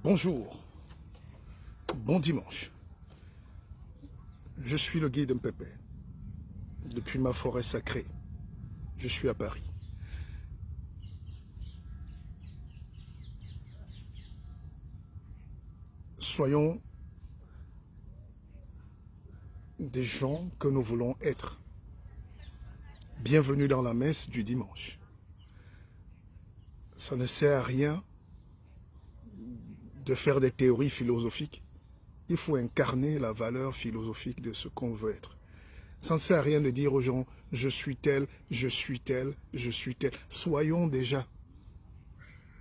Bonjour, bon dimanche. Je suis le guide Mpépé. Depuis ma forêt sacrée, je suis à Paris. Soyons des gens que nous voulons être. Bienvenue dans la messe du dimanche. Ça ne sert à rien de faire des théories philosophiques. Il faut incarner la valeur philosophique de ce qu'on veut être. Ça ne sert à rien de dire aux gens « je suis tel, je suis tel, je suis tel ». Soyons déjà.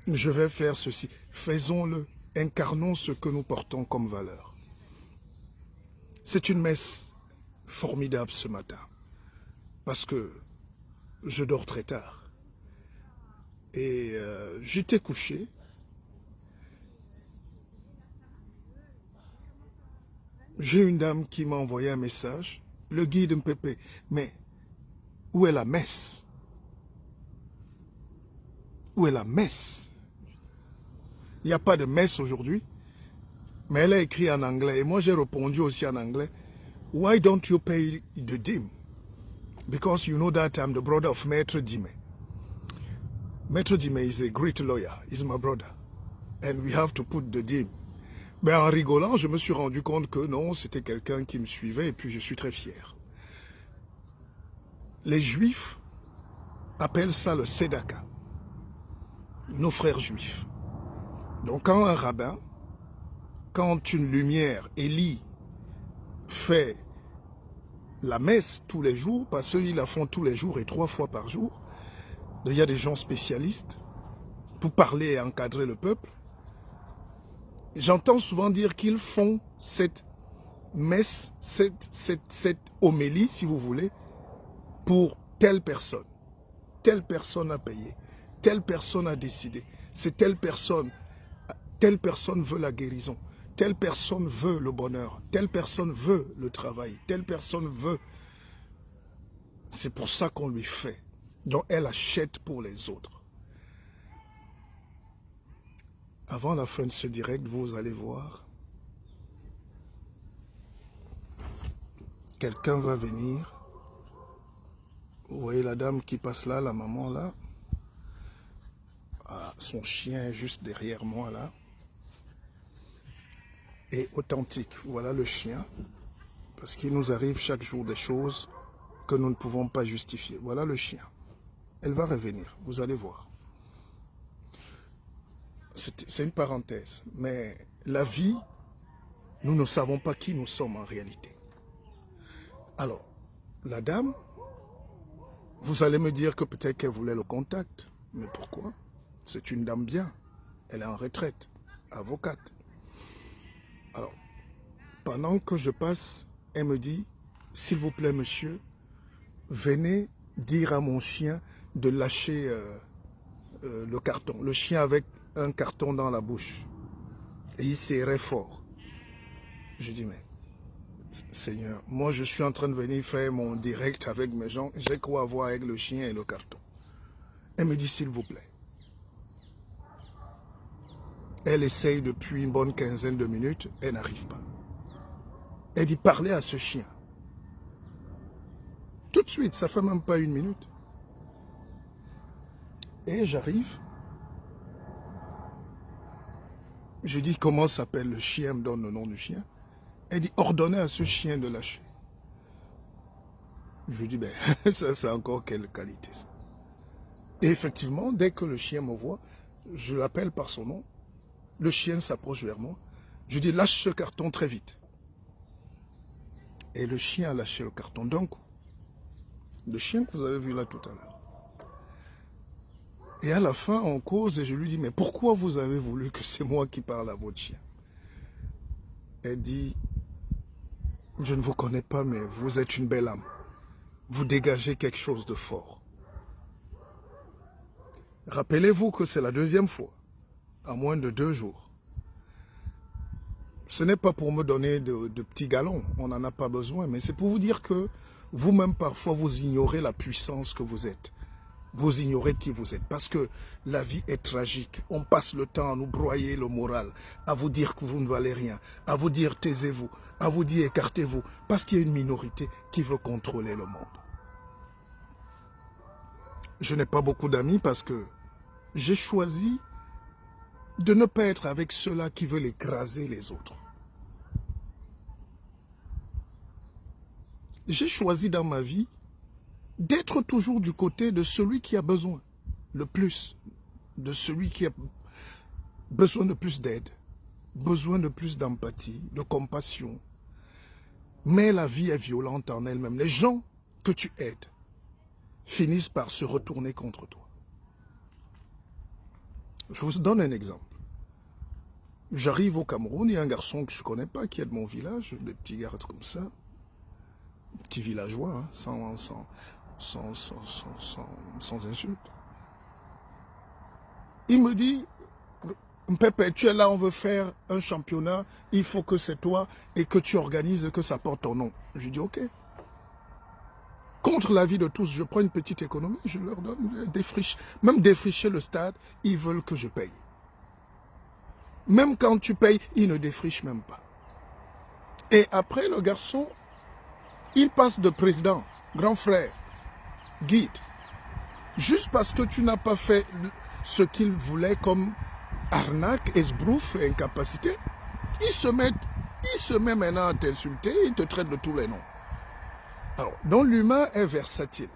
Je vais faire ceci. Faisons-le. Incarnons ce que nous portons comme valeur. C'est une messe formidable ce matin. Parce que je dors très tard. Et j'étais couché. J'ai une dame qui m'a envoyé un message. Le guide Mpépé. Mais où est la messe? Où est la messe? Il n'y a pas de messe aujourd'hui. Mais elle a écrit en anglais. Et moi, j'ai répondu aussi en anglais. Why don't you pay the dîme? Because you know that I'm the brother of Maître Dime. Maître Dime is a great lawyer. He's my brother. And we have to put the dîme. Mais en rigolant, je me suis rendu compte que non, c'était quelqu'un qui me suivait et puis je suis très fier. Les Juifs appellent ça le Sedaka. Nos frères Juifs. Donc quand un rabbin, quand une lumière, Élie, fait la messe tous les jours, parce qu'ils la font tous les jours et 3 fois par jour, il y a des gens spécialistes pour parler et encadrer le peuple. J'entends souvent dire qu'ils font cette messe, cette homélie, si vous voulez, pour telle personne. Telle personne a payé, telle personne a décidé. C'est telle personne veut la guérison, telle personne veut le bonheur, telle personne veut le travail, telle personne veut. C'est pour ça qu'on lui fait. Donc elle achète pour les autres. Avant la fin de ce direct, vous allez voir, quelqu'un va venir. Vous voyez la dame qui passe là, la maman là. Ah, son chien est juste derrière moi là. Et authentique, voilà le chien. Parce qu'il nous arrive chaque jour des choses que nous ne pouvons pas justifier. Voilà le chien. Elle va revenir, vous allez voir. C'est une parenthèse, mais la vie, nous ne savons pas qui nous sommes en réalité. Alors, la dame, vous allez me dire que peut-être qu'elle voulait le contact. Mais pourquoi? C'est une dame bien. Elle est en retraite, avocate. Alors, pendant que je passe, elle me dit, s'il vous plaît monsieur, venez dire à mon chien de lâcher le carton. Le chien avec un carton dans la bouche. Et il serrait fort. Je dis, mais Seigneur, moi je suis en train de venir faire mon direct avec mes gens. J'ai quoi à voir avec le chien et le carton? Elle me dit, s'il vous plaît. Elle essaye depuis une bonne quinzaine de minutes. Elle n'arrive pas. Elle dit, parlez à ce chien. Tout de suite, ça fait même pas 1 minute. Et j'arrive. Je dis, comment s'appelle le chien? Elle me donne le nom du chien. Elle dit, ordonnez à ce chien de lâcher. Je dis, ben, ça c'est encore quelle qualité ça. Et effectivement, dès que le chien me voit, je l'appelle par son nom. Le chien s'approche vers moi. Je dis, lâche ce carton très vite. Et le chien a lâché le carton d'un coup. Le chien que vous avez vu là tout à l'heure. Et à la fin, on cause et je lui dis, mais pourquoi vous avez voulu que c'est moi qui parle à votre chien? Elle dit, je ne vous connais pas, mais vous êtes une belle âme. Vous dégagez quelque chose de fort. Rappelez-vous que c'est la 2e fois, à moins de 2 jours. Ce n'est pas pour me donner de petits galons, on n'en a pas besoin, mais c'est pour vous dire que vous-même parfois vous ignorez la puissance que vous êtes. vous ignorez qui vous êtes. Parce que la vie est tragique. On passe le temps à nous broyer le moral, à vous dire que vous ne valez rien, à vous dire taisez-vous, à vous dire écartez-vous. Parce qu'il y a une minorité qui veut contrôler le monde. Je n'ai pas beaucoup d'amis parce que j'ai choisi de ne pas être avec ceux-là qui veulent écraser les autres. J'ai choisi dans ma vie d'être toujours du côté de celui qui a besoin le plus, de celui qui a besoin de plus d'aide, besoin de plus d'empathie, de compassion. Mais la vie est violente en elle-même. Les gens que tu aides finissent par se retourner contre toi. Je vous donne un exemple. J'arrive au Cameroun, il y a un garçon que je ne connais pas qui est de mon village, des petits gars comme ça, petit villageois, hein, sans insulte. Il me dit, Pépé, tu es là, on veut faire un championnat, il faut que c'est toi et que tu organises, que ça porte ton nom. Je lui dis, ok. Contre l'avis de tous, je prends une petite économie, je leur donne, même défricher le stade, ils veulent que je paye. Même quand tu payes, ils ne défrichent même pas. Et après, le garçon, il passe de président, grand frère, guide. Juste parce que tu n'as pas fait ce qu'il voulait comme arnaque, esbrouf et incapacité, il se met maintenant à t'insulter, il te traite de tous les noms. Alors, donc l'humain est versatile.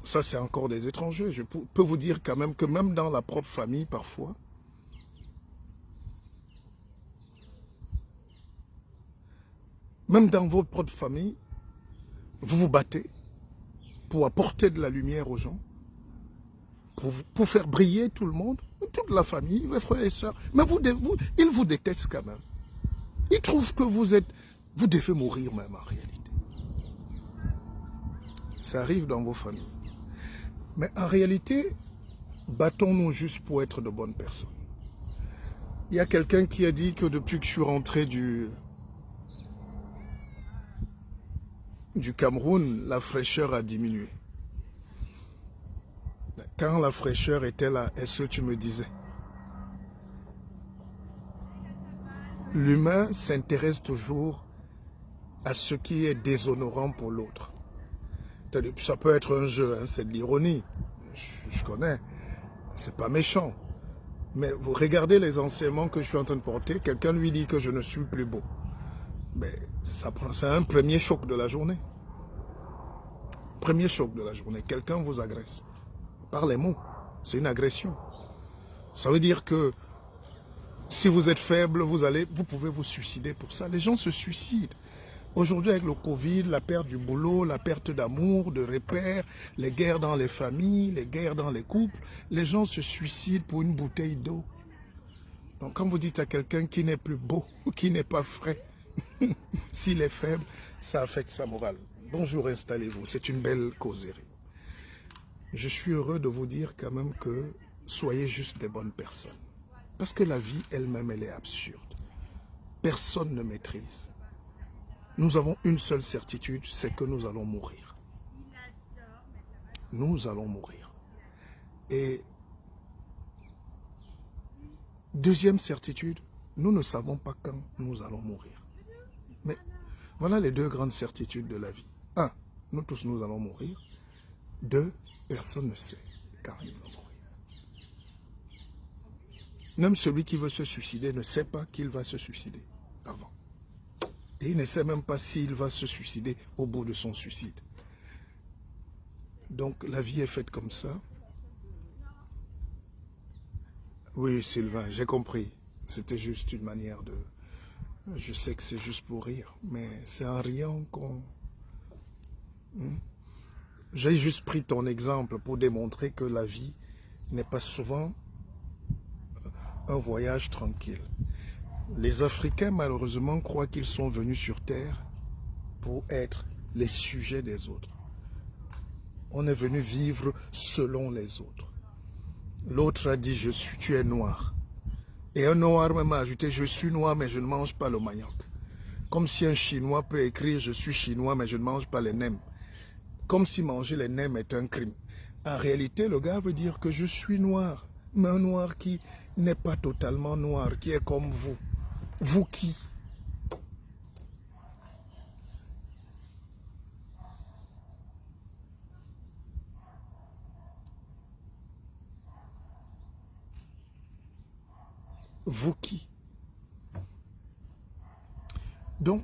Ça, c'est encore des étrangers. Je peux vous dire quand même que même dans la propre famille, parfois, même dans votre propre famille, vous vous battez pour apporter de la lumière aux gens, pour faire briller tout le monde, toute la famille, vos frères et sœurs. Mais ils vous détestent quand même. Ils trouvent que vous devez mourir même en réalité. Ça arrive dans vos familles. Mais en réalité, battons-nous juste pour être de bonnes personnes. Il y a quelqu'un qui a dit que depuis que je suis rentré du Cameroun, la fraîcheur a diminué. Quand la fraîcheur était là, est-ce que tu me disais? L'humain s'intéresse toujours à ce qui est déshonorant pour l'autre. Ça peut être un jeu, hein, c'est de l'ironie. Je connais. C'est pas méchant. Mais vous regardez les enseignements que je suis en train de porter, quelqu'un lui dit que je ne suis plus beau. Mais c'est un premier choc de la journée. Premier choc de la journée. Quelqu'un vous agresse. Par les mots. C'est une agression. Ça veut dire que si vous êtes faible, vous pouvez vous suicider pour ça. Les gens se suicident. Aujourd'hui, avec le Covid, la perte du boulot, la perte d'amour, de repères, les guerres dans les familles, les guerres dans les couples, les gens se suicident pour une bouteille d'eau. Donc, quand vous dites à quelqu'un qui n'est plus beau, qui n'est pas frais, s'il est faible, ça affecte sa morale. Bonjour, installez-vous. C'est une belle causerie. Je suis heureux de vous dire quand même que soyez juste des bonnes personnes. Parce que la vie elle-même, elle est absurde. Personne ne maîtrise. Nous avons une seule certitude, c'est que nous allons mourir. Nous allons mourir. Et deuxième certitude, nous ne savons pas quand nous allons mourir. Mais voilà les deux grandes certitudes de la vie. 1, nous tous nous allons mourir. 2, personne ne sait quand il va mourir. Même celui qui veut se suicider ne sait pas qu'il va se suicider avant. Et il ne sait même pas s'il va se suicider au bout de son suicide. Donc la vie est faite comme ça. Oui, Sylvain, j'ai compris. C'était juste une manière de... Je sais que c'est juste pour rire, mais c'est en riant qu'on... J'ai juste pris ton exemple pour démontrer que la vie n'est pas souvent un voyage tranquille. Les Africains, malheureusement, croient qu'ils sont venus sur Terre pour être les sujets des autres. On est venu vivre selon les autres. L'autre a dit, tu es noir. Et un noir même a ajouté, je suis noir, mais je ne mange pas le manioc. Comme si un Chinois peut écrire, je suis chinois, mais je ne mange pas les nems. comme si manger les nems est un crime. En réalité, le gars veut dire que je suis noir, mais un noir qui n'est pas totalement noir, qui est comme vous. Vous qui? Vous qui? Donc,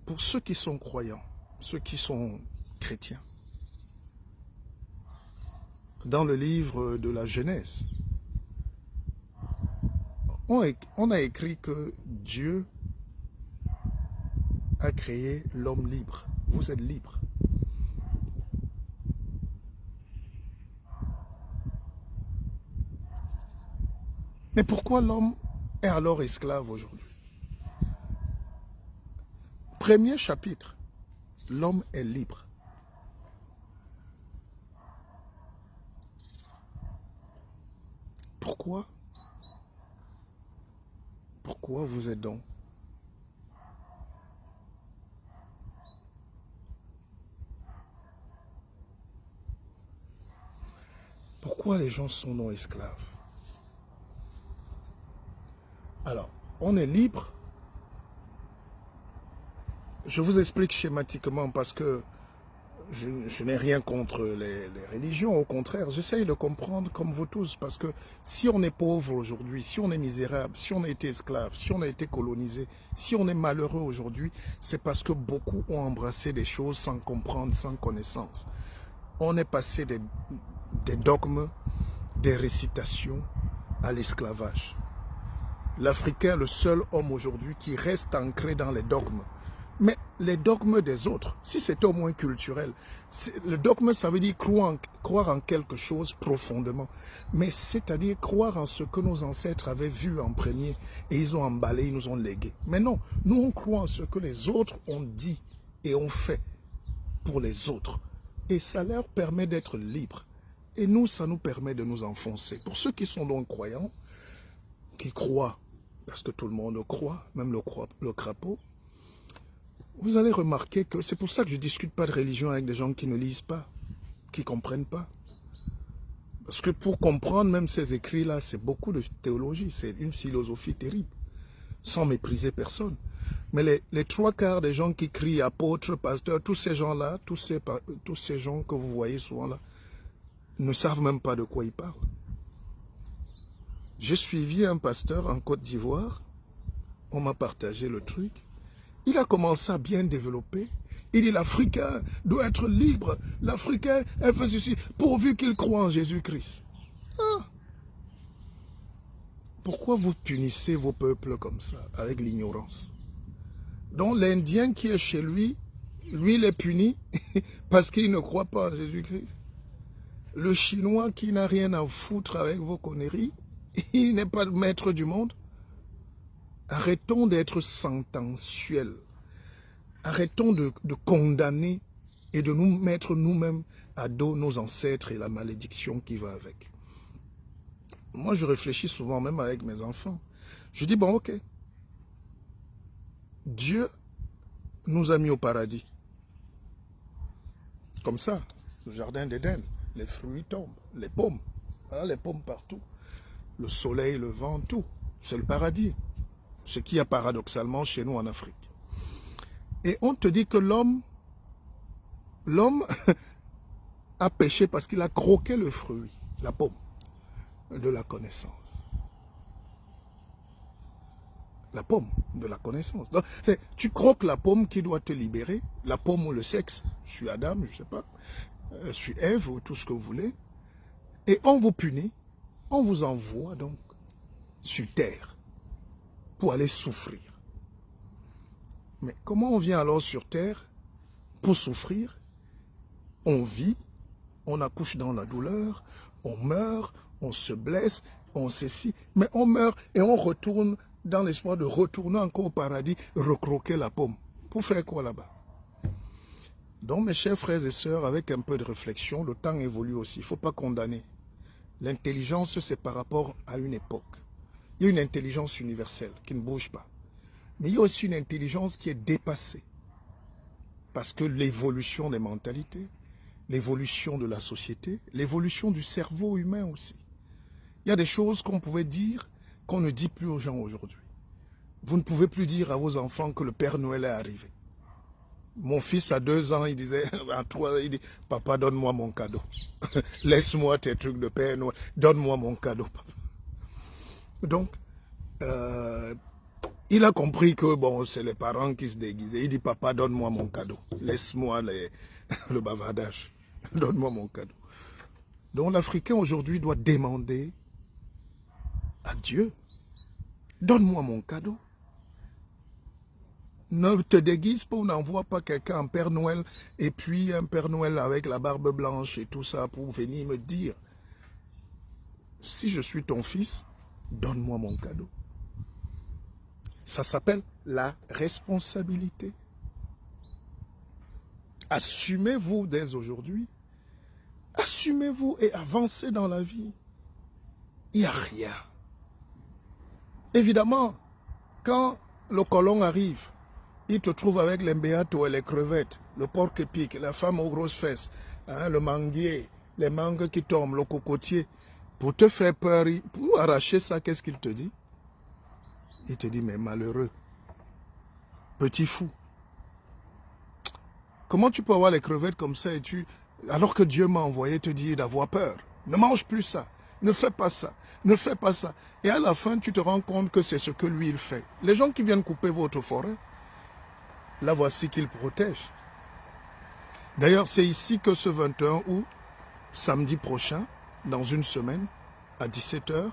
pour ceux qui sont croyants, ceux qui sont chrétiens, dans le livre de la Genèse, on a écrit que Dieu a créé l'homme libre. Vous êtes libre. Mais pourquoi l'homme est alors esclave aujourd'hui? Premier chapitre, l'homme est libre. Pourquoi? Pourquoi vous êtes donc? Pourquoi les gens sont non esclaves? Alors, on est libre. Je vous explique schématiquement parce que je n'ai rien contre les religions. Au contraire, j'essaye de comprendre comme vous tous. Parce que si on est pauvre aujourd'hui, si on est misérable, si on a été esclave, si on a été colonisé, si on est malheureux aujourd'hui, c'est parce que beaucoup ont embrassé des choses sans comprendre, sans connaissance. On est passé des dogmes, des récitations à l'esclavage. L'Africain est le seul homme aujourd'hui qui reste ancré dans les dogmes. Mais les dogmes des autres, si c'était au moins culturel, le dogme, ça veut dire croire en quelque chose profondément. Mais c'est-à-dire croire en ce que nos ancêtres avaient vu en premier et ils ont emballé, ils nous ont légué. Mais non, nous on croit en ce que les autres ont dit et ont fait pour les autres. Et ça leur permet d'être libres. Et nous, ça nous permet de nous enfoncer. Pour ceux qui sont donc croyants, qui croient, parce que tout le monde croit, même le crapaud, vous allez remarquer que c'est pour ça que je ne discute pas de religion avec des gens qui ne lisent pas, qui ne comprennent pas. Parce que pour comprendre même ces écrits-là, c'est beaucoup de théologie, c'est une philosophie terrible, sans mépriser personne. Mais les trois quarts des gens qui crient apôtres, pasteurs, tous ces gens-là, tous ces gens que vous voyez souvent là, ne savent même pas de quoi ils parlent. J'ai suivi un pasteur en Côte d'Ivoire, on m'a partagé le truc. Il a commencé à bien développer. Il dit l'Africain doit être libre. L'Africain est fait ceci pourvu qu'il croit en Jésus-Christ. Ah. Pourquoi vous punissez vos peuples comme ça, avec l'ignorance? Donc l'Indien qui est chez lui, lui il est puni parce qu'il ne croit pas en Jésus-Christ. Le Chinois qui n'a rien à foutre avec vos conneries, il n'est pas le maître du monde. Arrêtons d'être sententuels. Arrêtons de condamner et de nous mettre nous-mêmes à dos nos ancêtres et la malédiction qui va avec. Moi, je réfléchis souvent, même avec mes enfants. Je dis, bon, ok. Dieu nous a mis au paradis. Comme ça, le jardin d'Éden. Les fruits tombent, les pommes. Voilà, les pommes partout. Le soleil, le vent, tout. C'est le paradis. Ce qu'il y a paradoxalement chez nous en Afrique. Et on te dit que l'homme a péché parce qu'il a croqué le fruit, la pomme de la connaissance. La pomme de la connaissance. Donc, tu croques la pomme qui doit te libérer, la pomme ou le sexe. Je suis Adam, je ne sais pas. Je suis Ève ou tout ce que vous voulez. Et on vous punit, on vous envoie donc sur terre pour aller souffrir. Mais comment on vient alors sur terre pour souffrir? On vit, on accouche dans la douleur, on meurt, on se blesse, on ceci, mais on meurt et on retourne dans l'espoir de retourner encore au paradis, recroquer la pomme. Pour faire quoi là-bas? Donc mes chers frères et sœurs, avec un peu de réflexion, le temps évolue aussi, il ne faut pas condamner. L'intelligence, c'est par rapport à une époque. Il y a une intelligence universelle qui ne bouge pas. Mais il y a aussi une intelligence qui est dépassée. Parce que l'évolution des mentalités, l'évolution de la société, l'évolution du cerveau humain aussi. Il y a des choses qu'on pouvait dire qu'on ne dit plus aux gens aujourd'hui. Vous ne pouvez plus dire à vos enfants que le Père Noël est arrivé. Mon fils a 2 ans, il disait, à 3 ans, il dit, papa, donne-moi mon cadeau. Laisse-moi tes trucs de Père Noël, donne-moi mon cadeau, papa. Donc, il a compris que bon, c'est les parents qui se déguisaient. Il dit, papa, donne-moi mon cadeau. Laisse-moi le bavardage. Donne-moi mon cadeau. Donc l'Africain aujourd'hui doit demander à Dieu, donne-moi mon cadeau. Ne te déguise pas ou n'envoie pas quelqu'un en Père Noël et puis un Père Noël avec la barbe blanche et tout ça pour venir me dire, si je suis ton fils, donne-moi mon cadeau. Ça s'appelle la responsabilité. Assumez-vous dès aujourd'hui. Assumez-vous et avancez dans la vie. Il n'y a rien. Évidemment, quand le colon arrive, il te trouve avec les mbéatos et les crevettes, le porc épic, la femme aux grosses fesses, hein, le manguier, les mangues qui tombent, le cocotier. Pour te faire peur, pour arracher ça, qu'est-ce qu'il te dit? Il te dit, mais malheureux, petit fou. Comment tu peux avoir les crevettes comme ça et alors que Dieu m'a envoyé te dire d'avoir peur? Ne mange plus ça, ne fais pas ça, ne fais pas ça. Et à la fin, tu te rends compte que c'est ce que lui, il fait. Les gens qui viennent couper votre forêt, là voici qu'il protège. D'ailleurs, c'est ici que ce 21 août, samedi prochain, dans une semaine, à 17 h,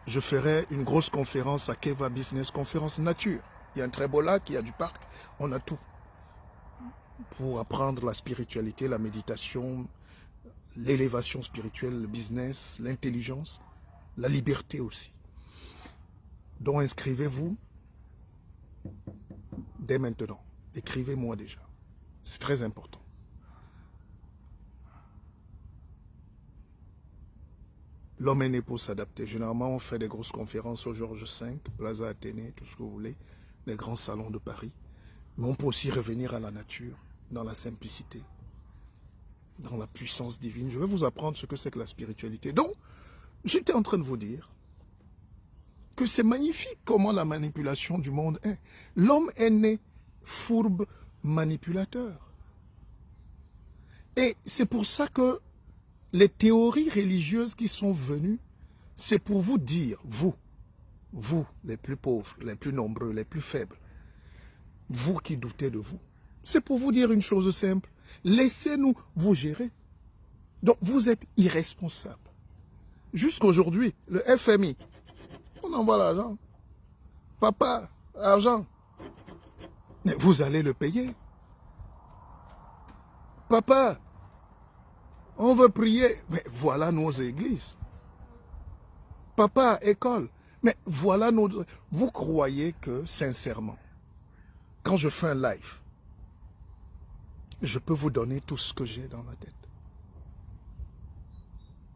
je ferai une grosse conférence à Keva Business, conférence nature. Il y a un très beau lac, il y a du parc, on a tout. Pour apprendre la spiritualité, la méditation, l'élévation spirituelle, le business, l'intelligence, la liberté aussi. Donc inscrivez-vous dès maintenant. Écrivez-moi déjà. C'est très important. L'homme est né pour s'adapter. Généralement, on fait des grosses conférences au Georges V, Plaza Athénée, tout ce que vous voulez, les grands salons de Paris. Mais on peut aussi revenir à la nature, dans la simplicité, dans la puissance divine. Je vais vous apprendre ce que c'est que la spiritualité. Donc, j'étais en train de vous dire que c'est magnifique comment la manipulation du monde est. L'homme est né fourbe manipulateur. Et c'est pour ça que les théories religieuses qui sont venues, c'est pour vous dire, vous les plus pauvres, les plus nombreux, les plus faibles, vous qui doutez de vous, c'est pour vous dire une chose simple, laissez-nous vous gérer. Donc vous êtes irresponsable. Jusqu'aujourd'hui, le FMI, on envoie l'argent. Papa, argent. Mais vous allez le payer. Papa, on veut prier. Mais voilà nos églises. Papa, école. Mais voilà nos... Vous croyez que, sincèrement, quand je fais un live, je peux vous donner tout ce que j'ai dans ma tête?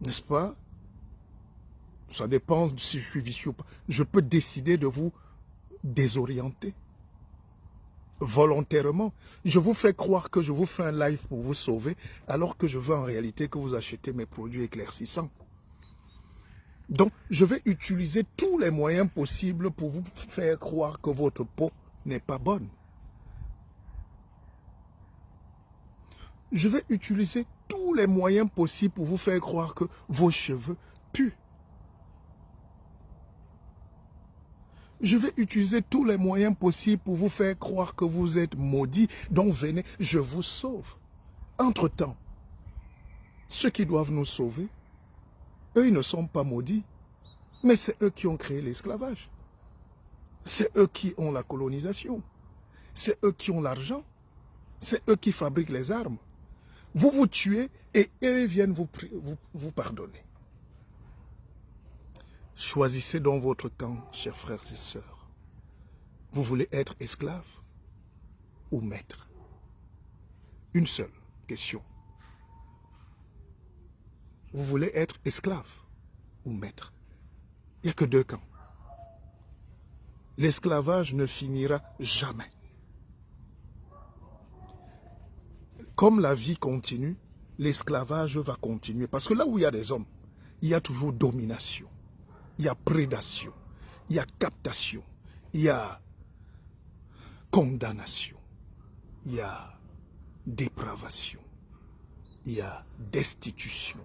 N'est-ce pas? Ça dépend si je suis vicieux ou pas. Je peux décider de vous désorienter. Volontairement. Je vous fais croire que je vous fais un live pour vous sauver, alors que je veux en réalité que vous achetez mes produits éclaircissants. Donc, je vais utiliser tous les moyens possibles pour vous faire croire que votre peau n'est pas bonne. Je vais utiliser tous les moyens possibles pour vous faire croire que vos cheveux puent. Je vais utiliser tous les moyens possibles pour vous faire croire que vous êtes maudits. Donc venez, je vous sauve. Entre-temps, ceux qui doivent nous sauver, eux, ils ne sont pas maudits. Mais c'est eux qui ont créé l'esclavage. C'est eux qui ont la colonisation. C'est eux qui ont l'argent. C'est eux qui fabriquent les armes. Vous vous tuez et eux viennent vous pardonner. Choisissez donc votre camp, chers frères et sœurs. Vous voulez être esclave ou maître? Une seule question. Vous voulez être esclave ou maître? Il n'y a que 2 camps. L'esclavage ne finira jamais. comme la vie continue, l'esclavage va continuer. Parce que là où il y a des hommes, il y a toujours domination, il y a prédation, il y a captation, il y a condamnation, il y a dépravation, il y a destitution,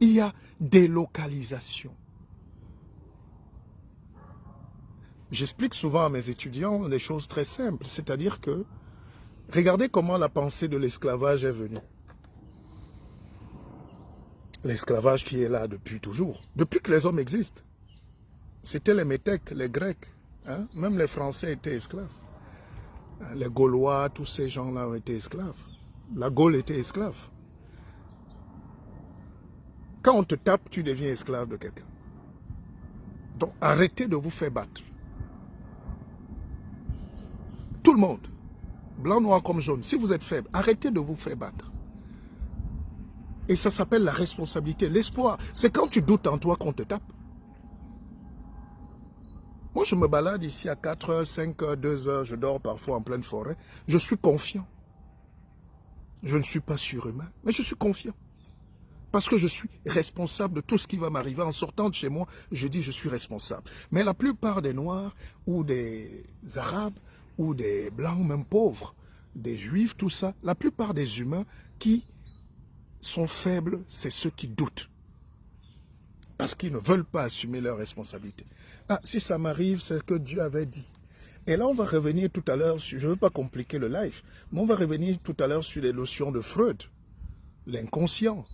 il y a délocalisation. J'explique souvent à mes étudiants des choses très simples, c'est-à-dire que regardez comment la pensée de l'esclavage est venue. L'esclavage qui est là depuis toujours, depuis que les hommes existent. C'était les Métèques, les Grecs, hein? Même les Français étaient esclaves. Les Gaulois, tous ces gens-là ont été esclaves. La Gaule était esclave. Quand on te tape, tu deviens esclave de quelqu'un. Donc arrêtez de vous faire battre. Tout le monde, blanc, noir comme jaune, si vous êtes faible, arrêtez de vous faire battre. Et ça s'appelle la responsabilité, l'espoir. C'est quand tu doutes en toi qu'on te tape. Moi, je me balade ici à 4 heures, 5 heures, 2 heures, je dors parfois en pleine forêt. Je suis confiant. Je ne suis pas surhumain, mais je suis confiant. Parce que je suis responsable de tout ce qui va m'arriver. En sortant de chez moi, je dis je suis responsable. Mais la plupart des Noirs ou des Arabes ou des Blancs, même pauvres, des Juifs, tout ça, la plupart des humains qui sont faibles, c'est ceux qui doutent. Parce qu'ils ne veulent pas assumer leurs responsabilités. Ah, si ça m'arrive, c'est que Dieu avait dit. Et là, on va revenir tout à l'heure, je ne veux pas compliquer le live, mais on va revenir tout à l'heure sur les notions de Freud, l'inconscient,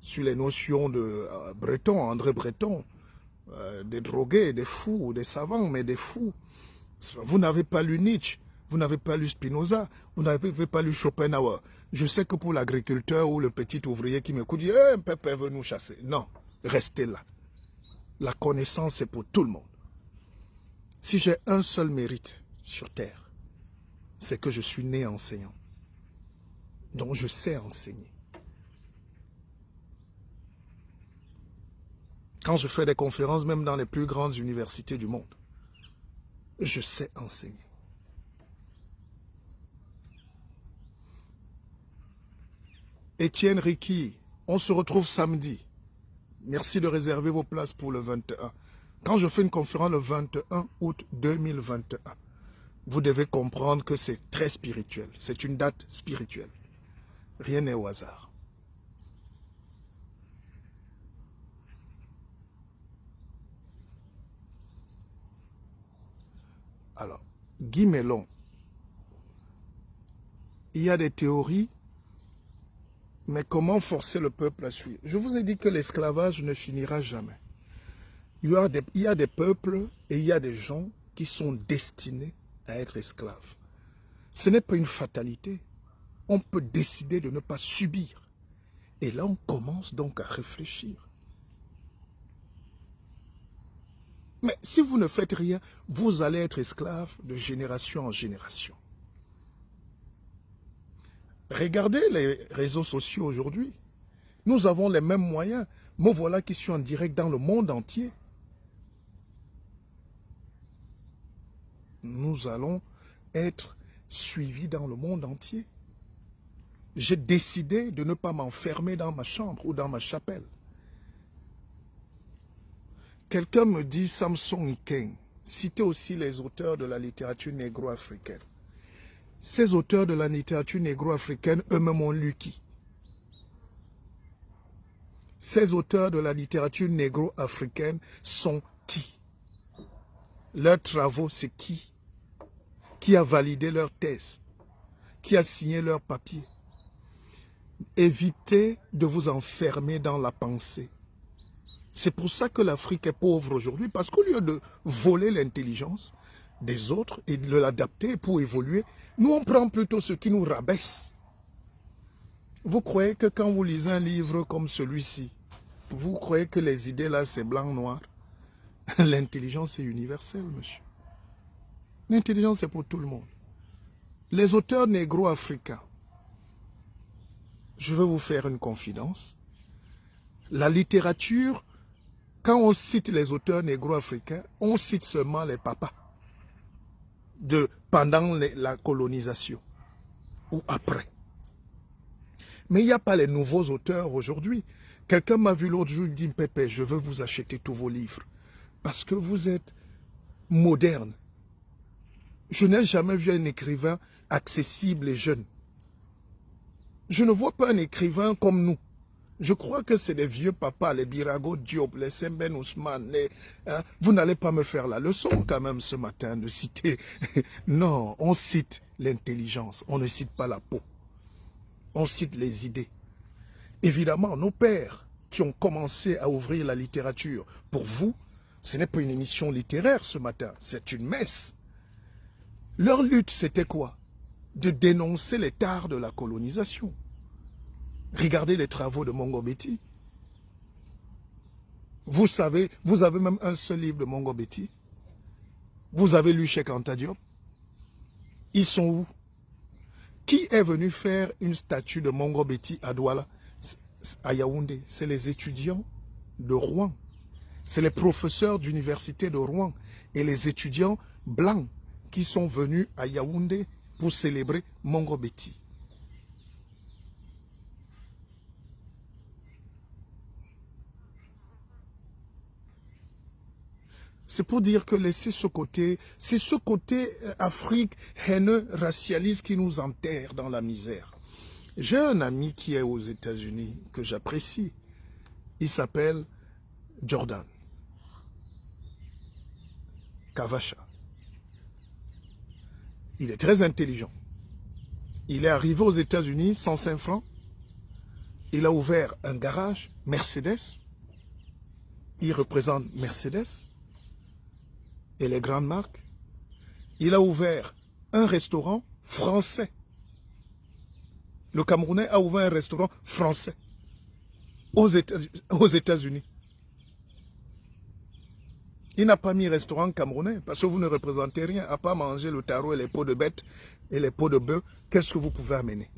sur les notions de Breton, André Breton, des drogués, des fous, des savants, mais des fous. Vous n'avez pas lu Nietzsche, vous n'avez pas lu Spinoza, vous n'avez pas lu Schopenhauer. Je sais que pour l'agriculteur ou le petit ouvrier qui m'écoute, dit un peuple veut nous chasser. Non, restez là. La connaissance, c'est pour tout le monde. Si j'ai un seul mérite sur terre, c'est que je suis né enseignant. Donc je sais enseigner. Quand je fais des conférences, même dans les plus grandes universités du monde, je sais enseigner. Étienne Ricky, on se retrouve samedi. Merci de réserver vos places pour le 21. Quand je fais une conférence le 21 août 2021, vous devez comprendre que c'est très spirituel. C'est une date spirituelle. Rien n'est au hasard. Alors, Guy Mellon, il y a des théories, mais comment forcer le peuple à suivre? Je vous ai dit que l'esclavage ne finira jamais. Il y a des peuples et il y a des gens qui sont destinés à être esclaves. Ce n'est pas une fatalité. On peut décider de ne pas subir. Et là, on commence donc à réfléchir. Mais si vous ne faites rien, vous allez être esclave de génération en génération. Regardez les réseaux sociaux aujourd'hui. Nous avons les mêmes moyens. Me voilà qui suis en direct dans le monde entier. Nous allons être suivis dans le monde entier. J'ai décidé de ne pas m'enfermer dans ma chambre ou dans ma chapelle. Quelqu'un me dit Samson Ikeng, citez aussi les auteurs de la littérature négro-africaine. Ces auteurs de la littérature négro-africaine, eux-mêmes ont lu qui? Ces auteurs de la littérature négro-africaine sont qui? Leurs travaux, c'est qui? Qui a validé leur thèse? Qui a signé leurs papiers? Évitez de vous enfermer dans la pensée. C'est pour ça que l'Afrique est pauvre aujourd'hui, parce qu'au lieu de voler l'intelligence des autres et de l'adapter pour évoluer, nous on prend plutôt ce qui nous rabaisse. Vous croyez que quand vous lisez un livre comme celui-ci, vous croyez que les idées là c'est blanc-noir? L'intelligence est universelle, monsieur. L'intelligence est pour tout le monde. Les auteurs négro-africains, je vais vous faire une confidence. La littérature, quand on cite les auteurs négro-africains, on cite seulement les papas pendant la colonisation. ou après. Mais il n'y a pas les nouveaux auteurs aujourd'hui. Quelqu'un m'a vu l'autre jour, il me dit, Pépé, je veux vous acheter tous vos livres. Parce que vous êtes moderne. Je n'ai jamais vu un écrivain accessible et jeune. Je ne vois pas un écrivain comme nous. Je crois que c'est des vieux papas, les Birago Diop, les Semben Ousmane. Vous n'allez pas me faire la leçon quand même ce matin de citer. Non, on cite l'intelligence, on ne cite pas la peau. On cite les idées. Évidemment, nos pères qui ont commencé à ouvrir la littérature, pour vous, ce n'est pas une émission littéraire ce matin, c'est une messe. Leur lutte, c'était quoi? De dénoncer les tares de la colonisation. Regardez les travaux de Mongo Betty. Vous savez, vous avez même un seul livre de Mongo Betty. Vous avez lu Cheikh Anta Diop. Ils sont où? Qui est venu faire une statue de Mongo Betty à Douala, à Yaoundé? C'est les étudiants de Rouen. C'est les professeurs d'université de Rouen et les étudiants blancs qui sont venus à Yaoundé pour célébrer Mongo Betty. C'est pour dire que laisser ce côté, c'est ce côté Afrique haineux, racialiste qui nous enterre dans la misère. J'ai un ami qui est aux États-Unis que j'apprécie. Il s'appelle Jordan Kavacha. Il est très intelligent. Il est arrivé aux États-Unis, 105 francs. Il a ouvert un garage Mercedes. Il représente Mercedes et les grandes marques. Il a ouvert un restaurant français. Le Camerounais a ouvert un restaurant français aux États-Unis. Il n'a pas mis restaurant camerounais parce que vous ne représentez rien à part manger le taro et les peaux de bête et les peaux de bœuf. Qu'est-ce que vous pouvez amener?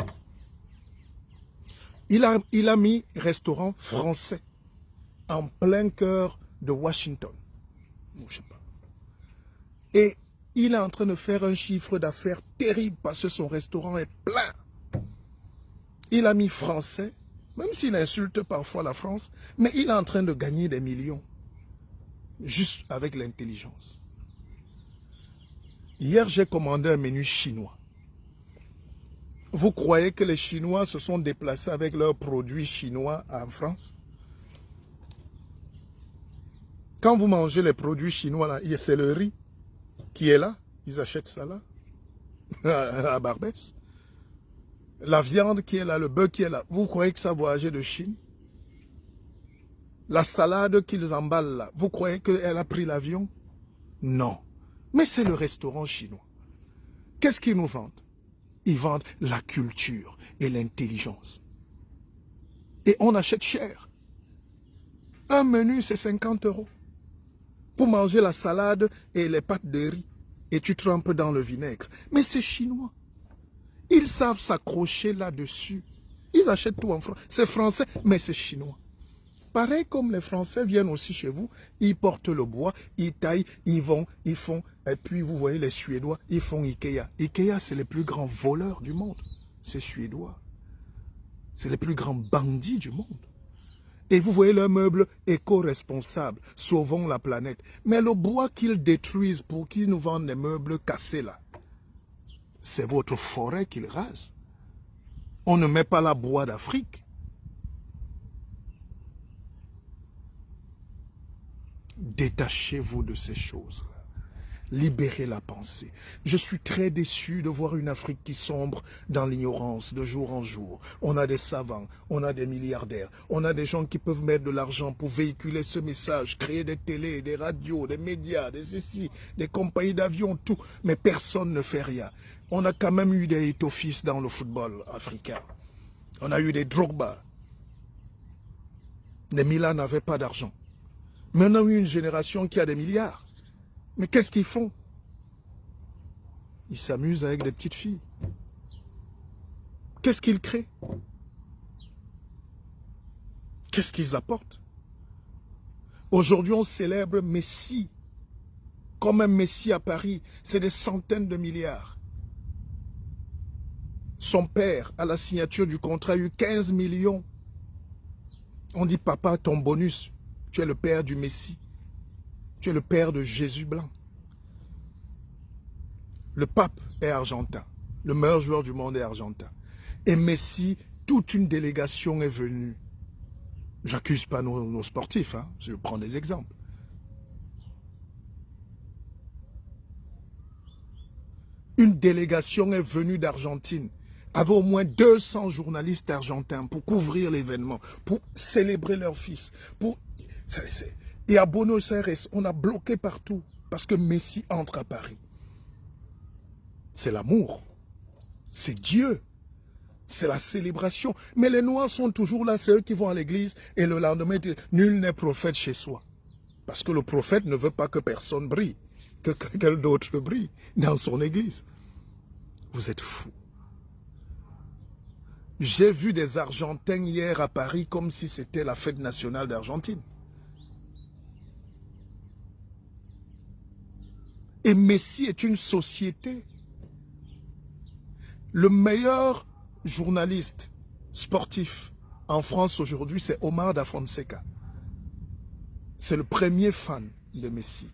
Il a mis restaurant français en plein cœur de Washington. Je sais pas. Et il est en train de faire un chiffre d'affaires terrible parce que son restaurant est plein. Il a mis français, même s'il insulte parfois la France, mais il est en train de gagner des millions. Juste avec l'intelligence. Hier, j'ai commandé un menu chinois. Vous croyez que les Chinois se sont déplacés avec leurs produits chinois en France? Quand vous mangez les produits chinois, là, c'est le riz qui est là. Ils achètent ça là, à Barbès. La viande qui est là, le bœuf qui est là. Vous croyez que ça voyageait de Chine? La salade qu'ils emballent là, vous croyez qu'elle a pris l'avion? Non. Mais c'est le restaurant chinois. Qu'est-ce qu'ils nous vendent? Ils vendent la culture et l'intelligence. Et on achète cher. Un menu, c'est 50 €. Pour manger la salade et les pâtes de riz. Et tu trempes dans le vinaigre. Mais c'est chinois. Ils savent s'accrocher là-dessus. Ils achètent tout en France. C'est français, mais c'est chinois. Pareil comme les Français viennent aussi chez vous, ils portent le bois, ils taillent, ils vont, ils font. Et puis vous voyez les Suédois, ils font Ikea. Ikea, c'est les plus grands voleurs du monde. C'est Suédois. C'est les plus grands bandits du monde. Et vous voyez leurs meubles éco-responsables, sauvons la planète. Mais le bois qu'ils détruisent pour qu'ils nous vendent des meubles cassés là, c'est votre forêt qu'ils rasent. On ne met pas la bois d'Afrique. Détachez-vous de ces choses-là. Libérez la pensée. Je suis très déçu de voir une Afrique qui sombre dans l'ignorance de jour en jour. On a des savants, on a des milliardaires, on a des gens qui peuvent mettre de l'argent pour véhiculer ce message, créer des télés, des radios, des médias, des ceci, des compagnies d'avions, tout. Mais personne ne fait rien. On a quand même eu des Eto'o-fils dans le football africain. On a eu des Drogba. Les Milan n'avaient pas d'argent. Maintenant, une génération qui a des milliards. Mais qu'est-ce qu'ils font? Ils s'amusent avec des petites filles. Qu'est-ce qu'ils créent? Qu'est-ce qu'ils apportent? Aujourd'hui, on célèbre Messi. Comme un Messi à Paris. C'est des centaines de milliards. Son père, à la signature du contrat, a eu 15 millions. On dit, papa, ton bonus, tu es le père du Messie. Tu es le père de Jésus blanc. Le pape est argentin. Le meilleur joueur du monde est argentin. Et Messi, toute une délégation est venue. J'accuse pas nos sportifs, hein, je prends des exemples. Une délégation est venue d'Argentine, avec au moins 200 journalistes argentins pour couvrir l'événement, pour célébrer leur fils. Et à Buenos Aires, on a bloqué partout parce que Messi entre à Paris. C'est l'amour, c'est Dieu, c'est la célébration. Mais les Noirs sont toujours là, c'est eux qui vont à l'église et le lendemain, nul n'est prophète chez soi. Parce que le prophète ne veut pas que personne brille, que quelqu'un d'autre brille dans son église. Vous êtes fous. J'ai vu des Argentins hier à Paris comme si c'était la fête nationale d'Argentine. Et Messi est une société. Le meilleur journaliste sportif en France aujourd'hui, c'est Omar Da Fonseca. C'est le premier fan de Messi.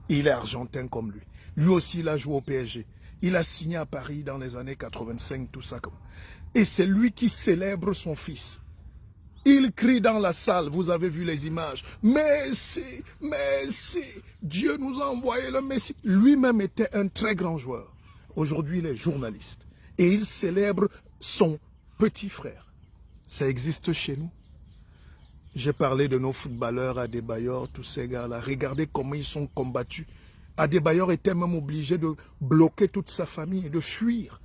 Il est argentin comme lui. Lui aussi, il a joué au PSG. Il a signé à Paris dans les années 85, tout ça. Et c'est lui qui célèbre son fils. Il crie dans la salle, vous avez vu les images. Messi, Messi, Dieu nous a envoyé le Messi. Lui-même était un très grand joueur. Aujourd'hui, il est journaliste. Et il célèbre son petit frère. Ça existe chez nous. J'ai parlé de nos footballeurs, Adebayor, tous ces gars-là. Regardez comment ils sont combattus. Adebayor était même obligé de bloquer toute sa famille et de fuir.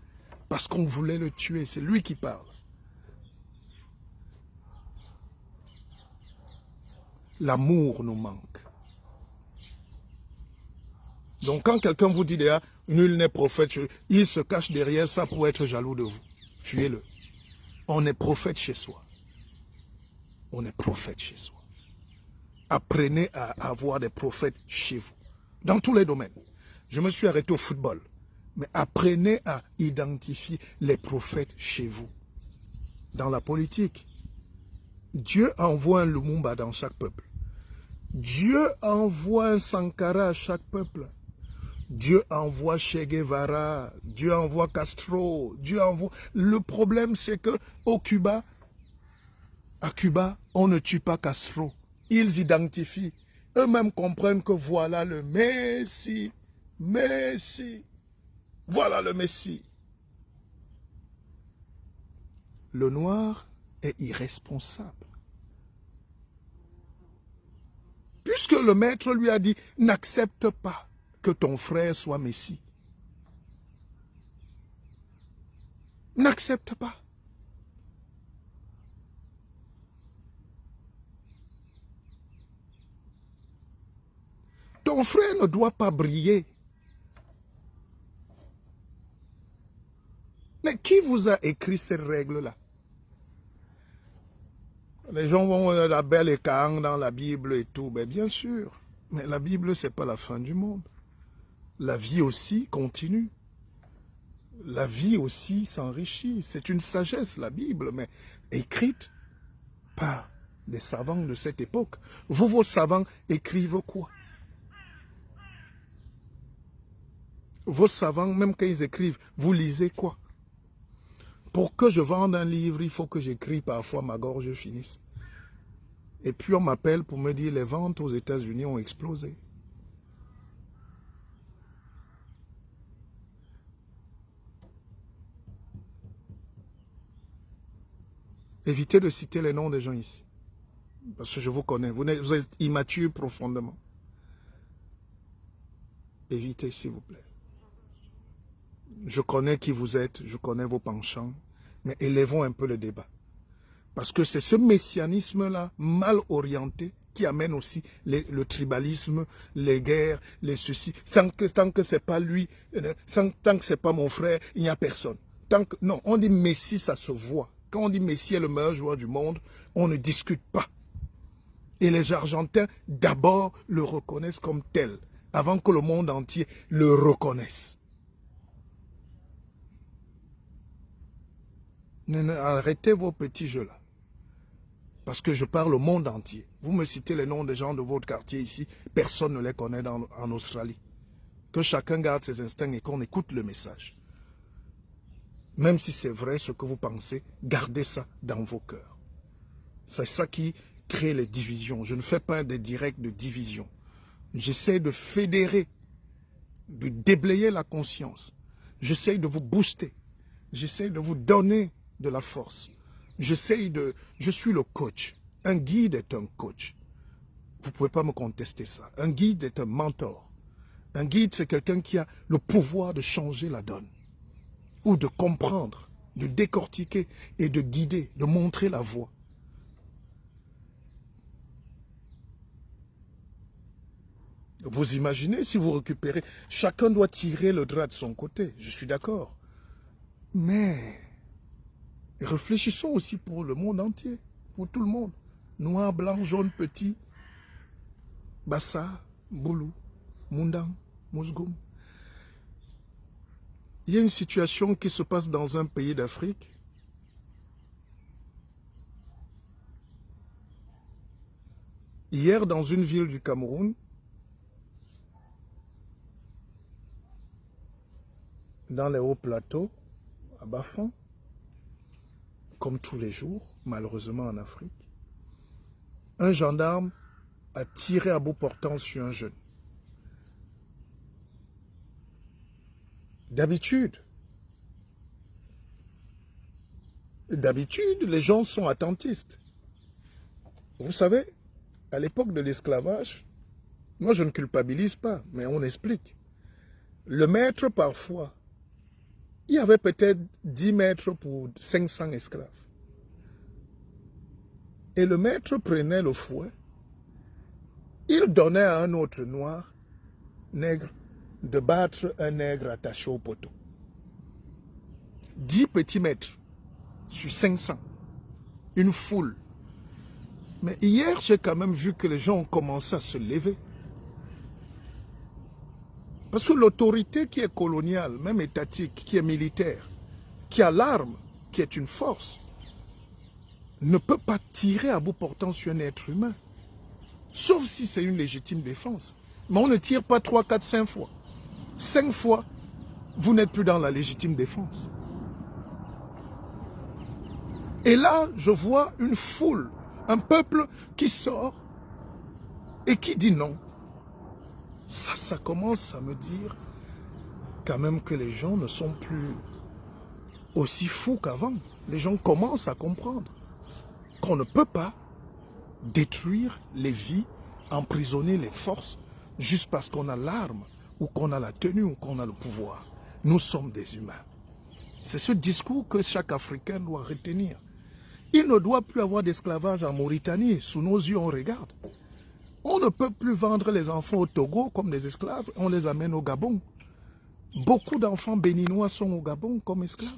Parce qu'on voulait le tuer. C'est lui qui parle. L'amour nous manque. Donc quand quelqu'un vous dit déjà, nul n'est prophète, il se cache derrière ça pour être jaloux de vous. Fuyez-le. On est prophète chez soi. On est prophète chez soi. Apprenez à avoir des prophètes chez vous. Dans tous les domaines. Je me suis arrêté au football. Mais apprenez à identifier les prophètes chez vous. Dans la politique, Dieu envoie un Lumumba dans chaque peuple. Dieu envoie un Sankara à chaque peuple. Dieu envoie Che Guevara, Dieu envoie Castro, Dieu envoie... Le problème, c'est que à Cuba, on ne tue pas Castro. Ils identifient. Eux-mêmes comprennent que voilà le Messie. Messie. Voilà le Messie. Le noir est irresponsable. Puisque le maître lui a dit, n'accepte pas que ton frère soit Messie. N'accepte pas. Ton frère ne doit pas briller. Mais qui vous a écrit ces règles-là? Les gens vont la belle et Caïn dans la Bible et tout. Ben bien sûr. Mais la Bible, ce n'est pas la fin du monde. La vie aussi continue. La vie aussi s'enrichit. C'est une sagesse, la Bible, mais écrite par des savants de cette époque. Vous, vos savants, écrivent quoi? Vos savants, même quand ils écrivent, vous lisez quoi? Pour que je vende un livre, il faut que j'écris parfois ma gorge finisse. Et puis on m'appelle pour me dire les ventes aux États-Unis ont explosé. Évitez de citer les noms des gens ici. Parce que je vous connais. Vous êtes immature profondément. Évitez, s'il vous plaît. Je connais qui vous êtes, je connais vos penchants, mais élevons un peu le débat. Parce que c'est ce messianisme-là, mal orienté, qui amène aussi le tribalisme, les guerres, les ceci. Tant que ce n'est pas lui, tant que ce n'est pas mon frère, il n'y a personne. Non, on dit Messie, ça se voit. Quand on dit Messi est le meilleur joueur du monde, on ne discute pas. Et les Argentins, d'abord, le reconnaissent comme tel, avant que le monde entier le reconnaisse. Arrêtez vos petits jeux là. Parce que je parle au monde entier. Vous me citez les noms des gens de votre quartier ici, personne ne les connaît en Australie. Que chacun garde ses instincts et qu'on écoute le message. Même si c'est vrai ce que vous pensez, gardez ça dans vos cœurs. C'est ça qui crée les divisions. Je ne fais pas des directs de division. J'essaie de fédérer, de déblayer la conscience. J'essaie de vous booster. J'essaie de vous donner de la force. Je suis le coach. Un guide est un coach. Vous ne pouvez pas me contester ça. Un guide est un mentor. Un guide, c'est quelqu'un qui a le pouvoir de changer la donne. Ou de comprendre, de décortiquer et de guider, de montrer la voie. Vous imaginez si vous récupérez, chacun doit tirer le drap de son côté, je suis d'accord. Mais réfléchissons aussi pour le monde entier, pour tout le monde. Noir, blanc, jaune, petit, Bassa, Boulou, Mundang, Mousgoum. Il y a une situation qui se passe dans un pays d'Afrique. Hier, dans une ville du Cameroun, dans les hauts plateaux, à Bafang, comme tous les jours, malheureusement en Afrique, un gendarme a tiré à bout portant sur un jeune. D'habitude, les gens sont attentistes. Vous savez, à l'époque de l'esclavage, moi je ne culpabilise pas, mais on explique. Le maître parfois, il y avait peut-être 10 maîtres pour 500 esclaves. Et le maître prenait le fouet, il donnait à un autre noir, nègre, de battre un nègre attaché au poteau. 10 petits maîtres sur 500. Une foule. Mais hier, j'ai quand même vu que les gens ont commencé à se lever. Parce que l'autorité qui est coloniale, même étatique, qui est militaire, qui a l'arme, qui est une force, ne peut pas tirer à bout portant sur un être humain. Sauf si c'est une légitime défense. Mais on ne tire pas 3, 4, 5 fois. 5 fois, vous n'êtes plus dans la légitime défense. Et là, je vois une foule, un peuple qui sort et qui dit non. Ça commence à me dire quand même que les gens ne sont plus aussi fous qu'avant. Les gens commencent à comprendre qu'on ne peut pas détruire les vies, emprisonner les forces, juste parce qu'on a l'arme, ou qu'on a la tenue, ou qu'on a le pouvoir. Nous sommes des humains. C'est ce discours que chaque Africain doit retenir. Il ne doit plus avoir d'esclavage en Mauritanie. Sous nos yeux, on regarde. On ne peut plus vendre les enfants au Togo comme des esclaves. On les amène au Gabon. Beaucoup d'enfants béninois sont au Gabon comme esclaves.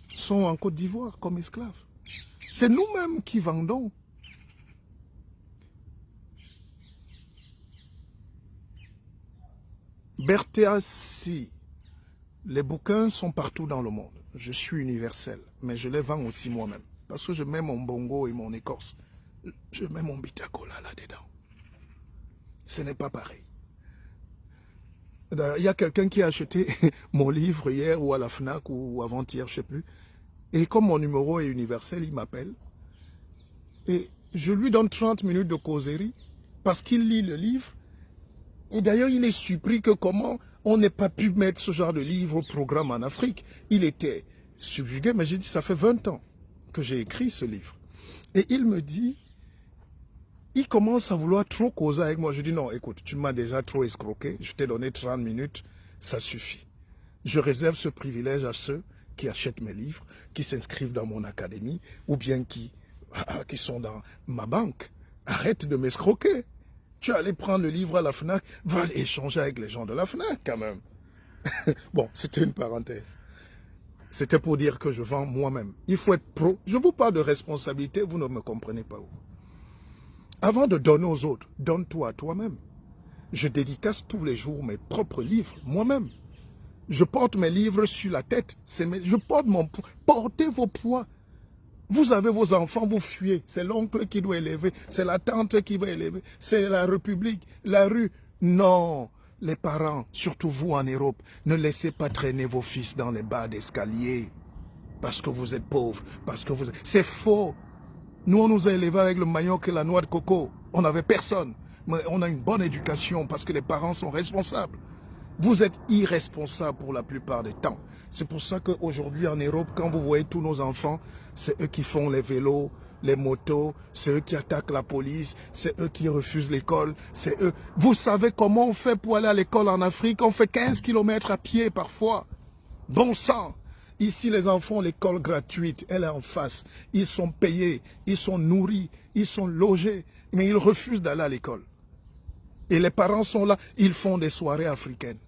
Sont en Côte d'Ivoire comme esclaves. C'est nous-mêmes qui vendons. Berthéasi, les bouquins sont partout dans le monde. Je suis universel, mais je les vends aussi moi-même. Parce que je mets mon bongo et mon écorce. Je mets mon bitacola là-dedans. Ce n'est pas pareil. Il y a quelqu'un qui a acheté mon livre hier ou à la FNAC ou avant-hier, je ne sais plus. Et comme mon numéro est universel, il m'appelle. Et je lui donne 30 minutes de causerie parce qu'il lit le livre. Et d'ailleurs, il est surpris que comment on n'ait pas pu mettre ce genre de livre au programme en Afrique. Il était subjugué, mais j'ai dit, ça fait 20 ans que j'ai écrit ce livre. Et il me dit, il commence à vouloir trop causer avec moi. Je dis, non, écoute, tu m'as déjà trop escroqué. Je t'ai donné 30 minutes, ça suffit. Je réserve ce privilège à ceux qui achètent mes livres, qui s'inscrivent dans mon académie, ou bien qui sont dans ma banque. Arrête de m'escroquer. Tu es allé prendre le livre à la FNAC, va échanger avec les gens de la FNAC quand même. Bon, c'était une parenthèse. C'était pour dire que je vends moi-même. Il faut être pro. Je vous parle de responsabilité, vous ne me comprenez pas. Avant de donner aux autres, donne-toi à toi-même. Je dédicace tous les jours mes propres livres, moi-même. Je porte mes livres sur la tête. Je porte mon poids. Portez vos poids. Vous avez vos enfants, vous fuyez. C'est l'oncle qui doit élever. C'est la tante qui va élever. C'est la République, la rue. Non. Les parents, surtout vous en Europe, ne laissez pas traîner vos fils dans les bas d'escalier. Parce que vous êtes pauvres. C'est faux. Nous, on nous a élevés avec le manioc et la noix de coco. On n'avait personne. Mais on a une bonne éducation parce que les parents sont responsables. Vous êtes irresponsables pour la plupart des temps. C'est pour ça qu'aujourd'hui en Europe, quand vous voyez tous nos enfants, c'est eux qui font les vélos, les motos, c'est eux qui attaquent la police, c'est eux qui refusent l'école, c'est eux. Vous savez comment on fait pour aller à l'école en Afrique? On fait 15 km à pied parfois. Bon sang! Ici, les enfants ont l'école gratuite, elle est en face. Ils sont payés, ils sont nourris, ils sont logés, mais ils refusent d'aller à l'école. Et les parents sont là, ils font des soirées africaines.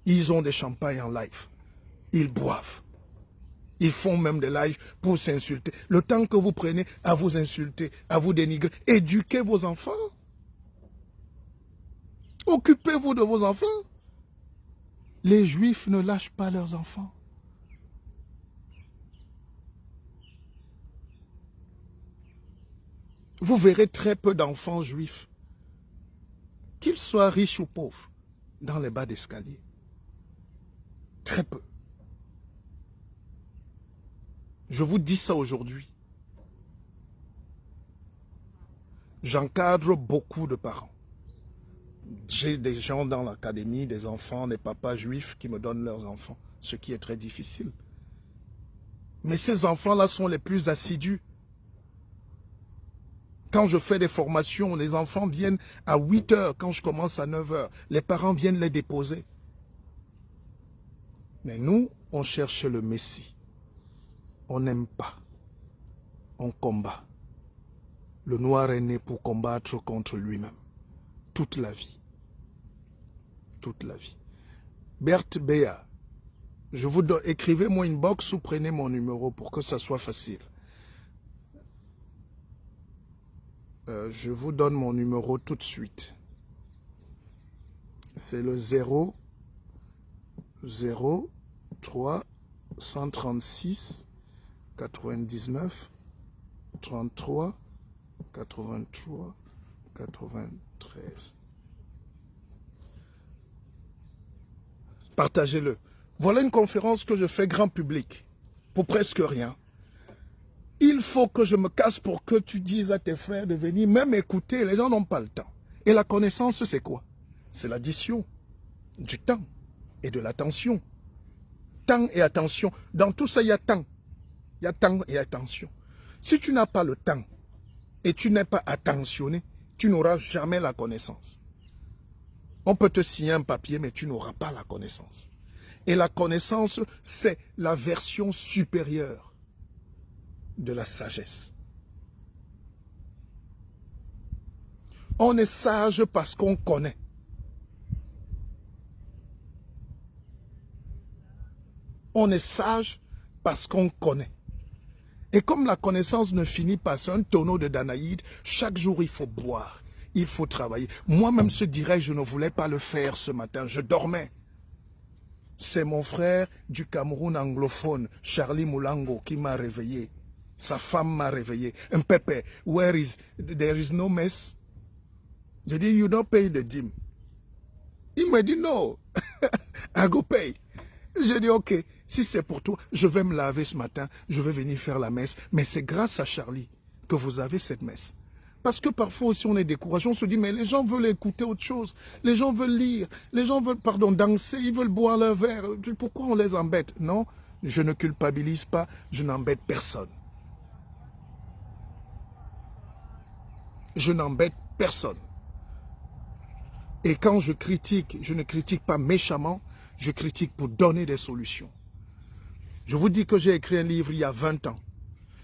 Ils ont des champagnes en live. Ils boivent. Ils font même des lives pour s'insulter. Le temps que vous prenez à vous insulter, à vous dénigrer, éduquez vos enfants. Occupez-vous de vos enfants. Les Juifs ne lâchent pas leurs enfants. Vous verrez très peu d'enfants juifs, qu'ils soient riches ou pauvres, dans les bas d'escalier. Très peu. Je vous dis ça aujourd'hui. J'encadre beaucoup de parents. J'ai des gens dans l'académie, des enfants, des papas juifs qui me donnent leurs enfants, ce qui est très difficile. Mais ces enfants-là sont les plus assidus. Quand je fais des formations, les enfants viennent à 8 heures, quand je commence à 9 heures. Les parents viennent les déposer. Mais nous, on cherche le Messie. On n'aime pas. On combat. Le noir est né pour combattre contre lui-même. Toute la vie. Toute la vie. Berthe Béa, je vous donne, écrivez-moi une box ou prenez mon numéro pour que ça soit facile. Je vous donne mon numéro tout de suite. C'est le 0 03 136 99 33 83 93. Partagez-le. Voilà une conférence que je fais grand public pour presque rien. Il faut que je me casse pour que tu dises à tes frères de venir, même écouter. Les gens n'ont pas le temps. Et la connaissance, c'est quoi? C'est l'addition du temps et de l'attention. Temps et attention. Dans tout ça, il y a temps. Il y a temps et attention. Si tu n'as pas le temps et tu n'es pas attentionné, tu n'auras jamais la connaissance. On peut te signer un papier, mais tu n'auras pas la connaissance. Et la connaissance, c'est la version supérieure de la sagesse. On est sage parce qu'on connaît. On est sage parce qu'on connaît. Et comme la connaissance ne finit pas, c'est un tonneau de Danaïde, chaque jour il faut boire, il faut travailler. Moi-même, ce direct, je ne voulais pas le faire ce matin, je dormais. C'est mon frère du Cameroun anglophone, Charlie Moulango, qui m'a réveillé. Sa femme m'a réveillé. Un pépé, there is no mess? J'ai dit, you don't pay the dîme. Il m'a dit, no, I go pay. J'ai dit, ok, si c'est pour toi, je vais me laver ce matin, je vais venir faire la messe. Mais c'est grâce à Charlie que vous avez cette messe. Parce que parfois aussi on est découragé, on se dit, mais les gens veulent écouter autre chose. Les gens veulent lire, les gens veulent, danser, ils veulent boire leur verre. Pourquoi on les embête? Non, je ne culpabilise pas, je n'embête personne. Je n'embête personne. Et quand je critique, je ne critique pas méchamment, je critique pour donner des solutions. Je vous dis que j'ai écrit un livre il y a 20 ans.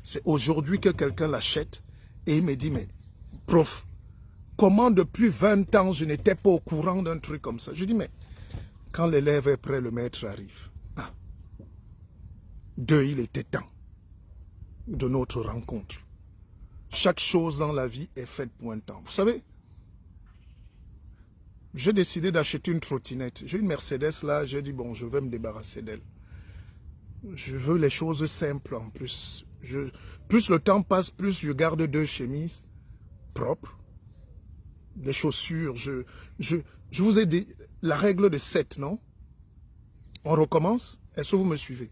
C'est aujourd'hui que quelqu'un l'achète et il me dit, mais prof, comment depuis 20 ans je n'étais pas au courant d'un truc comme ça? Je dis, mais quand l'élève est prêt, le maître arrive. 2, il était temps de notre rencontre. Chaque chose dans la vie est faite pour un temps. Vous savez, J'ai décidé d'acheter une trottinette. J'ai une Mercedes là, j'ai dit bon, je vais me débarrasser d'elle. Je veux les choses simples en plus. Plus le temps passe, plus je garde 2 chemises propres. Les chaussures, je vous ai dit la règle de 7, non? On recommence? Est-ce que vous me suivez?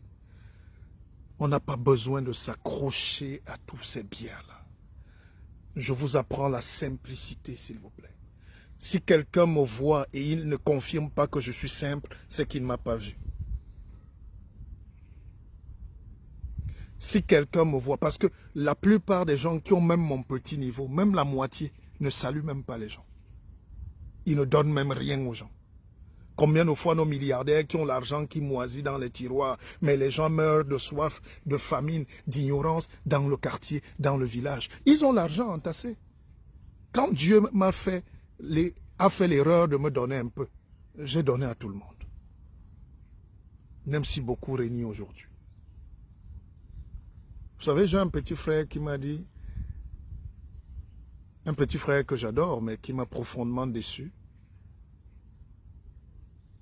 On n'a pas besoin de s'accrocher à tous ces biens-là. Je vous apprends la simplicité, s'il vous plaît. Si quelqu'un me voit et il ne confirme pas que je suis simple, c'est qu'il ne m'a pas vu. Si quelqu'un me voit, parce que la plupart des gens qui ont même mon petit niveau, même la moitié, ne saluent même pas les gens. Ils ne donnent même rien aux gens. Combien de fois nos milliardaires qui ont l'argent qui moisit dans les tiroirs, mais les gens meurent de soif, de famine, d'ignorance dans le quartier, dans le village. Ils ont l'argent entassé. Quand Dieu a fait l'erreur de me donner un peu, j'ai donné à tout le monde. Même si beaucoup régnent aujourd'hui. Vous savez, j'ai un petit frère qui m'a dit, un petit frère que j'adore, mais qui m'a profondément déçu.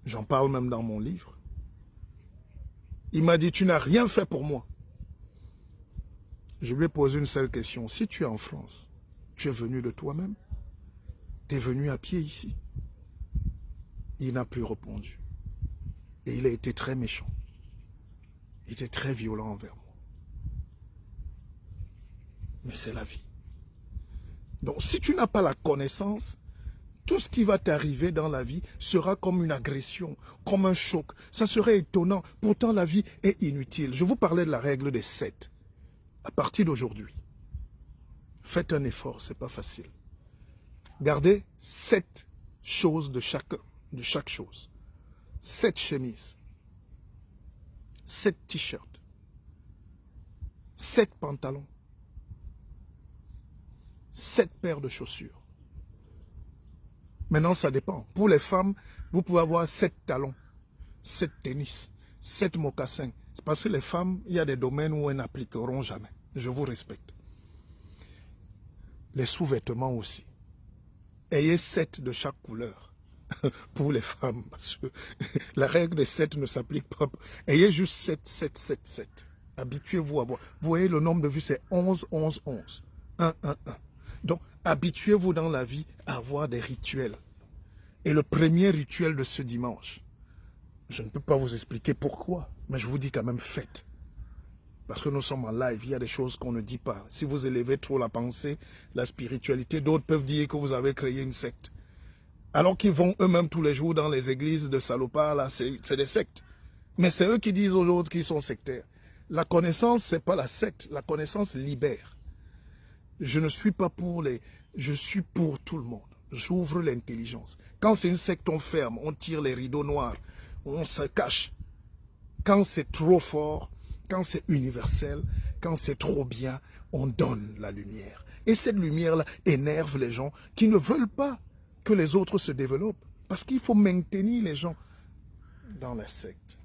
J'en parle même dans mon livre. Il m'a dit, tu n'as rien fait pour moi. Je lui ai posé une seule question. Si tu es en France, tu es venu de toi-même? Tu es venu à pied ici? Il n'a plus répondu. Et il a été très méchant. Il était très violent envers moi. Mais c'est la vie. Donc si tu n'as pas la connaissance, tout ce qui va t'arriver dans la vie sera comme une agression, comme un choc. Ça serait étonnant. Pourtant, la vie est inutile. Je vous parlais de la règle des 7. À partir d'aujourd'hui, faites un effort, ce n'est pas facile. Gardez 7 choses de chaque chose. 7 chemises, 7 t-shirts, 7 pantalons, 7 paires de chaussures. Maintenant, ça dépend. Pour les femmes, vous pouvez avoir 7 talons, 7 tennis, 7 mocassins. C'est parce que les femmes, il y a des domaines où elles n'appliqueront jamais. Je vous respecte. Les sous-vêtements aussi. Ayez 7 de chaque couleur pour les femmes. Parce que la règle des 7 ne s'applique pas. Ayez juste 7, 7, 7, 7. Habituez-vous à voir. Vous voyez, le nombre de vues, c'est 11, 11, 11. 1, 1, 1. Donc, habituez-vous dans la vie à avoir des rituels. Et le premier rituel de ce dimanche, je ne peux pas vous expliquer pourquoi, mais je vous dis quand même faites. Parce que nous sommes en live, il y a des choses qu'on ne dit pas. Si vous élevez trop la pensée, la spiritualité, d'autres peuvent dire que vous avez créé une secte. Alors qu'ils vont eux-mêmes tous les jours dans les églises de salopards, là, c'est des sectes. Mais c'est eux qui disent aux autres qu'ils sont sectaires. La connaissance, ce n'est pas la secte. La connaissance libère. Je ne suis pas pour les... Je suis pour tout le monde. J'ouvre l'intelligence. Quand c'est une secte, on ferme, on tire les rideaux noirs, on se cache. Quand c'est trop fort, quand c'est universel, quand c'est trop bien, on donne la lumière. Et cette lumière-là énerve les gens qui ne veulent pas que les autres se développent. Parce qu'il faut maintenir les gens dans la secte.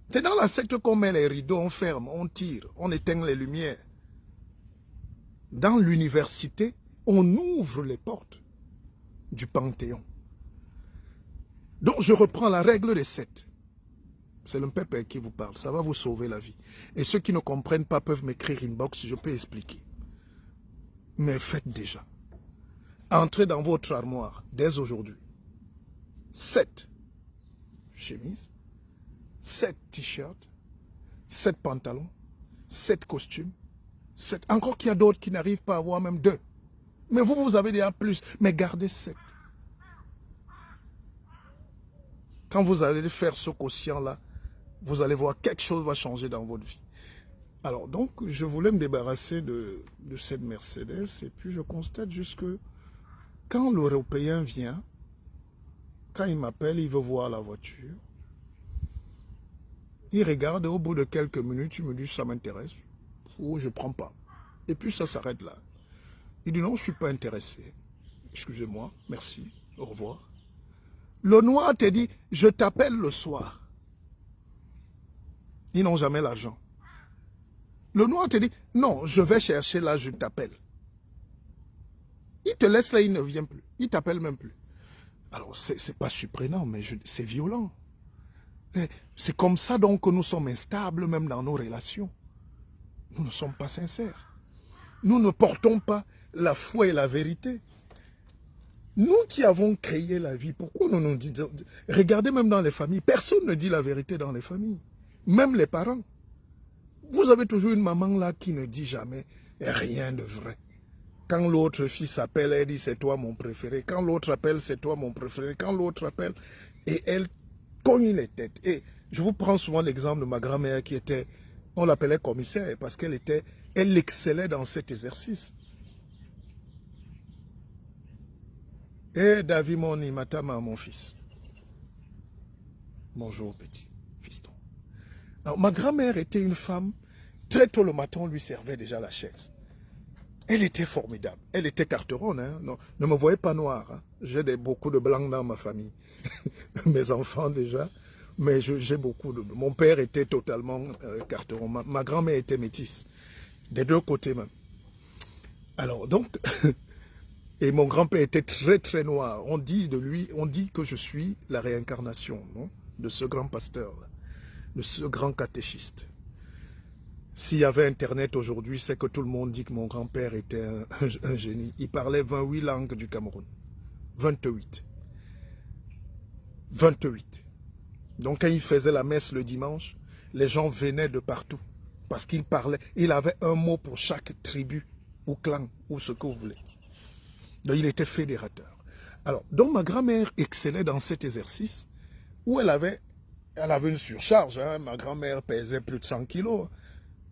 C'est dans la secte qu'on met les rideaux, on ferme, on tire, on éteint les lumières. Dans l'université, on ouvre les portes du Panthéon. Donc je reprends la règle des 7. C'est le pépé qui vous parle, ça va vous sauver la vie. Et ceux qui ne comprennent pas peuvent m'écrire inbox, je peux expliquer. Mais faites déjà. Entrez dans votre armoire dès aujourd'hui. 7 chemises, 7 t-shirts, 7 pantalons, 7 costumes, 7. Encore qu'il y a d'autres qui n'arrivent pas à avoir même 2. Mais vous avez déjà plus. Mais gardez 7. Quand vous allez faire ce quotient-là, vous allez voir quelque chose va changer dans votre vie. Alors donc, je voulais me débarrasser de cette Mercedes et puis je constate juste que quand l'Européen vient, quand il m'appelle, il veut voir la voiture, il regarde et au bout de quelques minutes, il me dit ça m'intéresse ou je ne prends pas. Et puis ça s'arrête là. Il dit non, je ne suis pas intéressé. Excusez-moi, merci, au revoir. Le noir te dit, je t'appelle le soir. Ils n'ont jamais l'argent. Le noir te dit, non, je vais chercher là, je t'appelle. Il te laisse là, il ne vient plus. Il ne t'appelle même plus. Alors, c'est pas surprenant, mais c'est violent. C'est comme ça donc que nous sommes instables même dans nos relations. Nous ne sommes pas sincères. Nous ne portons pas la foi et la vérité. Nous qui avons créé la vie, pourquoi nous nous disons... Regardez même dans les familles, personne ne dit la vérité dans les familles. Même les parents. Vous avez toujours une maman là qui ne dit jamais rien de vrai. Quand l'autre fils appelle, elle dit c'est toi mon préféré. Quand l'autre appelle, c'est toi mon préféré. Quand l'autre appelle, et elle cogne les têtes. Et je vous prends souvent l'exemple de ma grand-mère qui était, on l'appelait commissaire parce elle excellait dans cet exercice. Et David Moni Matama, mon fils. Bonjour petit fiston. Alors, ma grand-mère était une femme, très tôt le matin, on lui servait déjà la chaise. Elle était formidable. Elle était carteronne. Hein? Non, ne me voyez pas noir. Hein? J'ai beaucoup de blancs dans ma famille. Mes enfants déjà. Mais j'ai beaucoup de... Mon père était totalement carteron. Ma grand-mère était métisse. Des deux côtés même. Alors donc... Et mon grand-père était très très noir. On dit de lui, on dit que je suis la réincarnation, non, de ce grand pasteur, de ce grand catéchiste. S'il y avait Internet aujourd'hui, c'est que tout le monde dit que mon grand-père était un génie. Il parlait 28 langues du Cameroun. 28. 28. Donc quand il faisait la messe le dimanche, les gens venaient de partout. Parce qu'il parlait, il avait un mot pour chaque tribu, ou clan, ou ce que vous voulez. Donc il était fédérateur. Alors, donc ma grand-mère excellait dans cet exercice où elle avait une surcharge. Hein. Ma grand-mère pesait plus de 100 kilos.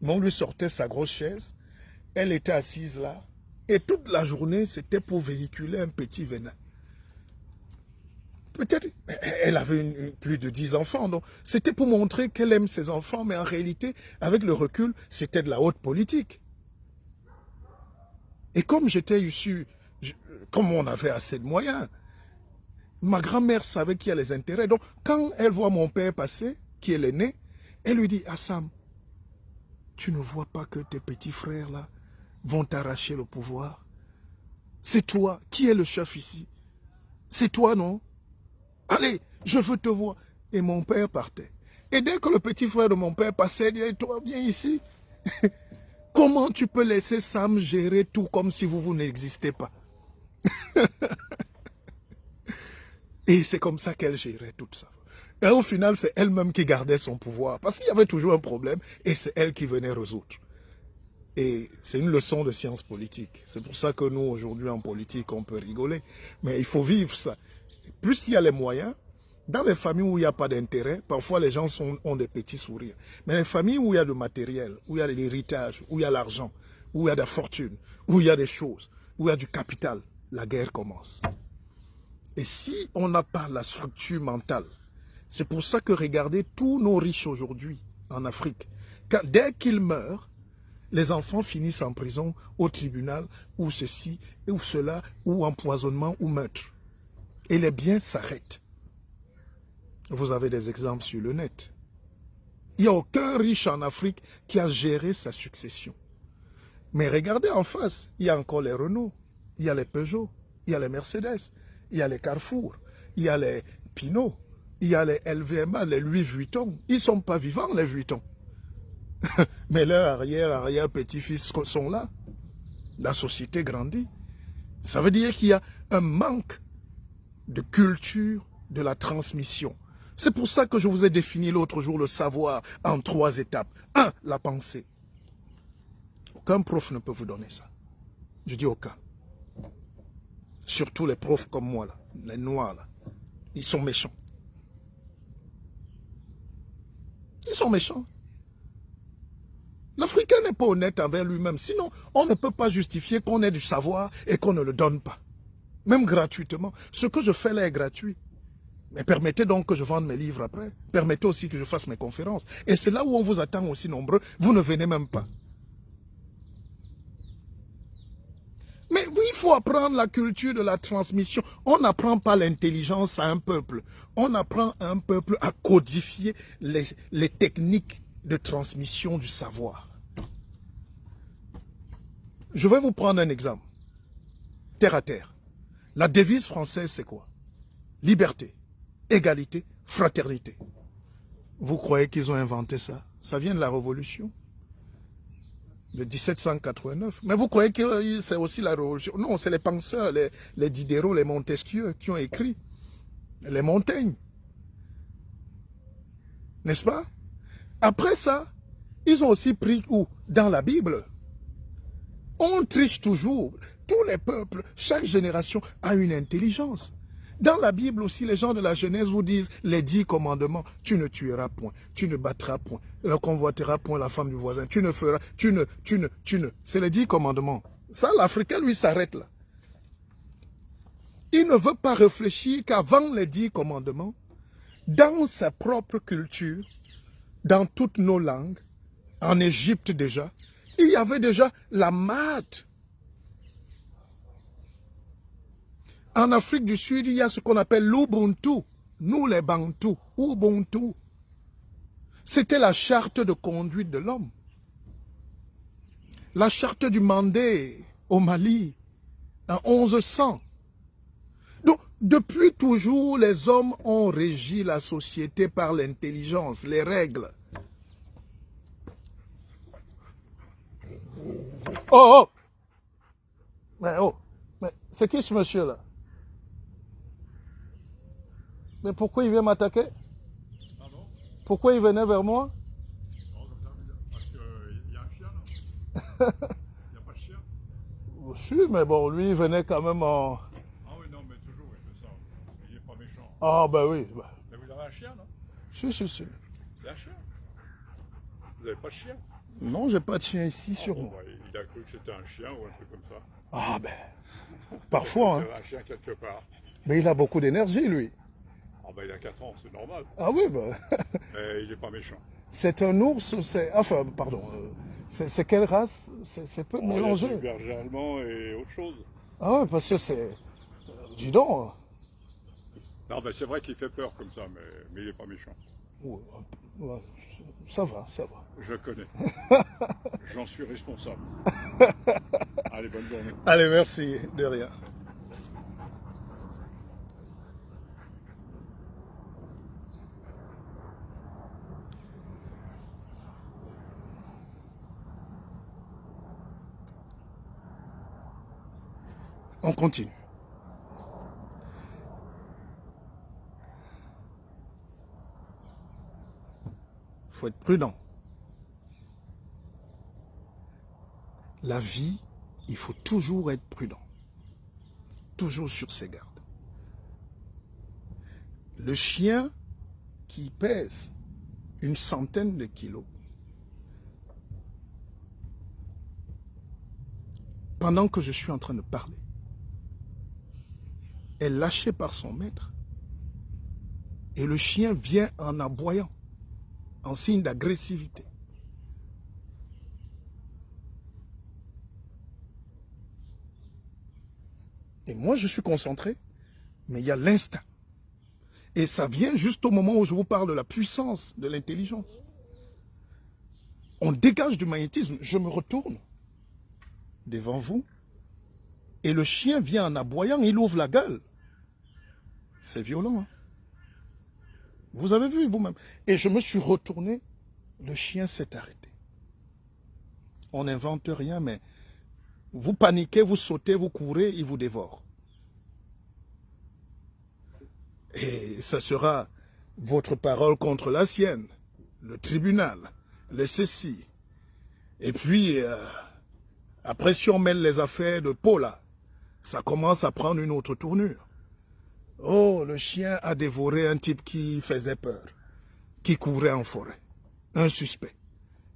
Mais on lui sortait sa grosse chaise. Elle était assise là. Et toute la journée, c'était pour véhiculer un petit venin. Peut-être, elle avait plus de 10 enfants. Donc, c'était pour montrer qu'elle aime ses enfants. Mais en réalité, avec le recul, c'était de la haute politique. Et comme j'étais issu... Comme on avait assez de moyens, ma grand-mère savait qui a les intérêts. Donc, quand elle voit mon père passer, qui est l'aîné, elle lui dit, Assam, tu ne vois pas que tes petits frères là vont t'arracher le pouvoir? C'est toi, qui est le chef ici? C'est toi, non? Allez, je veux te voir. Et mon père partait. Et dès que le petit frère de mon père passait, il disait, toi, viens ici. Comment tu peux laisser Sam gérer tout comme si vous n'existez pas? Et c'est comme ça qu'elle gérait tout ça. Et au final, c'est elle-même qui gardait son pouvoir. Parce qu'il y avait toujours un problème et c'est elle qui venait résoudre. Et c'est une leçon de science politique. C'est pour ça que nous, aujourd'hui, en politique, on peut rigoler. Mais il faut vivre ça. Plus il y a les moyens, dans les familles où il n'y a pas d'intérêt, parfois les gens ont des petits sourires. Mais les familles où il y a du matériel, où il y a de l'héritage, où il y a l'argent, où il y a de la fortune, où il y a des choses, où il y a du capital, la guerre commence. Et si on n'a pas la structure mentale, c'est pour ça que regardez tous nos riches aujourd'hui en Afrique. Dès qu'ils meurent, les enfants finissent en prison, au tribunal, ou ceci, ou cela, ou empoisonnement, ou meurtre. Et les biens s'arrêtent. Vous avez des exemples sur le net. Il n'y a aucun riche en Afrique qui a géré sa succession. Mais regardez en face, il y a encore les Renault, il y a les Peugeot, il y a les Mercedes, il y a les Carrefour, il y a les Pinot, il y a les LVMH, les Louis Vuitton. Ils ne sont pas vivants, les Vuitton. Mais leurs arrière-petits-fils sont là. La société grandit. Ça veut dire qu'il y a un manque de culture de la transmission. C'est pour ça que je vous ai défini l'autre jour le savoir en 3 étapes. 1, la pensée. Aucun prof ne peut vous donner ça. Je dis aucun. Surtout les profs comme moi, là, les noirs, là. Ils sont méchants. Ils sont méchants. L'Africain n'est pas honnête envers lui-même. Sinon, on ne peut pas justifier qu'on ait du savoir et qu'on ne le donne pas. Même gratuitement. Ce que je fais là est gratuit. Mais permettez donc que je vende mes livres après. Permettez aussi que je fasse mes conférences. Et c'est là où on vous attend aussi nombreux. Vous ne venez même pas. Mais oui, il faut apprendre la culture de la transmission. On n'apprend pas l'intelligence à un peuple. On apprend à un peuple à codifier les techniques de transmission du savoir. Je vais vous prendre un exemple. Terre à terre. La devise française, c'est quoi? liberté, égalité, fraternité. Vous croyez qu'ils ont inventé ça? Ça vient de la Révolution de 1789. Mais vous croyez que c'est aussi la Révolution? Non, c'est les penseurs, les Diderot, les Montesquieu qui ont écrit. Les Montaigne. N'est-ce pas? Après ça, ils ont aussi pris où? Dans la Bible. On triche toujours. Tous les peuples, chaque génération a une intelligence. Dans la Bible aussi, les gens de la Genèse vous disent les 10 commandements. Tu ne tueras point, tu ne battras point, ne convoiteras point la femme du voisin, tu ne feras, tu ne. C'est les 10 commandements. Ça, l'Africain, lui, s'arrête là. Il ne veut pas réfléchir qu'avant les 10 commandements, dans sa propre culture, dans toutes nos langues, en Égypte déjà, il y avait déjà la maths. En Afrique du Sud, il y a ce qu'on appelle l'Ubuntu. Nous, les Bantous, Ubuntu. C'était la charte de conduite de l'homme. La charte du Mandé au Mali, en 1100. Donc, depuis toujours, les hommes ont régi la société par l'intelligence, les règles. Oh, mais c'est qui ce monsieur-là? Mais pourquoi il vient m'attaquer? Pardon? Pourquoi il venait vers moi? Non, parce qu'il y a un chien, non? Il n'y a pas de chien? Si, mais bon, lui, il venait quand même en... Ah oui, non, mais toujours, il fait ça. Il n'est pas méchant. Ah, ben oui. Ben. Mais vous avez un chien, non? Si. Vous avez un chien? Vous n'avez pas de chien? Non, j'ai pas de chien ici sur bon, moi. bah, il a cru que c'était un chien ou un truc comme ça. Ah, ben, parfois, Vous hein. avez un chien quelque part. Mais il a beaucoup d'énergie, lui. Ah bah, il a 4 ans, c'est normal. Ah oui, ben... Mais il n'est pas méchant. C'est un ours, c'est... Enfin, pardon. C'est quelle race? C'est peu mélangé. Il y a du berger allemand et autre chose. Ah oui, parce que c'est... dis donc. Non, mais c'est vrai qu'il fait peur comme ça, mais il n'est pas méchant. Ouais, ça va. Je le connais. J'en suis responsable. Allez, bonne journée. Allez, merci, de rien. On continue. Il faut être prudent. La vie, il faut toujours être prudent. Toujours sur ses gardes. Le chien qui pèse une centaine de kilos, pendant que je suis en train de parler, est lâché par son maître et le chien vient en aboyant, en signe d'agressivité. Et moi, je suis concentré, mais il y a l'instinct. Et ça vient juste au moment où je vous parle de la puissance de l'intelligence. On dégage du magnétisme, je me retourne devant vous, et le chien vient en aboyant, il ouvre la gueule. C'est violent, hein? Vous avez vu vous-même. Et je me suis retourné, le chien s'est arrêté. On n'invente rien, mais vous paniquez, vous sautez, vous courez, il vous dévore. Et ça sera votre parole contre la sienne, le tribunal, le ceci. Et puis, après si on mêle les affaires de Paula, ça commence à prendre une autre tournure. Oh, le chien a dévoré un type qui faisait peur, qui courait en forêt, un suspect.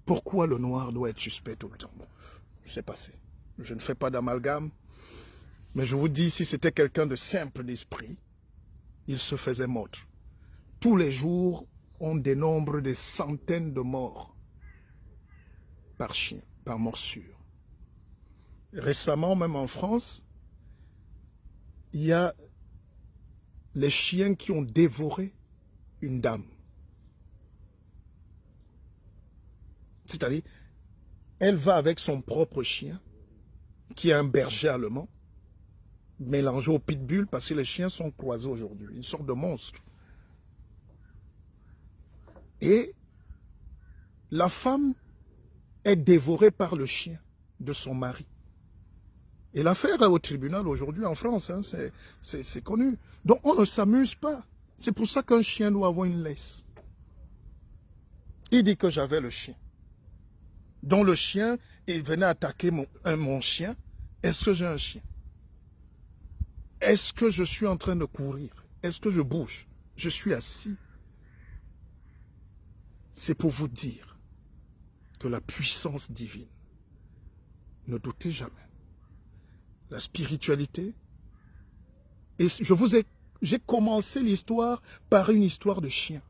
Pourquoi le noir doit être suspect tout le temps? Bon, c'est passé. Je ne fais pas d'amalgame, mais je vous dis, si c'était quelqu'un de simple d'esprit, il se faisait mordre. Tous les jours, on dénombre des centaines de morts par chien, par morsure. Récemment, même en France, il y a les chiens qui ont dévoré une dame. C'est-à-dire, elle va avec son propre chien, qui est un berger allemand, mélangé au pitbull parce que les chiens sont croisés aujourd'hui, une sorte de monstre. Et la femme est dévorée par le chien de son mari. Et l'affaire est au tribunal aujourd'hui en France, hein, c'est connu. Donc on ne s'amuse pas. C'est pour ça qu'un chien doit avoir une laisse. Il dit que j'avais le chien. Donc le chien, il venait attaquer mon chien. Est-ce que j'ai un chien? Est-ce que je suis en train de courir? Est-ce que je bouge? Je suis assis. C'est pour vous dire que la puissance divine, ne doutez jamais. La spiritualité, et j'ai commencé l'histoire par une histoire de chien,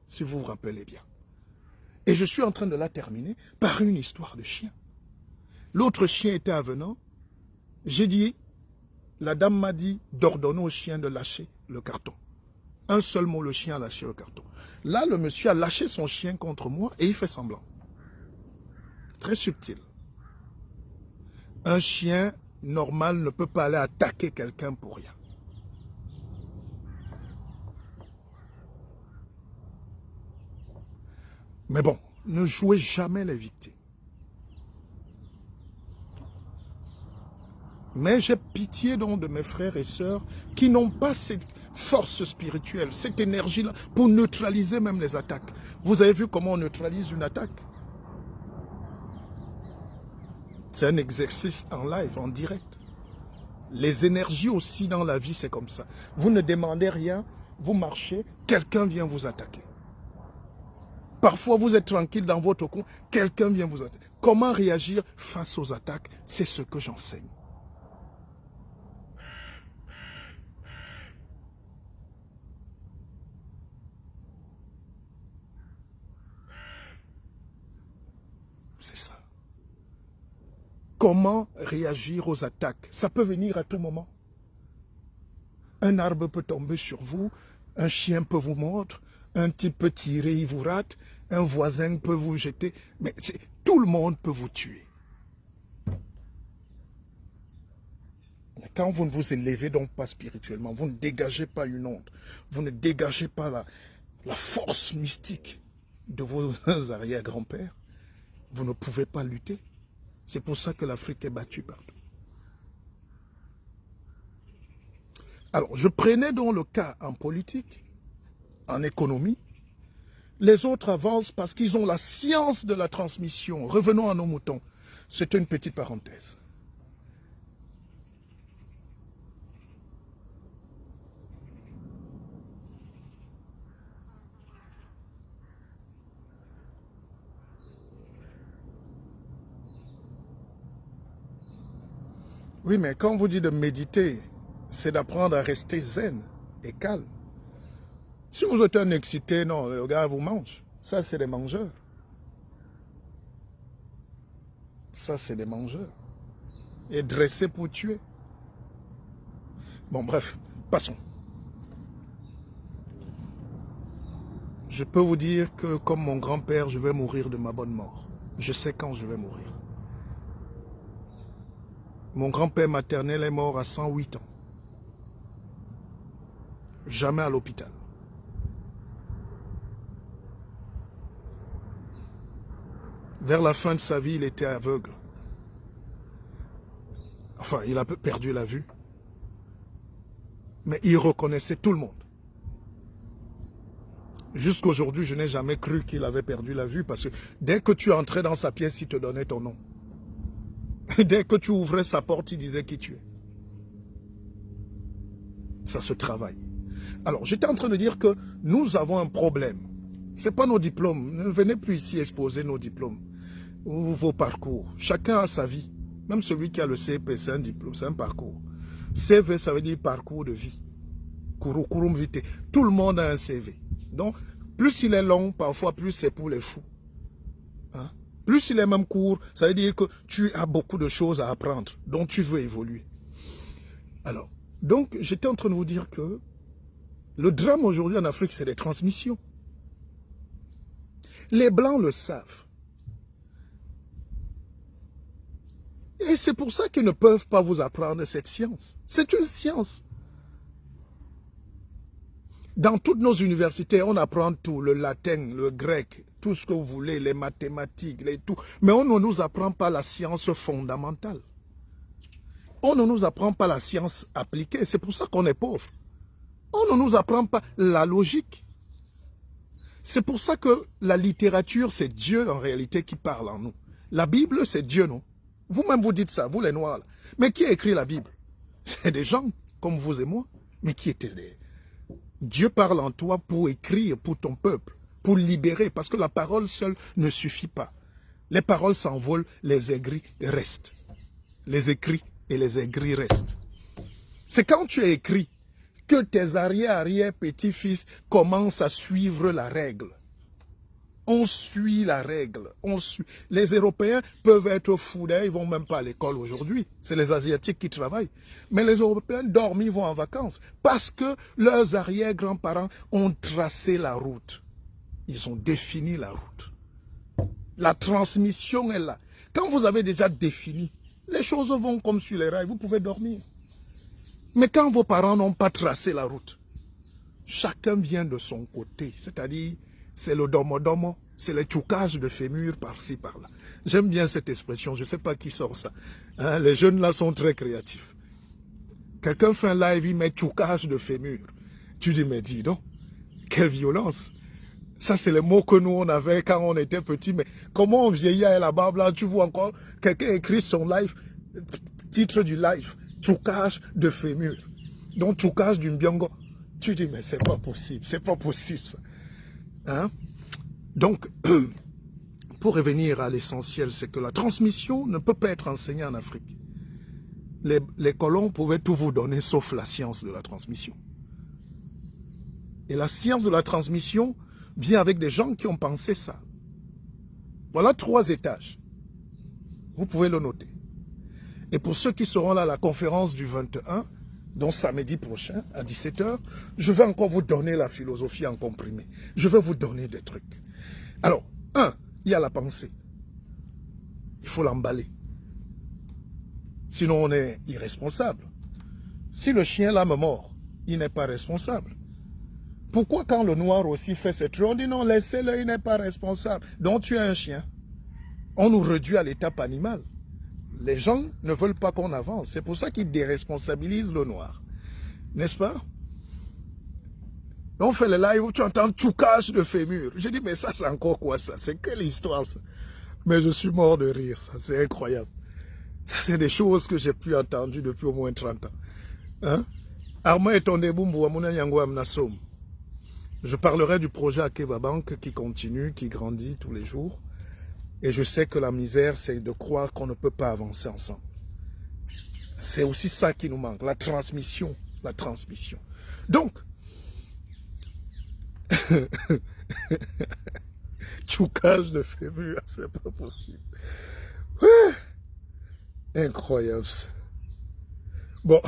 si vous vous rappelez bien. Et je suis en train de la terminer par une histoire de chien. L'autre chien était avenant. J'ai dit, la dame m'a dit d'ordonner au chien de lâcher le carton. Un seul mot, le chien a lâché le carton. Là, le monsieur a lâché son chien contre moi et il fait semblant. Très subtil. Un chien normal ne peut pas aller attaquer quelqu'un pour rien. Mais bon, ne jouez jamais les victimes. Mais j'ai pitié donc de mes frères et sœurs qui n'ont pas cette force spirituelle, cette énergie-là pour neutraliser même les attaques. Vous avez vu comment on neutralise une attaque? C'est un exercice en live, en direct. Les énergies aussi dans la vie, c'est comme ça. Vous ne demandez rien, vous marchez, quelqu'un vient vous attaquer. Parfois, vous êtes tranquille dans votre coin, quelqu'un vient vous attaquer. Comment réagir face aux attaques? C'est ce que j'enseigne. C'est ça. Comment réagir aux attaques? Ça peut venir à tout moment. Un arbre peut tomber sur vous, un chien peut vous mordre, un type peut tirer, il vous rate, un voisin peut vous jeter, mais tout le monde peut vous tuer. Quand vous ne vous élevez donc pas spirituellement, vous ne dégagez pas une onde, vous ne dégagez pas la force mystique de vos arrière-grands-pères, vous ne pouvez pas lutter. C'est pour ça que l'Afrique est battue partout. Alors, je prenais donc le cas en politique, en économie. Les autres avancent parce qu'ils ont la science de la transmission. Revenons à nos moutons. C'est une petite parenthèse. Oui, mais quand on vous dit de méditer, c'est d'apprendre à rester zen et calme. Si vous êtes un excité, non, le gars vous mange. Ça, c'est des mangeurs. Ça, c'est des mangeurs. Et dressés pour tuer. Bon, bref, passons. Je peux vous dire que, comme mon grand-père, je vais mourir de ma bonne mort. Je sais quand je vais mourir. Mon grand-père maternel est mort à 108 ans. Jamais à l'hôpital. Vers la fin de sa vie, il était aveugle. Enfin, il a perdu la vue. Mais il reconnaissait tout le monde. Jusqu'aujourd'hui, je n'ai jamais cru qu'il avait perdu la vue parce que dès que tu entrais dans sa pièce, il te donnait ton nom. Dès que tu ouvrais sa porte, il disait qui tu es. Ça se travaille. Alors, j'étais en train de dire que nous avons un problème. Ce n'est pas nos diplômes. Ne venez plus ici exposer nos diplômes ou vos parcours. Chacun a sa vie. Même celui qui a le CP, c'est un diplôme, c'est un parcours. CV, ça veut dire parcours de vie. Kurukurum vitae. Tout le monde a un CV. Donc, plus il est long, parfois plus c'est pour les fous. Hein? Plus il est même court, ça veut dire que tu as beaucoup de choses à apprendre, dont tu veux évoluer. Alors, donc, j'étais en train de vous dire que le drame aujourd'hui en Afrique, c'est les transmissions. Les Blancs le savent. Et c'est pour ça qu'ils ne peuvent pas vous apprendre cette science. C'est une science. Dans toutes nos universités, on apprend tout, le latin, le grec, tout ce que vous voulez, les mathématiques, tout. Mais on ne nous apprend pas la science fondamentale. On ne nous apprend pas la science appliquée. C'est pour ça qu'on est pauvre. On ne nous apprend pas la logique. C'est pour ça que la littérature, c'est Dieu en réalité qui parle en nous. La Bible, c'est Dieu, non? Vous-même, vous dites ça, vous les Noirs. Là. Mais qui a écrit la Bible? C'est des gens comme vous et moi. Mais qui étaient des... Dieu parle en toi pour écrire pour ton peuple, pour libérer, parce que la parole seule ne suffit pas. Les paroles s'envolent, les aigris restent. Les écrits et les aigris restent. C'est quand tu as écrit que tes arrière-petits-fils commencent à suivre la règle. On suit la règle. On suit. Les Européens peuvent être fous, ils ne vont même pas à l'école aujourd'hui. C'est les Asiatiques qui travaillent. Mais les Européens dorment, ils vont en vacances. Parce que leurs arrière-grands-parents ont tracé la route. Ils ont défini la route. La transmission est là. Quand vous avez déjà défini, les choses vont comme sur les rails. Vous pouvez dormir. Mais quand vos parents n'ont pas tracé la route, chacun vient de son côté. C'est-à-dire... c'est le domo-domo, c'est le tchoucage de fémur par-ci, par-là. J'aime bien cette expression, je ne sais pas qui sort ça. Hein, les jeunes là sont très créatifs. Quelqu'un fait un live, il met tchoucage de fémur. Tu dis, mais dis donc, quelle violence. Ça, c'est les mots que nous, on avait quand on était petits. Mais comment on vieillit à la barbe là, tu vois encore, quelqu'un écrit son live, titre du live, tchoucage de fémur. Donc, tchoucage d'une biongo. Tu dis, mais c'est pas possible ça. Hein? Donc, pour revenir à l'essentiel, c'est que la transmission ne peut pas être enseignée en Afrique. Les colons pouvaient tout vous donner sauf la science de la transmission. Et la science de la transmission vient avec des gens qui ont pensé ça. Voilà 3 étages. Vous pouvez le noter. Et pour ceux qui seront là à la conférence du 21, donc samedi prochain, à 17 h, je vais encore vous donner la philosophie en comprimé. Je vais vous donner des trucs. Alors, 1, il y a la pensée. Il faut l'emballer. Sinon, on est irresponsable. Si le chien là me mord, il n'est pas responsable. Pourquoi quand le noir aussi fait cette chose, on dit non, laissez-le, il n'est pas responsable. Donc tu es un chien. On nous réduit à l'étape animale. Les gens ne veulent pas qu'on avance. C'est pour ça qu'ils déresponsabilisent le noir. N'est-ce pas? On fait le live où tu entends tchoucage de fémur. Je dis, mais ça, c'est encore quoi ça? C'est quelle histoire ça? Mais je suis mort de rire, ça. C'est incroyable. Ça, c'est des choses que j'ai plus entendues depuis au moins 30 ans. Hein? Arma et ton débumbu, amuna yango amnasom. Je parlerai du projet Akeva Bank qui continue, qui grandit tous les jours. Et je sais que la misère, c'est de croire qu'on ne peut pas avancer ensemble. C'est aussi ça qui nous manque, la transmission. La transmission. Donc, tchoucage de fémur, c'est pas possible. Incroyable ça. Bon,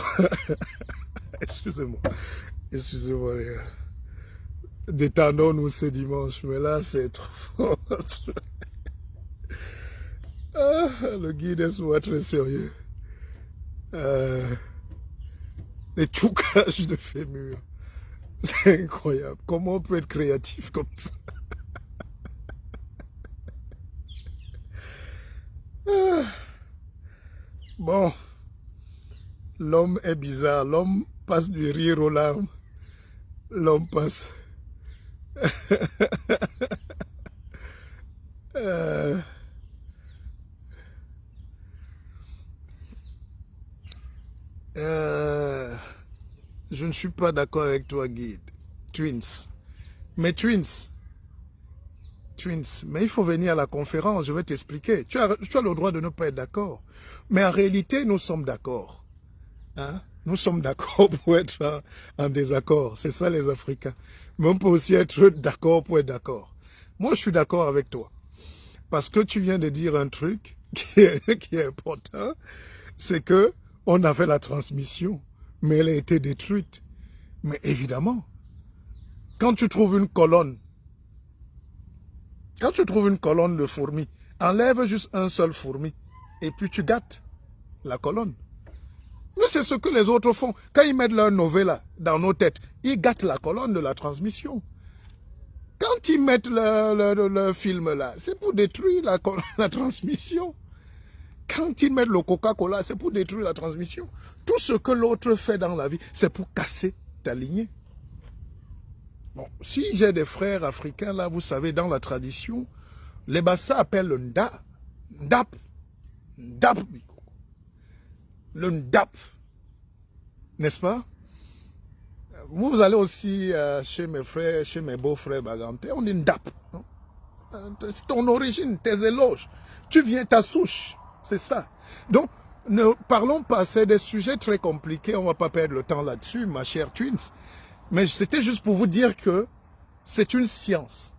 excusez-moi. Excusez-moi les gars. Détendons-nous ce dimanche, mais là c'est trop fort. Ah, le guide est souvent très sérieux. Les tchoucages de fémur. C'est incroyable. Comment on peut être créatif comme ça? Ah. Bon. L'homme est bizarre. L'homme passe du rire aux larmes. L'homme passe. Je ne suis pas d'accord avec toi, Guide. Twins. Mais Twins. Mais il faut venir à la conférence, je vais t'expliquer. Tu as le droit de ne pas être d'accord. Mais en réalité, nous sommes d'accord. Hein? Nous sommes d'accord pour être en désaccord. C'est ça les Africains. Mais on peut aussi être d'accord pour être d'accord. Moi, je suis d'accord avec toi. Parce que tu viens de dire un truc qui est important. C'est que on avait la transmission, mais elle a été détruite. Mais évidemment, quand tu trouves une colonne, de fourmis, enlève juste un seul fourmi et puis tu gâtes. la colonne. Mais c'est ce que les autres font. Quand ils mettent leur novella dans nos têtes, ils gâtent la colonne de la transmission. Quand ils mettent le film là, c'est pour détruire la transmission. Quand ils mettent le Coca-Cola, c'est pour détruire la transmission. Tout ce que l'autre fait dans la vie, c'est pour casser ta lignée. Bon, si j'ai des frères africains là, vous savez, dans la tradition, les Bassa appellent le Ndap. Ndap. Le Ndap. N'est-ce pas? Vous allez aussi chez mes frères, chez mes beaux-frères bagantais, on dit Ndap. C'est ton origine, tes éloges. Tu viens, ta souche. C'est ça. Donc, ne parlons pas, c'est des sujets très compliqués, on ne va pas perdre le temps là-dessus, ma chère Twins. Mais c'était juste pour vous dire que c'est une science.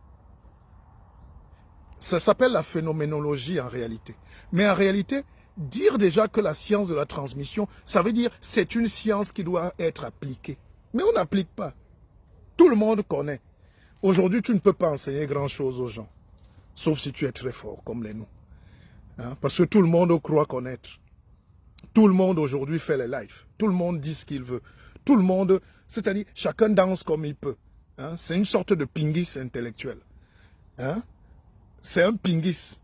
Ça s'appelle la phénoménologie en réalité. Mais en réalité, dire déjà que la science de la transmission, ça veut dire c'est une science qui doit être appliquée. Mais on n'applique pas. Tout le monde connaît. Aujourd'hui, tu ne peux pas enseigner grand-chose aux gens. Sauf si tu es très fort, comme les nous. Hein? Parce que tout le monde croit connaître. Tout le monde aujourd'hui fait les lives. Tout le monde dit ce qu'il veut. Tout le monde, c'est-à-dire chacun danse comme il peut. Hein? C'est une sorte de pingis intellectuel. Hein? C'est un pingis.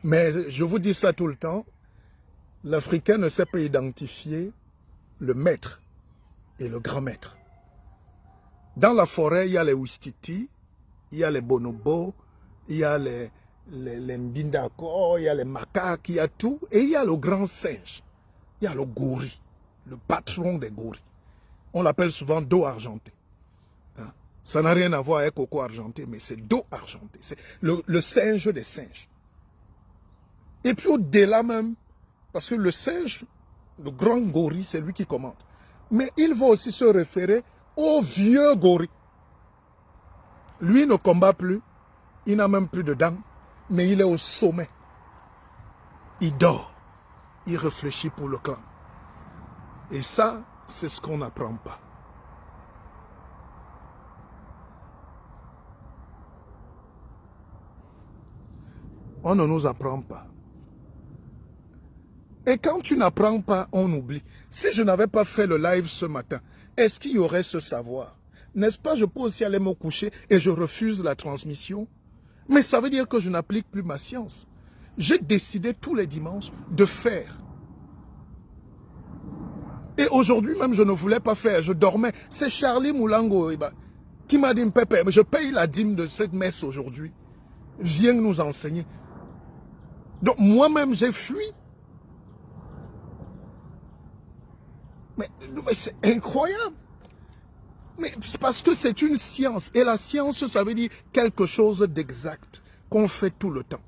Mais je vous dis ça tout le temps, l'Africain ne sait pas identifier le maître et le grand maître. Dans la forêt, il y a les Ouistiti, il y a les bonobos, il y a les mbindako, il y a les macaques, il y a tout. Et il y a le grand singe, il y a le gorille, le patron des gorilles. On l'appelle souvent dos argenté. Hein? Ça n'a rien à voir avec coco argenté, mais c'est dos argenté. C'est le singe des singes. Et puis au-delà même, parce que le singe, le grand gorille, c'est lui qui commande. Mais il va aussi se référer au vieux gorille. Lui ne combat plus, il n'a même plus de dents, mais il est au sommet. Il dort, il réfléchit pour le clan. Et ça, c'est ce qu'on n'apprend pas. On ne nous apprend pas. Et quand tu n'apprends pas, on oublie. Si je n'avais pas fait le live ce matin, est-ce qu'il y aurait ce savoir? N'est-ce pas, je peux aussi aller me coucher et je refuse la transmission. Mais ça veut dire que je n'applique plus ma science. J'ai décidé tous les dimanches de faire. Et aujourd'hui même, je ne voulais pas faire, je dormais. C'est Charlie Moulango qui m'a dit, Pépé, je paye la dîme de cette messe aujourd'hui. Viens nous enseigner. Donc moi-même, j'ai fui. Mais c'est incroyable. Mais parce que c'est une science. Et la science, ça veut dire quelque chose d'exact qu'on fait tout le temps.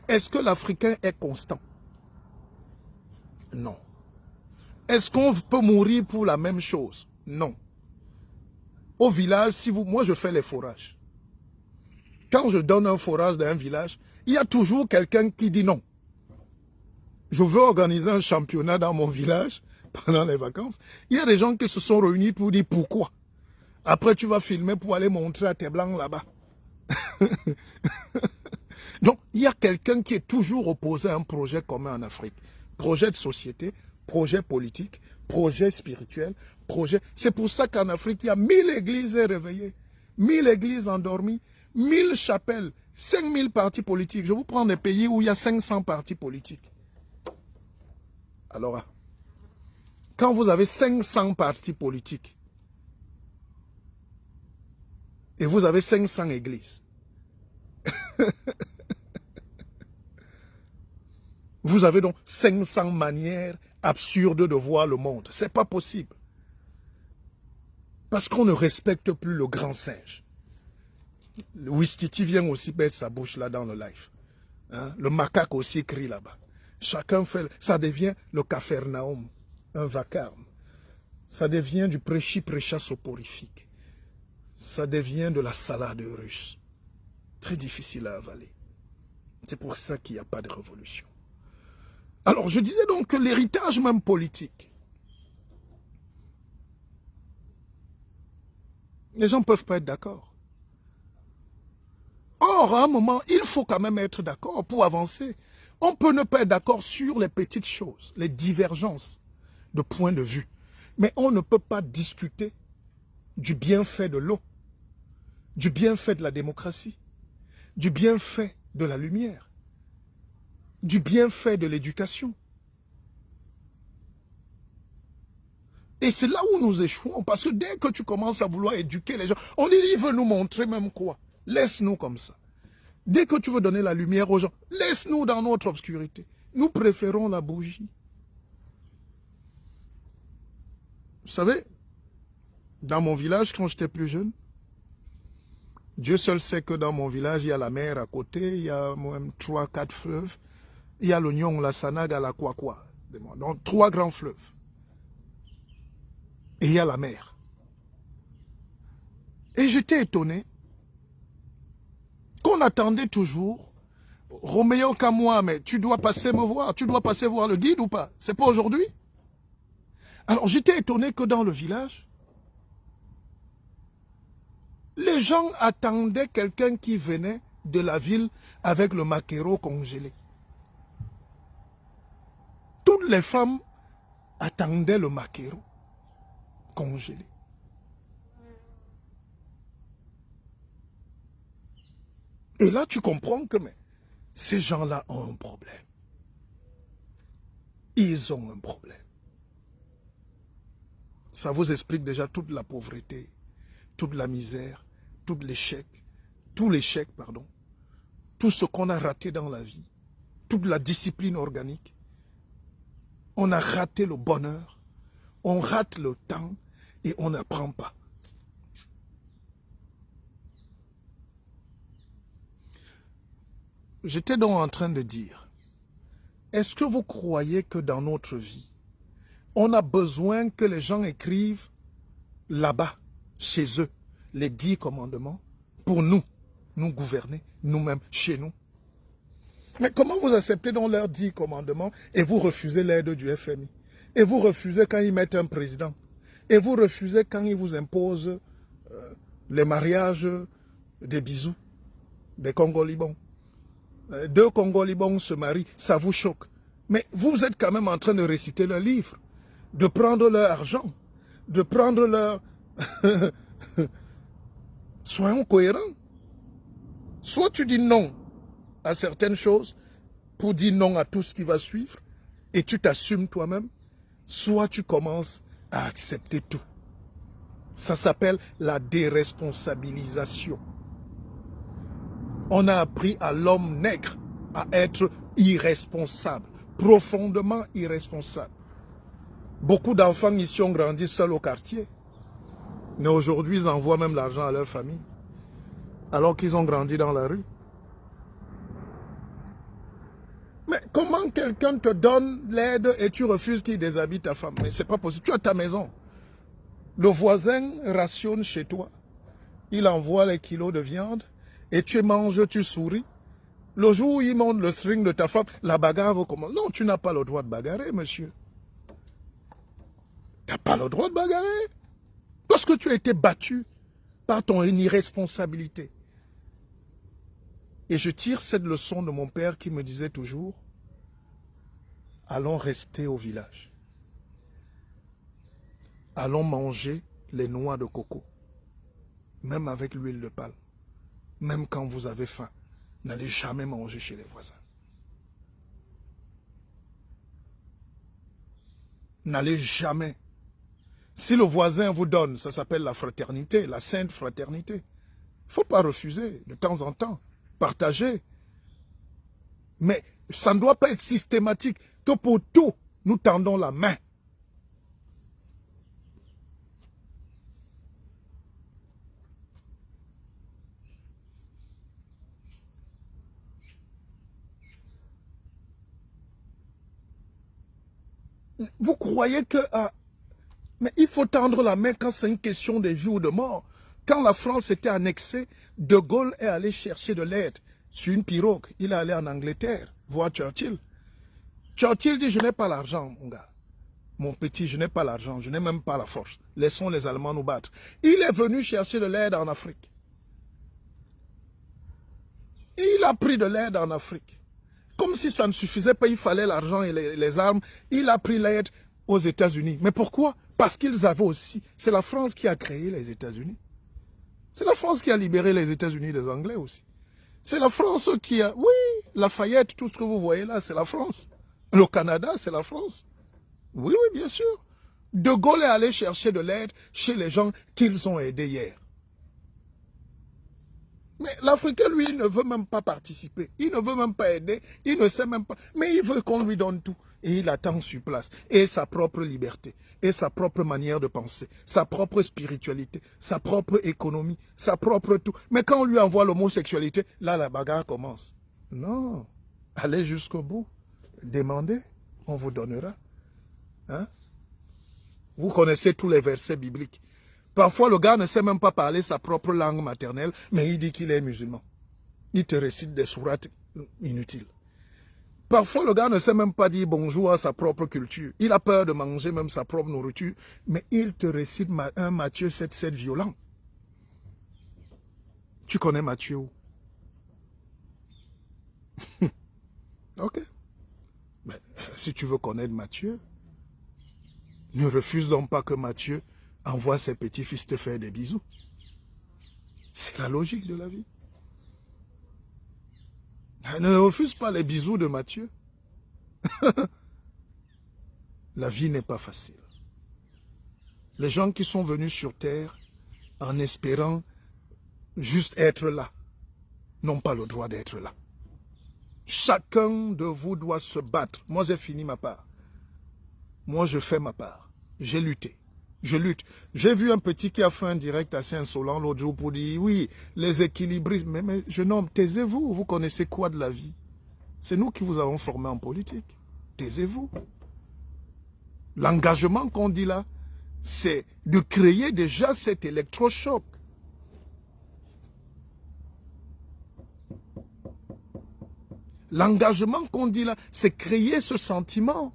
Est-ce que l'Africain est constant? Non. Est-ce qu'on peut mourir pour la même chose? Non. Au village, moi je fais les forages. Quand je donne un forage dans un village, il y a toujours quelqu'un qui dit non. Je veux organiser un championnat dans mon village pendant les vacances. Il y a des gens qui se sont réunis pour dire pourquoi. Après, tu vas filmer pour aller montrer à tes blancs là-bas. Donc, il y a quelqu'un qui est toujours opposé à un projet commun en Afrique. Projet de société, projet politique, projet spirituel, projet... C'est pour ça qu'en Afrique, il y a 1000 églises réveillées, 1000 églises endormies, 1000 chapelles, 5000 partis politiques. Je vous prends des pays où il y a 500 partis politiques. Alors, quand vous avez 500 partis politiques, et vous avez 500 églises, vous avez donc 500 manières absurdes de voir le monde. Ce n'est pas possible. Parce qu'on ne respecte plus le grand singe. Le Ouistiti vient aussi mettre sa bouche là dans le live. Hein? Le macaque aussi crie là-bas. Chacun fait... Ça devient le Capharnaüm, un vacarme. Ça devient du prêchi-prêcha soporifique. Ça devient de la salade russe. Très difficile à avaler. C'est pour ça qu'il n'y a pas de révolution. Alors, je disais donc que l'héritage même politique, les gens ne peuvent pas être d'accord. Or, à un moment, il faut quand même être d'accord pour avancer. On peut ne pas être d'accord sur les petites choses, les divergences de points de vue. Mais on ne peut pas discuter du bienfait de l'eau, du bienfait de la démocratie, du bienfait de la lumière, du bienfait de l'éducation. Et c'est là où nous échouons, parce que dès que tu commences à vouloir éduquer les gens, on dit, il veut nous montrer même quoi. Laisse-nous comme ça. Dès que tu veux donner la lumière aux gens, laisse-nous dans notre obscurité. Nous préférons la bougie. Vous savez, dans mon village, quand j'étais plus jeune, Dieu seul sait que dans mon village, il y a la mer à côté, il y a même 3-4 fleuves. Il y a le Nyong, la Sanaga, la Kwakwa. Donc 3 grands fleuves. Et il y a la mer. Et j'étais étonné qu'on attendait toujours Roméo Kamwa, mais tu dois passer me voir, tu dois passer voir le guide ou pas? C'est pas aujourd'hui? Alors j'étais étonné que dans le village, les gens attendaient quelqu'un qui venait de la ville avec le maquereau congelé. Toutes les femmes attendaient le maquereau congelé. Et là, tu comprends que mais, ces gens-là ont un problème. Ils ont un problème. Ça vous explique déjà toute la pauvreté, toute la misère, tout l'échec, pardon, tout ce qu'on a raté dans la vie, toute la discipline organique. On a raté le bonheur, on rate le temps et on n'apprend pas. J'étais donc en train de dire, est-ce que vous croyez que dans notre vie, on a besoin que les gens écrivent là-bas, chez eux, les 10 commandements pour nous gouverner, nous-mêmes, chez nous? Mais comment vous acceptez donc leurs 10 commandements et vous refusez l'aide du FMI? Et vous refusez quand ils mettent un président? Et vous refusez quand ils vous imposent les mariages des bisous, des Congo-Libans? 2 Congo-Libans se marient, ça vous choque. Mais vous êtes quand même en train de réciter leur livre, de prendre leur argent, de prendre leur... Soyons cohérents. Soit tu dis non à certaines choses pour dire non à tout ce qui va suivre et tu t'assumes toi-même, soit tu commences à accepter tout. Ça s'appelle la déresponsabilisation. On a appris à l'homme nègre à être irresponsable, profondément irresponsable. Beaucoup d'enfants ici ont grandi seuls au quartier. Mais aujourd'hui, ils envoient même l'argent à leur famille. Alors qu'ils ont grandi dans la rue. Mais comment quelqu'un te donne l'aide et tu refuses qu'il déshabille ta femme? Mais c'est pas possible. Tu as ta maison. Le voisin rationne chez toi. Il envoie les kilos de viande et tu manges, tu souris. Le jour où il monte le string de ta femme, la bagarre va commencer. Non, tu n'as pas le droit de bagarrer, monsieur. Tu n'as pas le droit de bagarrer. Parce que tu as été battu par ton irresponsabilité. Et je tire cette leçon de mon père qui me disait toujours, allons rester au village. Allons manger les noix de coco, même avec l'huile de palme. Même quand vous avez faim, n'allez jamais manger chez les voisins. N'allez jamais. Si le voisin vous donne, ça s'appelle la fraternité, la sainte fraternité. Il ne faut pas refuser de temps en temps, partager. Mais ça ne doit pas être systématique. Tout pour tout, nous tendons la main. Vous croyez que... mais il faut tendre la main quand c'est une question de vie ou de mort. Quand la France était annexée, De Gaulle est allé chercher de l'aide sur une pirogue. Il est allé en Angleterre voir Churchill. Churchill dit, je n'ai pas l'argent, mon gars. Mon petit, je n'ai pas l'argent, je n'ai même pas la force. Laissons les Allemands nous battre. Il est venu chercher de l'aide en Afrique. Il a pris de l'aide en Afrique. comme si ça ne suffisait pas, il fallait l'argent et les armes. Il a pris l'aide aux États-Unis. Mais pourquoi? Parce qu'ils avaient aussi... C'est la France qui a créé les États-Unis. C'est la France qui a libéré les États-Unis des Anglais aussi. C'est la France qui a... Oui, Lafayette, tout ce que vous voyez là, c'est la France. Le Canada, c'est la France. Oui, oui, bien sûr. De Gaulle est allé chercher de l'aide chez les gens qu'ils ont aidés hier. Mais l'Africain, lui, il ne veut même pas participer. Il ne veut même pas aider. Il ne sait même pas. Mais il veut qu'on lui donne tout. Et il attend sur place. Et sa propre liberté. Et sa propre manière de penser. Sa propre spiritualité. Sa propre économie. Sa propre tout. Mais quand on lui envoie l'homosexualité, là, la bagarre commence. Non. Allez jusqu'au bout. Demandez. On vous donnera. Hein? Vous connaissez tous les versets bibliques. Parfois, le gars ne sait même pas parler sa propre langue maternelle, mais il dit qu'il est musulman. Il te récite des sourates inutiles. Parfois, le gars ne sait même pas dire bonjour à sa propre culture. Il a peur de manger même sa propre nourriture, mais il te récite un Matthieu 7,7 violent. Tu connais Matthieu où? Ok. Mais si tu veux connaître Matthieu, ne refuse donc pas que Matthieu envoie ses petits-fils te faire des bisous. C'est la logique de la vie. Ne refuse pas les bisous de Matthieu. La vie n'est pas facile. Les gens qui sont venus sur terre en espérant juste être là, n'ont pas le droit d'être là. Chacun de vous doit se battre. Moi, j'ai fini ma part. Moi, je fais ma part. J'ai lutté. Je lutte. J'ai vu un petit qui a fait un direct assez insolent l'autre jour pour dire, oui, les équilibristes. Mais jeune homme, taisez-vous. Vous connaissez quoi de la vie? C'est nous qui vous avons formé en politique. Taisez-vous. L'engagement qu'on dit là, c'est de créer déjà cet électrochoc. L'engagement qu'on dit là, c'est créer ce sentiment.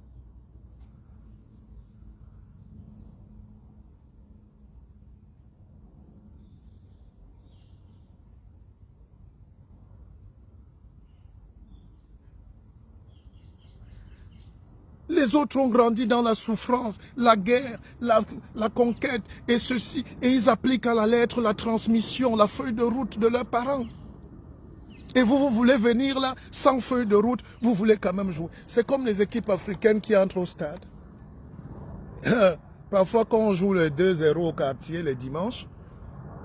Les autres ont grandi dans la souffrance, la guerre, la conquête et ceci. Et ils appliquent à la lettre la transmission, la feuille de route de leurs parents. Et vous voulez venir là, sans feuille de route, vous voulez quand même jouer. C'est comme les équipes africaines qui entrent au stade. Parfois, quand on joue les 2-0 au quartier les dimanches,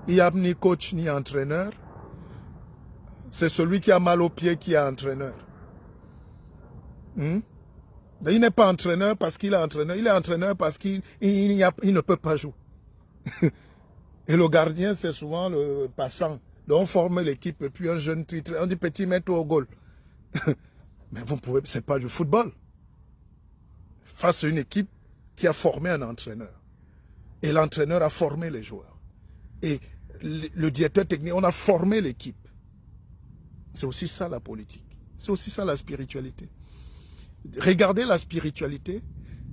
il n'y a ni coach ni entraîneur. C'est celui qui a mal au pied qui est entraîneur. Il n'est pas entraîneur parce qu'il est entraîneur. Il est entraîneur parce qu'il ne peut pas jouer. Et le gardien, c'est souvent le passant. Donc on forme l'équipe et puis un jeune titre. On dit petit, mets-toi au goal. Mais vous pouvez, c'est pas du football. Face à une équipe qui a formé un entraîneur. Et l'entraîneur a formé les joueurs. Et le directeur technique, on a formé l'équipe. C'est aussi ça la politique. C'est aussi ça la spiritualité. Regardez la spiritualité,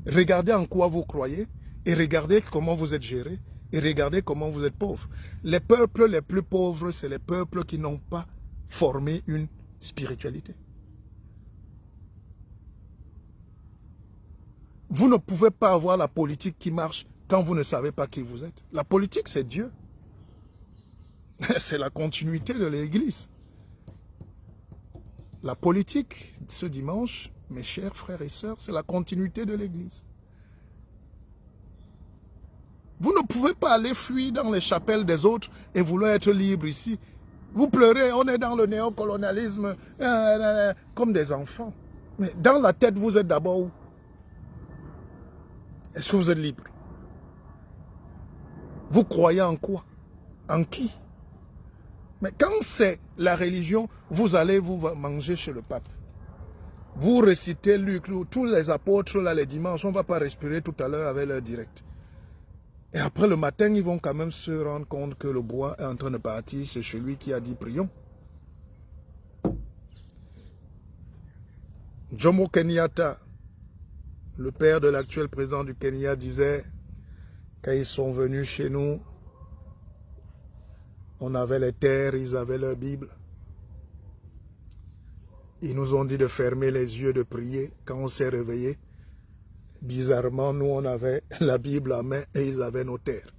regardez en quoi vous croyez et regardez comment vous êtes géré et regardez comment vous êtes pauvre. Les peuples les plus pauvres, c'est les peuples qui n'ont pas formé une spiritualité. Vous ne pouvez pas avoir la politique qui marche quand vous ne savez pas qui vous êtes. La politique, c'est Dieu. C'est la continuité de l'Église. La politique, ce dimanche, mes chers frères et sœurs, c'est la continuité de l'Église. Vous ne pouvez pas aller fuir dans les chapelles des autres et vouloir être libre ici. Vous pleurez, on est dans le néocolonialisme, comme des enfants. Mais dans la tête, vous êtes d'abord où? Est-ce que vous êtes libre? Vous croyez en quoi? En qui? Mais quand c'est la religion, vous allez vous manger chez le pape. Vous récitez Luc, tous les apôtres, là, les dimanches, on ne va pas respirer tout à l'heure avec leur direct. Et après le matin, ils vont quand même se rendre compte que le bois est en train de partir, c'est celui qui a dit prions. Jomo Kenyatta, le père de l'actuel président du Kenya, disait, quand ils sont venus chez nous, on avait les terres, ils avaient leur Bible. Ils nous ont dit de fermer les yeux, de prier. Quand on s'est réveillé, bizarrement, nous, on avait la Bible à main et ils avaient nos terres.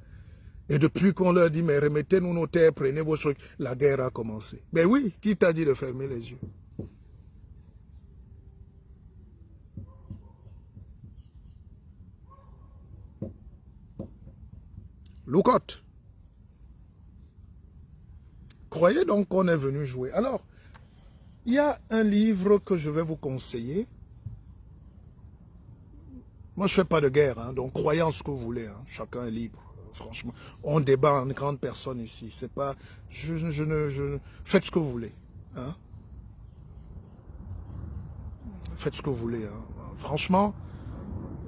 Et depuis qu'on leur dit, mais remettez-nous nos terres, prenez vos trucs, la guerre a commencé. Mais oui, qui t'a dit de fermer les yeux? Loukotte. Croyez donc qu'on est venu jouer. Alors, il y a un livre que je vais vous conseiller. Moi, je ne fais pas de guerre, hein, donc croyez en ce que vous voulez. Hein. Chacun est libre, franchement. On débat en grande personne ici. C'est pas... Faites ce que vous voulez. Hein. Faites ce que vous voulez. Hein. Franchement,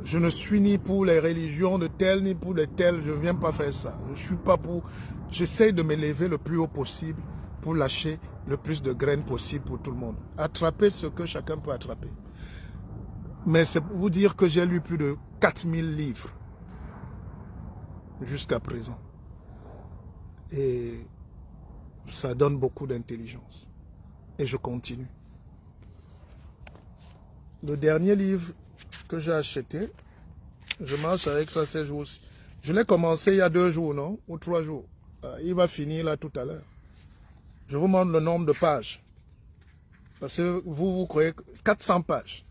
je ne suis ni pour les religions de telles, ni pour les telles. Je ne viens pas faire ça. Je ne suis pas pour... J'essaie de m'élever le plus haut possible pour lâcher le plus de graines possible pour tout le monde. Attraper ce que chacun peut attraper. Mais c'est pour vous dire que j'ai lu plus de 4000 livres jusqu'à présent. Et ça donne beaucoup d'intelligence. Et je continue. Le dernier livre que j'ai acheté, je marche avec ça ces jours-ci. Je l'ai commencé il y a 2 jours, non? Ou 3 jours. Il va finir là tout à l'heure. Je vous montre le nombre de pages. Parce que vous croyez 400 pages.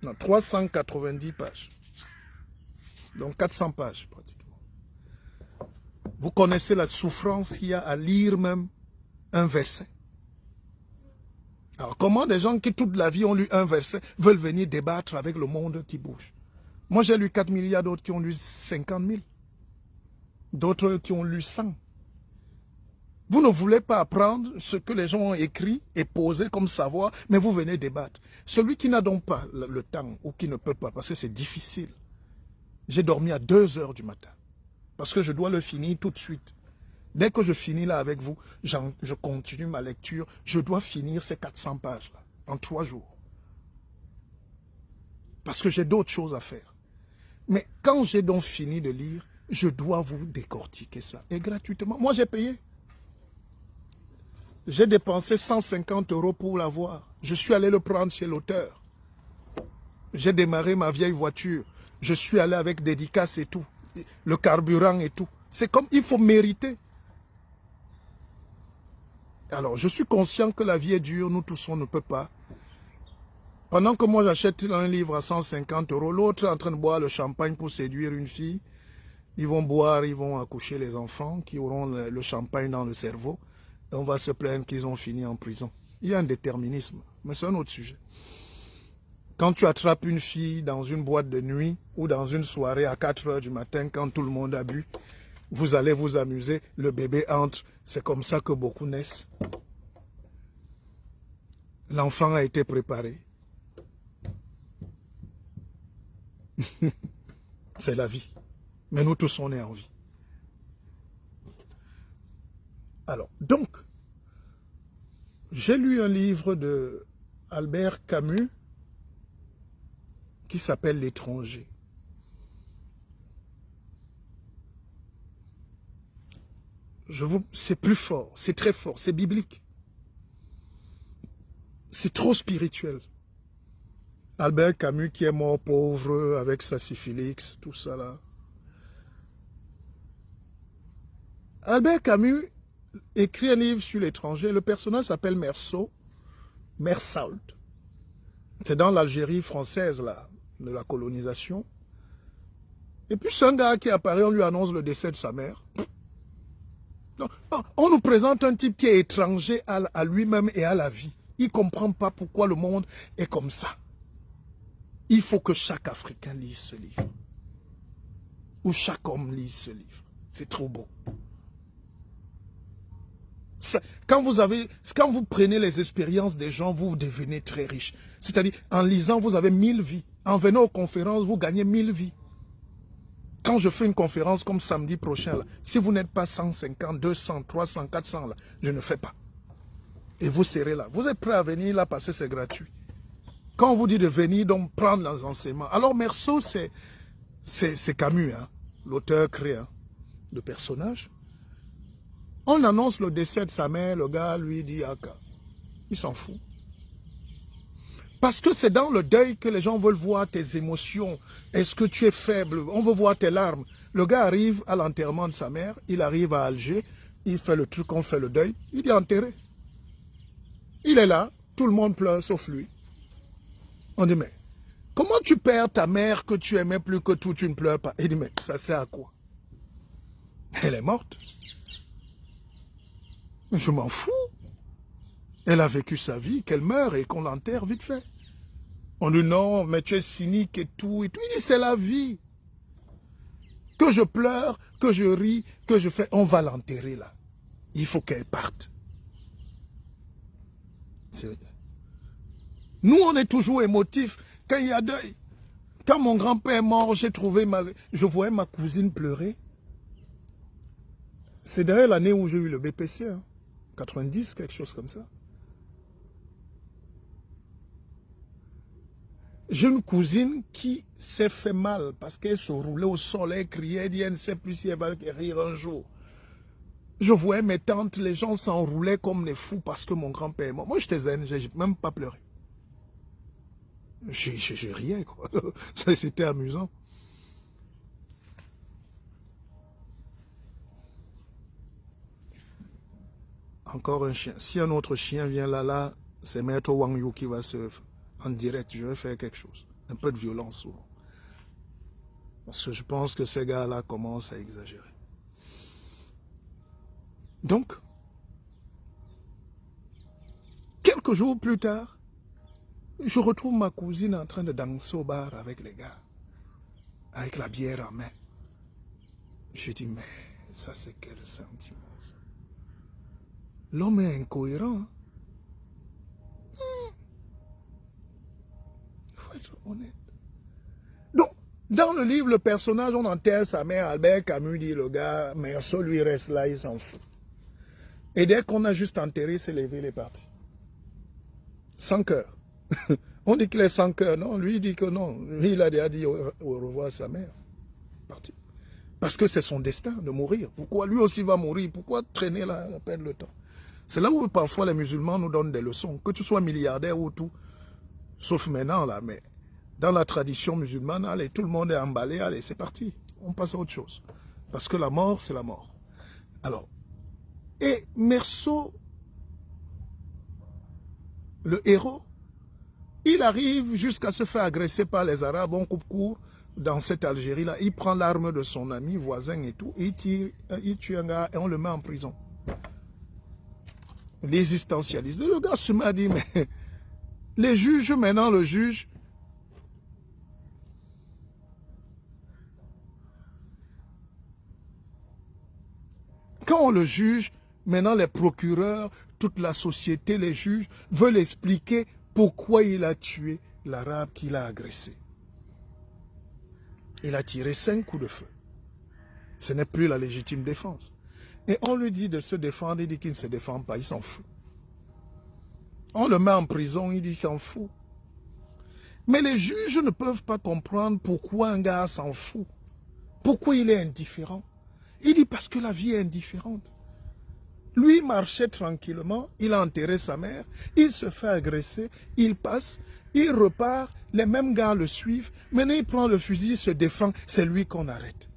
Non, 390 pages. Donc 400 pages pratiquement. Vous connaissez la souffrance qu'il y a à lire même un verset. Alors comment des gens qui toute la vie ont lu un verset veulent venir débattre avec le monde qui bouge? Moi j'ai lu 4 000, il y a d'autres qui ont lu 50 000. D'autres qui ont lu 100. Vous ne voulez pas apprendre ce que les gens ont écrit et posé comme savoir, mais vous venez débattre. Celui qui n'a donc pas le temps ou qui ne peut pas, parce que c'est difficile. J'ai dormi à 2 heures du matin, parce que je dois le finir tout de suite. Dès que je finis là avec vous, je continue ma lecture. Je dois finir ces 400 pages-là en 3 jours. Parce que j'ai d'autres choses à faire. Mais quand j'ai donc fini de lire, je dois vous décortiquer ça. Et gratuitement. Moi, j'ai payé. J'ai dépensé 150 € pour l'avoir. Je suis allé le prendre chez l'auteur. J'ai démarré ma vieille voiture. Je suis allé avec dédicace et tout. Le carburant et tout. C'est comme il faut mériter. Alors, je suis conscient que la vie est dure. Nous tous, on ne peut pas. Pendant que moi, j'achète un livre à 150 €, l'autre est en train de boire le champagne pour séduire une fille. Ils vont boire, ils vont accoucher les enfants qui auront le champagne dans le cerveau. Et on va se plaindre qu'ils ont fini en prison. Il y a un déterminisme, mais c'est un autre sujet. Quand tu attrapes une fille dans une boîte de nuit ou dans une soirée à 4 h du matin, quand tout le monde a bu, vous allez vous amuser, le bébé entre. C'est comme ça que beaucoup naissent. L'enfant a été préparé. C'est la vie. Mais nous tous, on est en vie. Alors, donc, j'ai lu un livre de Albert Camus qui s'appelle L'étranger. C'est plus fort, c'est très fort, c'est biblique. C'est trop spirituel. Albert Camus qui est mort pauvre avec sa syphilis, tout ça là. Albert Camus écrit un livre sur l'étranger. Le personnage s'appelle Mersault. C'est dans l'Algérie française, là, de la colonisation. Et puis c'est un gars qui apparaît, on lui annonce le décès de sa mère. Donc, on nous présente un type qui est étranger à lui-même et à la vie. Il ne comprend pas pourquoi le monde est comme ça. Il faut que chaque Africain lise ce livre. Ou chaque homme lise ce livre. C'est trop beau. Quand vous prenez les expériences des gens, vous devenez très riche. C'est-à-dire, en lisant, vous avez 1000 vies. En venant aux conférences, vous gagnez 1000 vies. Quand je fais une conférence comme samedi prochain, là, si vous n'êtes pas 150, 200, 300, 400, là, je ne fais pas. Et vous serez là. Vous êtes prêts à venir là, parce que c'est gratuit. Quand on vous dit de venir, donc prendre les enseignements. Alors, Mersault, c'est Camus, hein, l'auteur créé de personnages. On annonce le décès de sa mère, le gars lui dit Aka. Il s'en fout. Parce que c'est dans le deuil que les gens veulent voir tes émotions. Est-ce que tu es faible? On veut voir tes larmes. Le gars arrive à l'enterrement de sa mère, il arrive à Alger, il fait le truc, on fait le deuil, il est enterré. Il est là, tout le monde pleure sauf lui. On dit, mais comment tu perds ta mère que tu aimais plus que tout, tu ne pleures pas? Il dit, mais ça sert à quoi? Elle est morte. Mais je m'en fous. Elle a vécu sa vie, qu'elle meure et qu'on l'enterre vite fait. On dit non, mais tu es cynique et tout. Il dit c'est la vie. Que je pleure, que je ris, que je fais, on va l'enterrer là. Il faut qu'elle parte. Nous, on est toujours émotifs quand il y a deuil. Quand mon grand-père est mort, je voyais ma cousine pleurer. C'est d'ailleurs l'année où j'ai eu le BPC, hein, 90, quelque chose comme ça. J'ai une cousine qui s'est fait mal parce qu'elle se roulait au sol, elle criait, elle dit, elle ne sait plus si elle va rire un jour. Je voyais mes tantes, les gens s'enroulaient comme des fous parce que mon grand-père est mort. Moi, j'étais zen, je n'ai même pas pleuré. Je riais, quoi. C'était amusant. Encore un chien. Si un autre chien vient là, c'est Maître Wang Yu qui va se... En direct, je vais faire quelque chose. Un peu de violence souvent. Parce que je pense que ces gars-là commencent à exagérer. Donc, quelques jours plus tard, je retrouve ma cousine en train de danser au bar avec les gars. Avec la bière en main. Je dis, mais ça c'est quel sentiment ça? L'homme est incohérent. Hein? Il faut être honnête. Donc, dans le livre, le personnage, on enterre sa mère, Albert Camus dit, le gars, Meursault, lui reste là, il s'en fout. Et dès qu'on a juste enterré, c'est levé, il est parti. Sans cœur. On dit qu'il est sans cœur, non? Lui, il dit que non. Lui, il a déjà dit au revoir à sa mère. Parti. Parce que c'est son destin de mourir. Pourquoi lui aussi va mourir? Pourquoi traîner là, perdre le temps? C'est là où parfois les musulmans nous donnent des leçons. Que tu sois milliardaire ou tout. Sauf maintenant, là, mais dans la tradition musulmane, allez, tout le monde est emballé, allez, c'est parti. On passe à autre chose. Parce que la mort, c'est la mort. Alors, et Meursault, le héros, il arrive jusqu'à se faire agresser par les Arabes, on coupe court dans cette Algérie-là. Il prend l'arme de son ami, voisin et tout, et il tue un gars et on le met en prison. L'existentialiste. Le gars se met à dire, mais les juges, maintenant le juge, quand on le juge, maintenant les procureurs, toute la société, les juges, veulent expliquer pourquoi il a tué l'Arabe qu'il a agressé. Il a tiré 5 coups de feu. Ce n'est plus la légitime défense. Et on lui dit de se défendre, il dit qu'il ne se défend pas, il s'en fout. On le met en prison, il dit qu'il s'en fout. Mais les juges ne peuvent pas comprendre pourquoi un gars s'en fout. Pourquoi il est indifférent. Il dit parce que la vie est indifférente. Lui marchait tranquillement, il a enterré sa mère, il se fait agresser, il passe, il repart, les mêmes gars le suivent, maintenant il prend le fusil, il se défend, c'est lui qu'on arrête.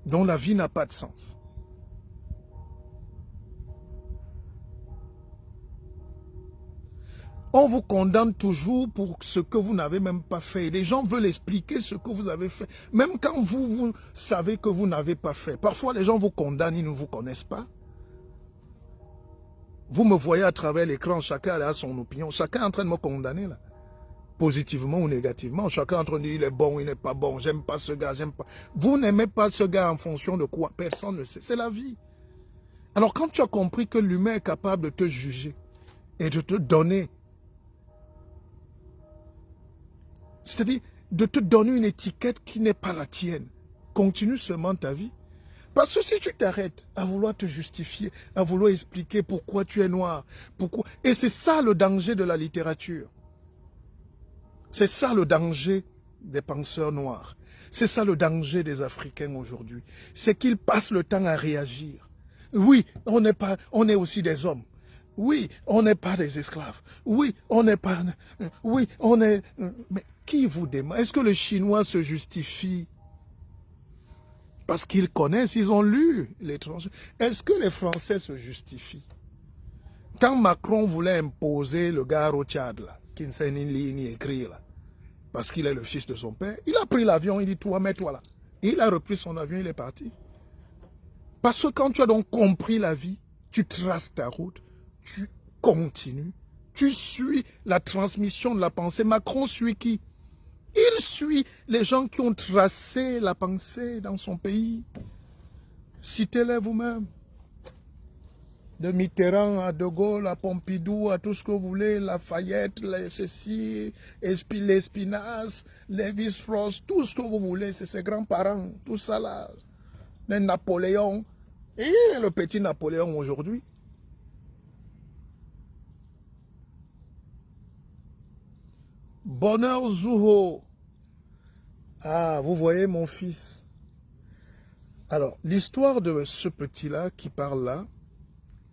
Donc la vie n'a pas de sens. On vous condamne toujours pour ce que vous n'avez même pas fait. Les gens veulent expliquer ce que vous avez fait. Même quand vous savez que vous n'avez pas fait. Parfois, les gens vous condamnent, ils ne vous connaissent pas. Vous me voyez à travers l'écran, chacun a son opinion. Chacun est en train de me condamner, là. Positivement ou négativement. Chacun est en train de dire, il est bon, il n'est pas bon, j'aime pas ce gars, j'aime pas. Vous n'aimez pas ce gars en fonction de quoi? Personne ne sait. C'est la vie. Alors, quand tu as compris que l'humain est capable de te juger et de te donner, c'est-à-dire de te donner une étiquette qui n'est pas la tienne. Continue seulement ta vie. Parce que si tu t'arrêtes à vouloir te justifier, à vouloir expliquer pourquoi tu es noir, pourquoi... Et c'est ça le danger de la littérature. C'est ça le danger des penseurs noirs. C'est ça le danger des Africains aujourd'hui. C'est qu'ils passent le temps à réagir. Oui, on est aussi des hommes. Oui, on n'est pas des esclaves. Oui, on n'est pas... Oui, on est... Mais qui vous demande? Est-ce que le Chinois se justifie parce qu'ils connaissent, ils ont lu l'étranger? Est-ce que les Français se justifient? Quand Macron voulait imposer le gars au Tchad, là, qui ne sait ni lire ni écrire, là, parce qu'il est le fils de son père, il a pris l'avion, il dit, toi, mets-toi là. Et il a repris son avion, il est parti. Parce que quand tu as donc compris la vie, tu traces ta route, tu continues, tu suis la transmission de la pensée. Macron suit qui? Il suit les gens qui ont tracé la pensée dans son pays. Citez-les vous-même. De Mitterrand à De Gaulle, à Pompidou, à tout ce que vous voulez, Lafayette, les ceci, l'Espinasse, Lévi-Strauss, tout ce que vous voulez, c'est ses grands-parents, tout ça là. Les Napoléon. Et il est le petit Napoléon aujourd'hui. Bonheur Zouho. Ah, vous voyez mon fils. Alors, l'histoire de ce petit-là qui parle là,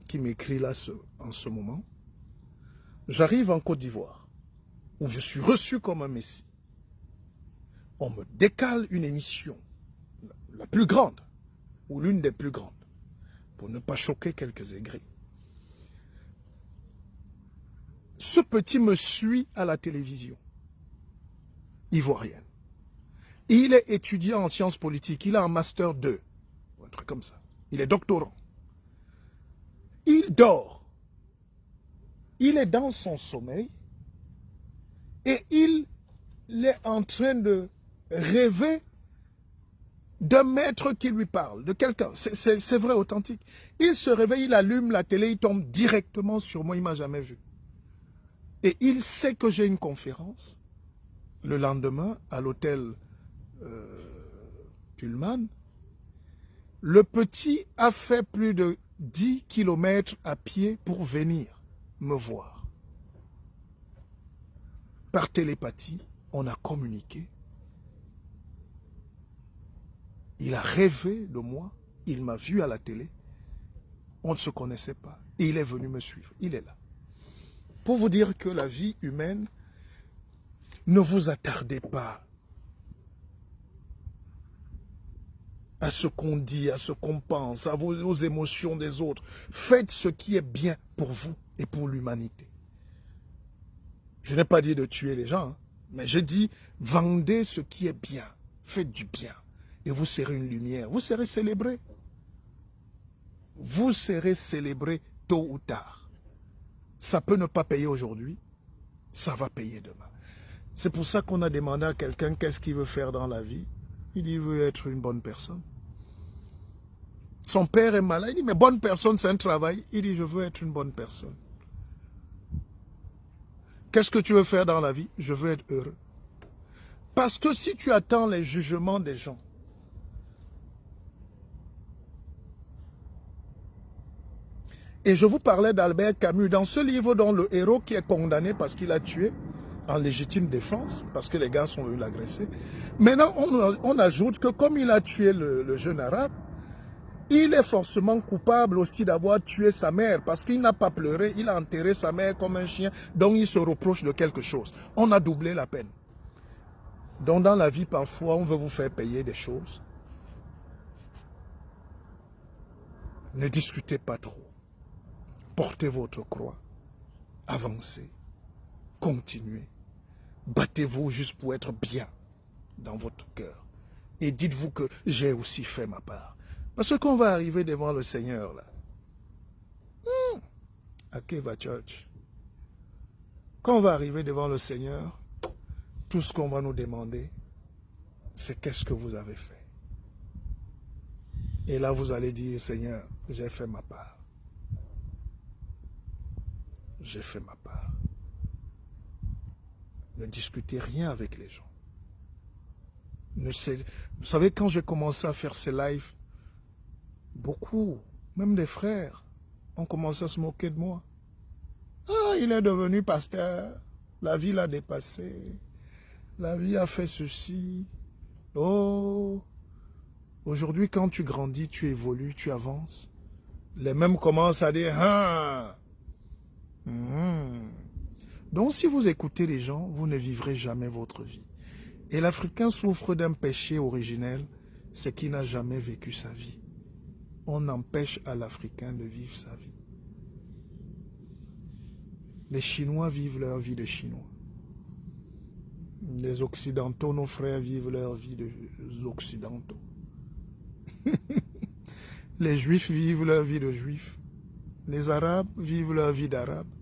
qui m'écrit là en ce moment, j'arrive en Côte d'Ivoire, où je suis reçu comme un messie. On me décale une émission, la plus grande, ou l'une des plus grandes, pour ne pas choquer quelques aigris. Ce petit me suit à la télévision ivoirienne. Il est étudiant en sciences politiques, il a un master 2, un truc comme ça. Il est doctorant. Il dort. Il est dans son sommeil et il est en train de rêver d'un maître qui lui parle, de quelqu'un. C'est vrai, authentique. Il se réveille, il allume la télé, il tombe directement sur moi, il ne m'a jamais vu. Et il sait que j'ai une conférence le lendemain à l'hôtel Pullman. Le petit a fait plus de 10 kilomètres à pied pour venir me voir. Par télépathie, on a communiqué. Il a rêvé de moi, il m'a vu à la télé. On ne se connaissait pas. Et il est venu me suivre. Il est là. Pour vous dire que la vie humaine, ne vous attardez pas à ce qu'on dit, à ce qu'on pense, à aux émotions des autres. Faites ce qui est bien pour vous et pour l'humanité. Je n'ai pas dit de tuer les gens, hein, mais je dis vendez ce qui est bien. Faites du bien. Et vous serez une lumière. Vous serez célébré. Vous serez célébré tôt ou tard. Ça peut ne pas payer aujourd'hui. Ça va payer demain. C'est pour ça qu'on a demandé à quelqu'un qu'est-ce qu'il veut faire dans la vie. Il dit, il veut être une bonne personne. Son père est malade. Il dit, mais bonne personne, c'est un travail. Il dit, je veux être une bonne personne. Qu'est-ce que tu veux faire dans la vie? Je veux être heureux. Parce que si tu attends les jugements des gens, et je vous parlais d'Albert Camus, dans ce livre dont le héros qui est condamné parce qu'il a tué en légitime défense, parce que les gars sont venus l'agresser. Maintenant, on ajoute que comme il a tué le jeune arabe, il est forcément coupable aussi d'avoir tué sa mère, parce qu'il n'a pas pleuré, il a enterré sa mère comme un chien, donc il se reproche de quelque chose. On a doublé la peine. Donc dans la vie, parfois, on veut vous faire payer des choses. Ne discutez pas trop. Portez votre croix. Avancez. Continuez. Battez-vous juste pour être bien dans votre cœur. Et dites-vous que j'ai aussi fait ma part. Parce qu'on va arriver devant le Seigneur là. À Keva Church. Quand on va arriver devant le Seigneur, tout ce qu'on va nous demander, c'est qu'est-ce que vous avez fait. Et là, vous allez dire, Seigneur, j'ai fait ma part. J'ai fait ma part. Ne discutez rien avec les gens. Vous savez, quand j'ai commencé à faire ces lives, beaucoup, même des frères, ont commencé à se moquer de moi. Ah, il est devenu pasteur. La vie l'a dépassé. La vie a fait ceci. Oh, aujourd'hui, quand tu grandis, tu évolues, tu avances. Les mêmes commencent à dire, ah, Donc si vous écoutez les gens, vous ne vivrez jamais votre vie. Et l'Africain souffre d'un péché originel, c'est qu'il n'a jamais vécu sa vie. On empêche à l'Africain de vivre sa vie. Les Chinois vivent leur vie de Chinois. Les Occidentaux, nos frères, vivent leur vie de Occidentaux. Les Juifs vivent leur vie de Juifs. Les Arabes vivent leur vie d'Arabes.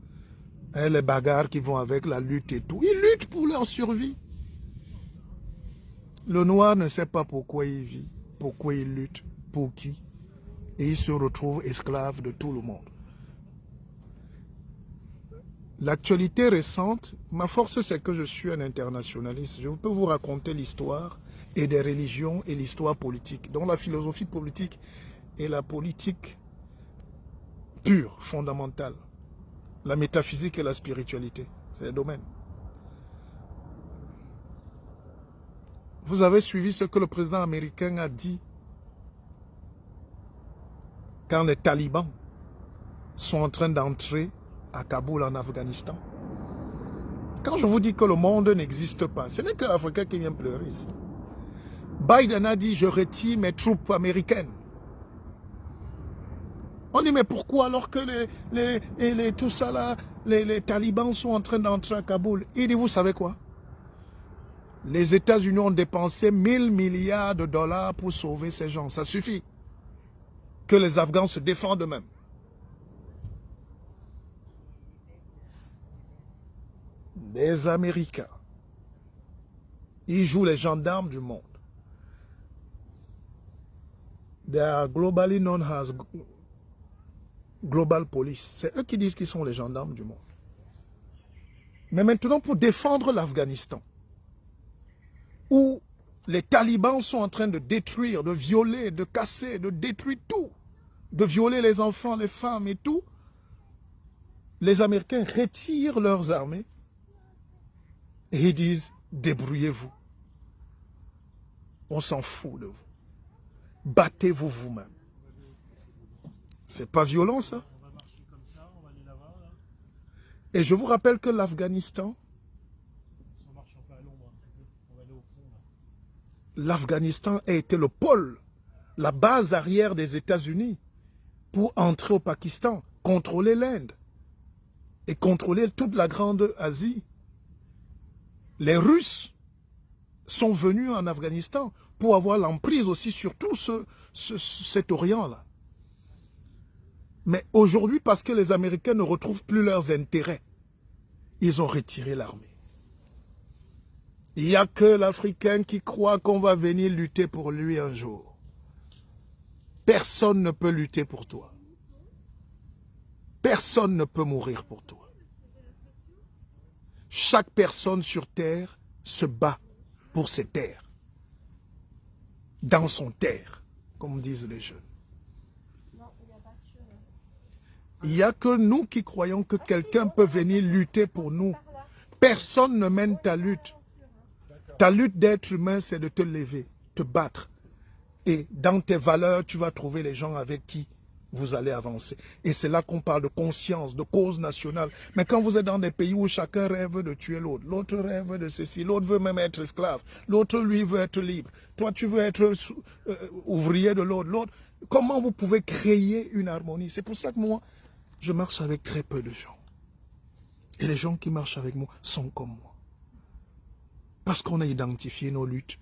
Et les bagarres qui vont avec la lutte et tout. Ils luttent pour leur survie. Le Noir ne sait pas pourquoi il vit, pourquoi il lutte, pour qui. Et il se retrouve esclave de tout le monde. L'actualité récente, ma force c'est que je suis un internationaliste. Je peux vous raconter l'histoire et des religions et l'histoire politique. Donc la philosophie politique et la politique pure, fondamentale. La métaphysique et la spiritualité. C'est les domaines. Vous avez suivi ce que le président américain a dit quand les talibans sont en train d'entrer à Kaboul en Afghanistan. Quand je vous dis que le monde n'existe pas, ce n'est que l'Africain qui vient pleurer ici. Biden a dit, je retire mes troupes américaines. On dit, mais pourquoi alors que tout ça là, les talibans sont en train d'entrer à Kaboul? Il dit, vous savez quoi? Les États-Unis ont dépensé 1000 milliards de dollars pour sauver ces gens. Ça suffit. Que les Afghans se défendent eux-mêmes. Les Américains, ils jouent les gendarmes du monde. They are globally known as Global Police. C'est eux qui disent qu'ils sont les gendarmes du monde. Mais maintenant, pour défendre l'Afghanistan, où les talibans sont en train de détruire, de violer, de casser, de détruire tout, de violer les enfants, les femmes et tout, les Américains retirent leurs armées et ils disent, débrouillez-vous. On s'en fout de vous. Battez-vous vous-même. C'est pas violent ça? Et je vous rappelle que l'Afghanistan, a été le pôle, la base arrière des États-Unis pour entrer au Pakistan, contrôler l'Inde et contrôler toute la grande Asie. Les Russes sont venus en Afghanistan pour avoir l'emprise aussi sur tout cet Orient-là. Mais aujourd'hui, parce que les Américains ne retrouvent plus leurs intérêts, ils ont retiré l'armée. Il n'y a que l'Africain qui croit qu'on va venir lutter pour lui un jour. Personne ne peut lutter pour toi. Personne ne peut mourir pour toi. Chaque personne sur terre se bat pour ses terres. Dans son terre, comme disent les jeunes. Il n'y a que nous qui croyons que quelqu'un peut venir lutter pour nous. Personne ne mène ta lutte. Ta lutte d'être humain, c'est de te lever, te battre. Et dans tes valeurs, tu vas trouver les gens avec qui vous allez avancer. Et c'est là qu'on parle de conscience, de cause nationale. Mais quand vous êtes dans des pays où chacun rêve de tuer l'autre, l'autre rêve de ceci, l'autre veut même être esclave, l'autre, lui, veut être libre. Toi, tu veux être ouvrier de l'autre. Comment vous pouvez créer une harmonie? C'est pour ça que moi, je marche avec très peu de gens. Et les gens qui marchent avec moi sont comme moi. Parce qu'on a identifié nos luttes.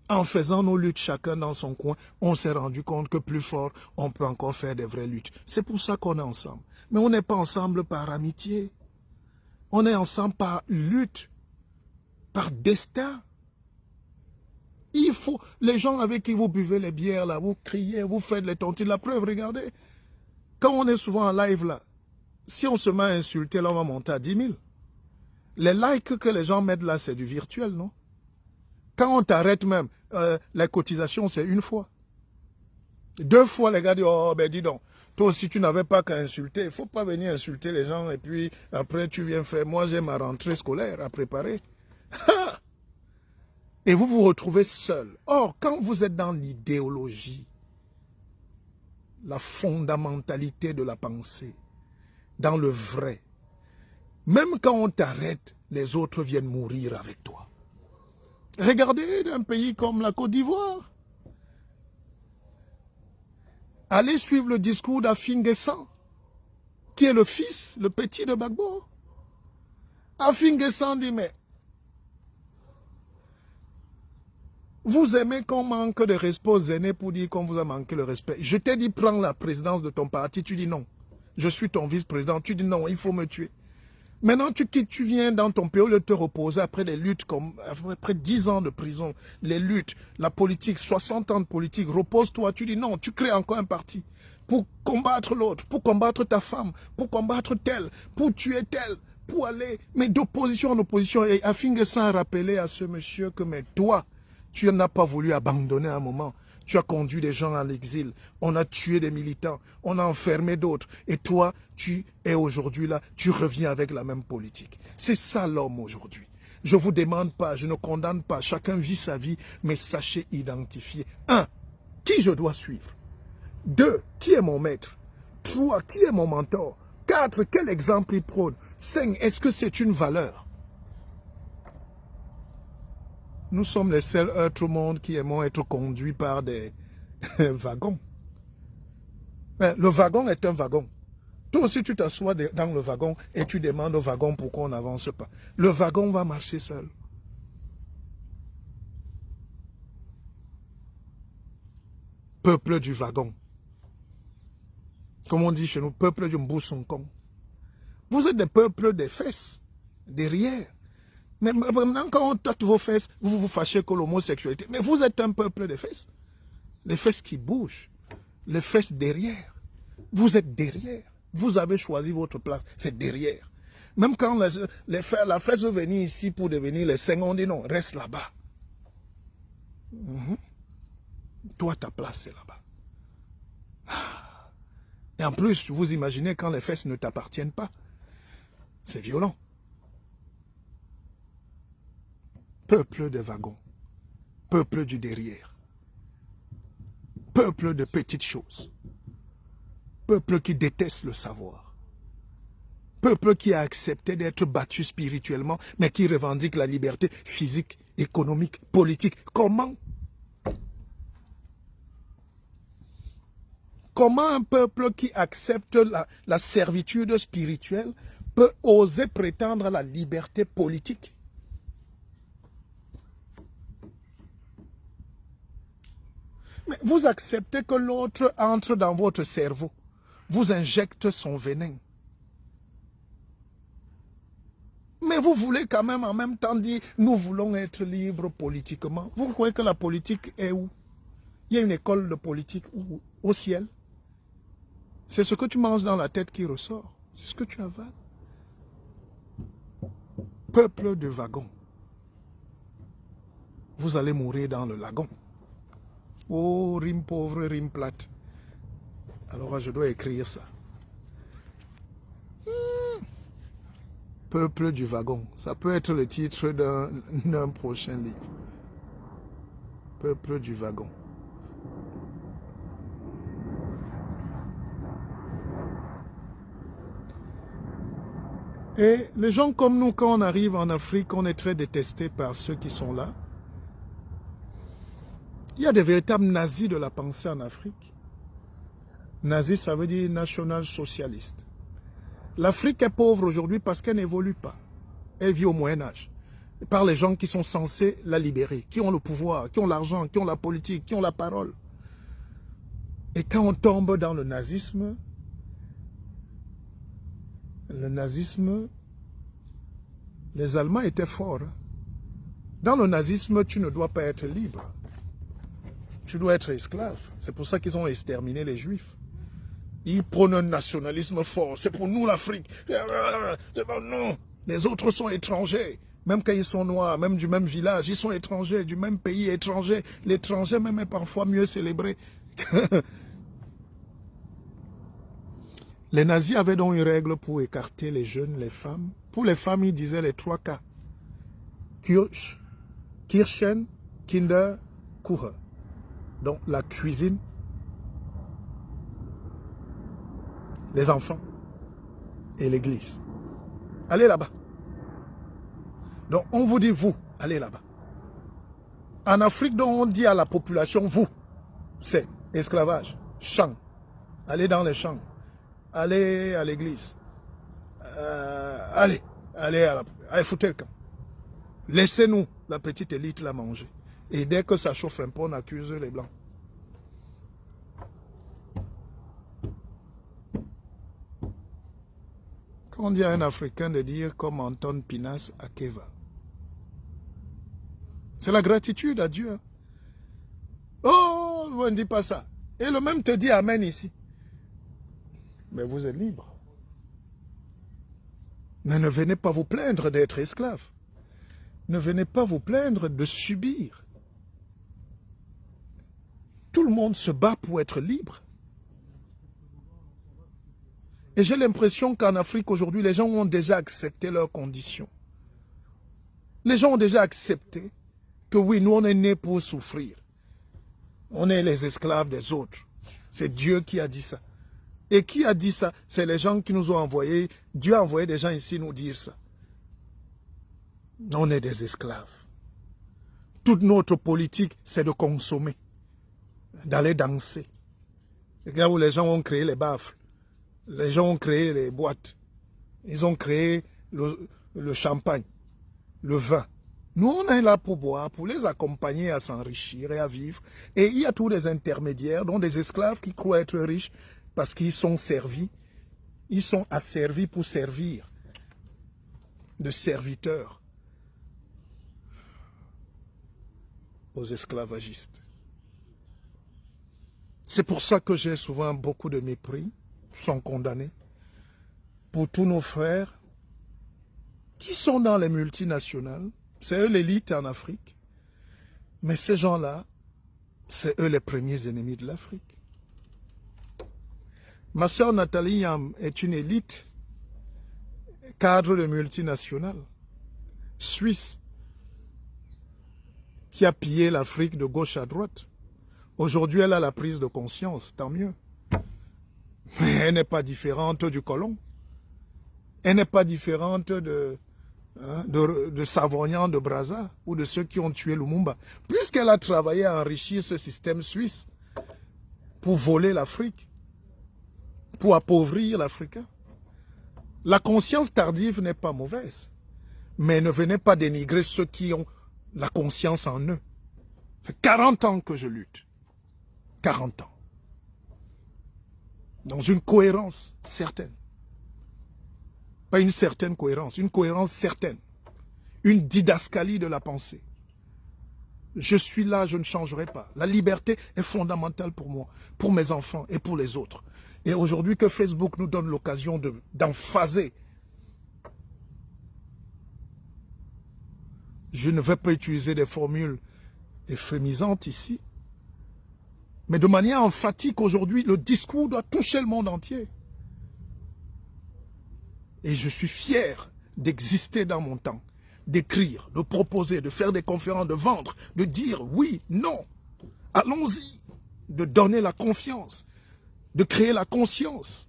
En faisant nos luttes chacun dans son coin, on s'est rendu compte que plus fort, on peut encore faire des vraies luttes. C'est pour ça qu'on est ensemble. Mais on n'est pas ensemble par amitié. On est ensemble par lutte, par destin. Il faut, les gens avec qui vous buvez les bières, là, vous criez, vous faites les tontines. La preuve, regardez, quand on est souvent en live, là, si on se met à insulter, là, on va monter à 10 000. Les likes que les gens mettent là, c'est du virtuel, non? Quand on t'arrête même, la cotisation, c'est une fois. 2 fois, les gars disent, oh, ben dis donc, toi aussi, tu n'avais pas qu'à insulter. Il ne faut pas venir insulter les gens et puis après, tu viens faire, moi, j'ai ma rentrée scolaire à préparer. Et vous vous retrouvez seul. Or, quand vous êtes dans l'idéologie, la fondamentalité de la pensée, dans le vrai, Même quand on t'arrête, les autres viennent mourir avec toi. Regardez un pays comme la Côte d'Ivoire. Allez suivre le discours d'Afin Guessan, qui est le fils, le petit de Gbagbo. Afin Guessan dit, mais vous aimez qu'on manque de respect aux aînés pour dire qu'on vous a manqué le respect. Je t'ai dit, prends la présidence de ton parti, tu dis non. Je suis ton vice-président, tu dis non, il faut me tuer. Maintenant, tu quittes, tu viens dans ton pays, au lieu de te reposer après des luttes, après 10 ans de prison, les luttes, la politique, 60 ans de politique, repose-toi, tu dis non, tu crées encore un parti pour combattre l'autre, pour combattre ta femme, pour combattre tel, pour tuer tel, pour aller, mais d'opposition en opposition. Et Afin Guessan a rappelé à ce monsieur que, mais toi, tu n'as pas voulu abandonner un moment. Tu as conduit des gens à l'exil. On a tué des militants. On a enfermé d'autres. Et toi, tu es aujourd'hui là. Tu reviens avec la même politique. C'est ça l'homme aujourd'hui. Je ne vous demande pas, je ne condamne pas. Chacun vit sa vie, mais sachez identifier. 1. Qui je dois suivre? 2. Qui est mon maître? 3. Qui est mon mentor? 4. Quel exemple il prône? 5. Est-ce que c'est une valeur? Nous sommes les seuls êtres au monde qui aimons être conduits par des wagons. Mais le wagon est un wagon. Toi aussi, tu t'assois dans le wagon et tu demandes au wagon pourquoi on n'avance pas. Le wagon va marcher seul. Peuple du wagon. Comme on dit chez nous, peuple du Mboussounkong. Vous êtes des peuples des fesses, derrière. Mais maintenant, quand on tâte vos fesses, vous vous fâchez que l'homosexualité. Mais vous êtes un peuple de fesses. Les fesses qui bougent. Les fesses derrière. Vous êtes derrière. Vous avez choisi votre place. C'est derrière. Même quand la fesse veut venir ici pour devenir les seins, on dit non, reste là-bas. Toi, ta place, c'est là-bas. Et en plus, vous imaginez quand les fesses ne t'appartiennent pas. C'est violent. Peuple de wagons, peuple du derrière, peuple de petites choses, peuple qui déteste le savoir, peuple qui a accepté d'être battu spirituellement, mais qui revendique la liberté physique, économique, politique. Comment un peuple qui accepte la servitude spirituelle peut oser prétendre à la liberté politique? Mais vous acceptez que l'autre entre dans votre cerveau, vous injecte son venin. Mais vous voulez quand même en même temps dire, nous voulons être libres politiquement. Vous croyez que la politique est où? Il y a une école de politique où? Au ciel. C'est ce que tu manges dans la tête qui ressort. C'est ce que tu avales. Peuple de wagons. Vous allez mourir dans le lagon. Oh, rime pauvre, rime plate. Alors je dois écrire ça. Peuple du wagon. Ça peut être le titre d'un prochain livre. Peuple du wagon. Et les gens comme nous, quand on arrive en Afrique, on est très détestés par ceux qui sont là. Il y a des véritables nazis de la pensée en Afrique. Nazi, ça veut dire national-socialiste. L'Afrique est pauvre aujourd'hui parce qu'elle n'évolue pas. Elle vit au Moyen-Âge. Par les gens qui sont censés la libérer, qui ont le pouvoir, qui ont l'argent, qui ont la politique, qui ont la parole. Et quand on tombe dans le nazisme, les Allemands étaient forts. Dans le nazisme, tu ne dois pas être libre. Tu dois être esclave. C'est pour ça qu'ils ont exterminé les Juifs. Ils prônent un nationalisme fort. C'est pour nous l'Afrique. Non, les autres sont étrangers. Même quand ils sont noirs, même du même village, ils sont étrangers, du même pays étranger. L'étranger même est parfois mieux célébré. Les nazis avaient donc une règle pour écarter les jeunes, les femmes. Pour les femmes, ils disaient les 3 K. Kirchen, Kinder, Kuche. Donc la cuisine, les enfants et l'église. allez là-bas. Donc on vous dit vous, allez là-bas. En Afrique, donc, on dit à la population vous, c'est esclavage, champ, allez dans les champs, allez à l'église, allez foutez le camp. Laissez-nous, la petite élite, la manger. Et dès que ça chauffe un peu, on accuse les Blancs. Quand on dit à un Africain de dire comme Anton Pinas à Keva, c'est la gratitude à Dieu. Hein. Oh, on ne dit pas ça. Et le même te dit Amen ici. Mais vous êtes libre. Mais ne venez pas vous plaindre d'être esclave. Ne venez pas vous plaindre de subir. Tout le monde se bat pour être libre. Et j'ai l'impression qu'en Afrique aujourd'hui, les gens ont déjà accepté leurs conditions. Les gens ont déjà accepté que oui, nous on est nés pour souffrir. On est les esclaves des autres. C'est Dieu qui a dit ça. Et qui a dit ça? C'est les gens qui nous ont envoyés. Dieu a envoyé des gens ici nous dire ça. On est des esclaves. Toute notre politique, c'est de consommer, d'aller danser. Et là où les gens ont créé les baffles, les gens ont créé les boîtes, ils ont créé le champagne, le vin. Nous, on est là pour boire, pour les accompagner à s'enrichir et à vivre. Et il y a tous les intermédiaires, dont des esclaves qui croient être riches parce qu'ils sont servis. Ils sont asservis pour servir, de serviteurs aux esclavagistes. C'est pour ça que j'ai souvent beaucoup de mépris, sont condamnés, pour tous nos frères qui sont dans les multinationales. C'est eux l'élite en Afrique. Mais ces gens-là, c'est eux les premiers ennemis de l'Afrique. Ma soeur Nathalie Yam est une élite, cadre de multinationales, suisse, qui a pillé l'Afrique de gauche à droite. Aujourd'hui, elle a la prise de conscience, tant mieux. Mais elle n'est pas différente du colon. Elle n'est pas différente de Savognan de Brazza ou de ceux qui ont tué Lumumba. Puisqu'elle a travaillé à enrichir ce système suisse pour voler l'Afrique, pour appauvrir l'Africain. La conscience tardive n'est pas mauvaise. Mais ne venez pas dénigrer ceux qui ont la conscience en eux. Ça fait 40 ans que je lutte. 40 ans. Dans une cohérence certaine. Pas une certaine cohérence, une cohérence certaine. Une didascalie de la pensée. Je suis là, je ne changerai pas. La liberté est fondamentale pour moi, pour mes enfants et pour les autres. Et aujourd'hui que Facebook nous donne l'occasion d'emphaser, je ne vais pas utiliser des formules euphémisantes ici, mais de manière emphatique aujourd'hui, le discours doit toucher le monde entier. Et je suis fier d'exister dans mon temps, d'écrire, de proposer, de faire des conférences, de vendre, de dire oui, non, allons-y, de donner la confiance, de créer la conscience.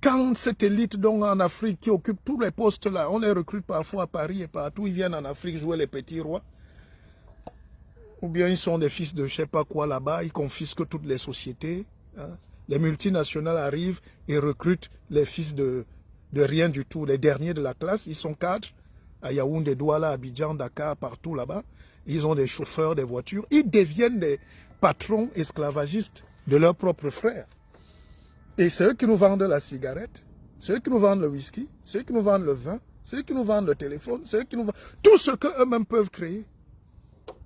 Quand cette élite donc en Afrique qui occupe tous les postes là, on les recrute parfois à Paris et partout, ils viennent en Afrique jouer les petits rois. Ou bien ils sont des fils de je ne sais pas quoi là-bas, ils confisquent toutes les sociétés. Hein. Les multinationales arrivent et recrutent les fils de rien du tout. Les derniers de la classe, ils sont cadres à Yaoundé, Douala, Abidjan, Dakar, partout là-bas. Ils ont des chauffeurs, des voitures. Ils deviennent des patrons esclavagistes de leurs propres frères. Et c'est eux qui nous vendent la cigarette, c'est eux qui nous vendent le whisky, c'est eux qui nous vendent le vin, c'est eux qui nous vendent le téléphone, c'est eux qui nous vendent tout ce qu'eux-mêmes peuvent créer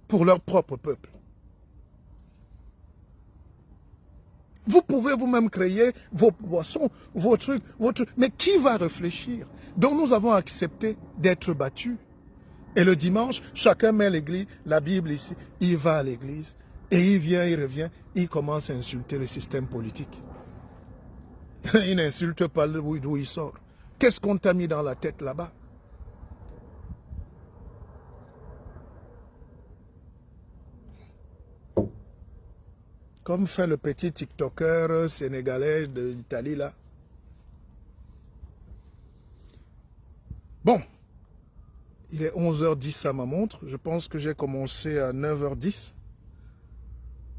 pour leur propre peuple. Vous pouvez vous-même créer vos boissons, vos trucs, mais qui va réfléchir? Donc nous avons accepté d'être battus. Et le dimanche, chacun met l'église, la Bible ici, il va à l'église, et il vient, il revient, il commence à insulter le système politique. Il n'insulte pas d'où il sort. Qu'est-ce qu'on t'a mis dans la tête là-bas? Comme fait le petit TikToker sénégalais de l'Italie là. Bon, il est 11h10 à ma montre. Je pense que j'ai commencé à 9h10.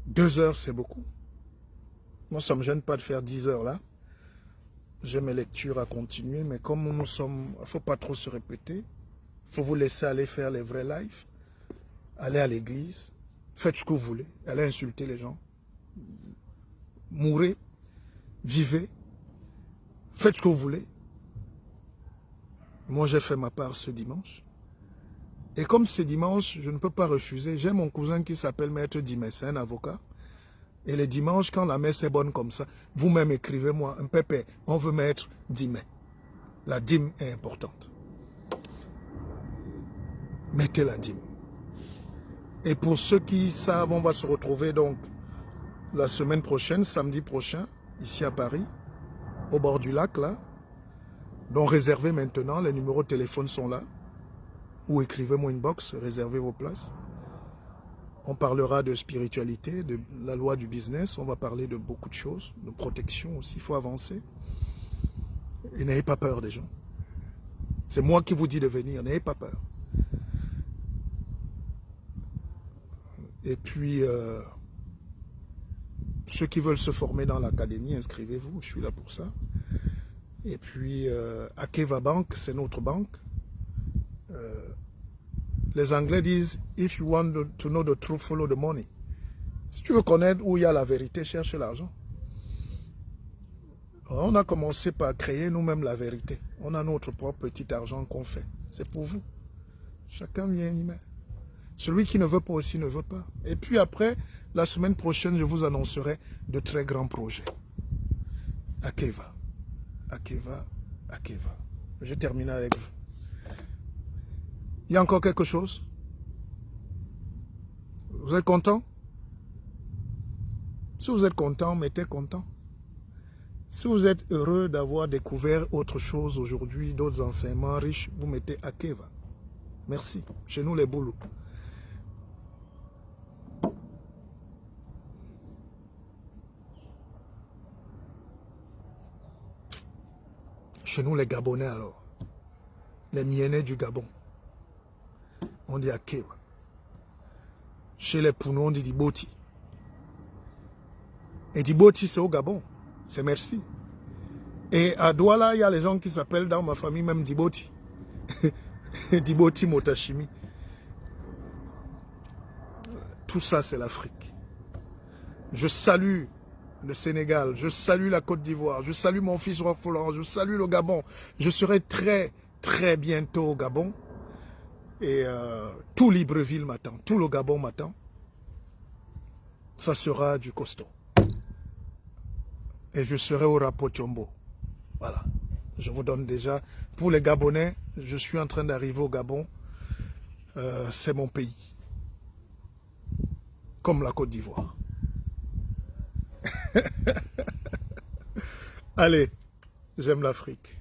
2 heures, c'est beaucoup. Moi, ça ne me gêne pas de faire 10 heures là. J'ai mes lectures à continuer, mais comme nous sommes... Il ne faut pas trop se répéter. Il faut vous laisser aller faire les vrais lives. Aller à l'église. Faites ce que vous voulez. Allez insulter les gens. Mourez. Vivez. Faites ce que vous voulez. Moi, j'ai fait ma part ce dimanche. Et comme c'est dimanche, je ne peux pas refuser. J'ai mon cousin qui s'appelle Maître Dimé, c'est un avocat. Et les dimanches, quand la messe est bonne comme ça, vous-même écrivez-moi un pépé, on veut mettre Dimé. La dîme est importante. Mettez la dîme. Et pour ceux qui savent, on va se retrouver donc la semaine prochaine, samedi prochain, ici à Paris, au bord du lac là. Donc réservez maintenant, les numéros de téléphone sont là. Ou écrivez-moi une box, réservez vos places. On parlera de spiritualité, de la loi du business, on va parler de beaucoup de choses, de protection aussi, il faut avancer. Et n'ayez pas peur des gens. C'est moi qui vous dis de venir, n'ayez pas peur. Et puis, ceux qui veulent se former dans l'académie, inscrivez-vous, je suis là pour ça. Et puis, Akeva Bank, c'est notre banque. Les Anglais disent, if you want to know the truth, follow the money. Si tu veux connaître où il y a la vérité, cherche l'argent. On a commencé par créer nous-mêmes la vérité. On a notre propre petit argent qu'on fait. C'est pour vous. Chacun vient y mettre. Celui qui ne veut pas aussi ne veut pas. Et puis après, la semaine prochaine, je vous annoncerai de très grands projets. Akeva. Akeva. Akeva. Je termine avec vous. Il y a encore quelque chose? Vous êtes content? Si vous êtes content, mettez content. Si vous êtes heureux d'avoir découvert autre chose aujourd'hui, d'autres enseignements riches, vous mettez Akeva. Merci. Chez nous, les boulots. Chez nous, les Gabonais, alors. Les Mienais du Gabon. On dit Akeva. Chez les Pounou, on dit Diboti. Et Diboti, c'est au Gabon. C'est merci. Et à Douala, il y a les gens qui s'appellent dans ma famille même Diboti. Diboti Motashimi. Tout ça, c'est l'Afrique. Je salue le Sénégal, je salue la Côte d'Ivoire, je salue mon fils Roi Florent, je salue le Gabon. Je serai très, très bientôt au Gabon. Et tout Libreville m'attend, tout le Gabon m'attend. Ça sera du costaud. Et je serai au Rapochombo. Voilà. Je vous donne déjà. Pour les Gabonais, je suis en train d'arriver au Gabon. C'est mon pays. Comme la Côte d'Ivoire. Allez, j'aime l'Afrique.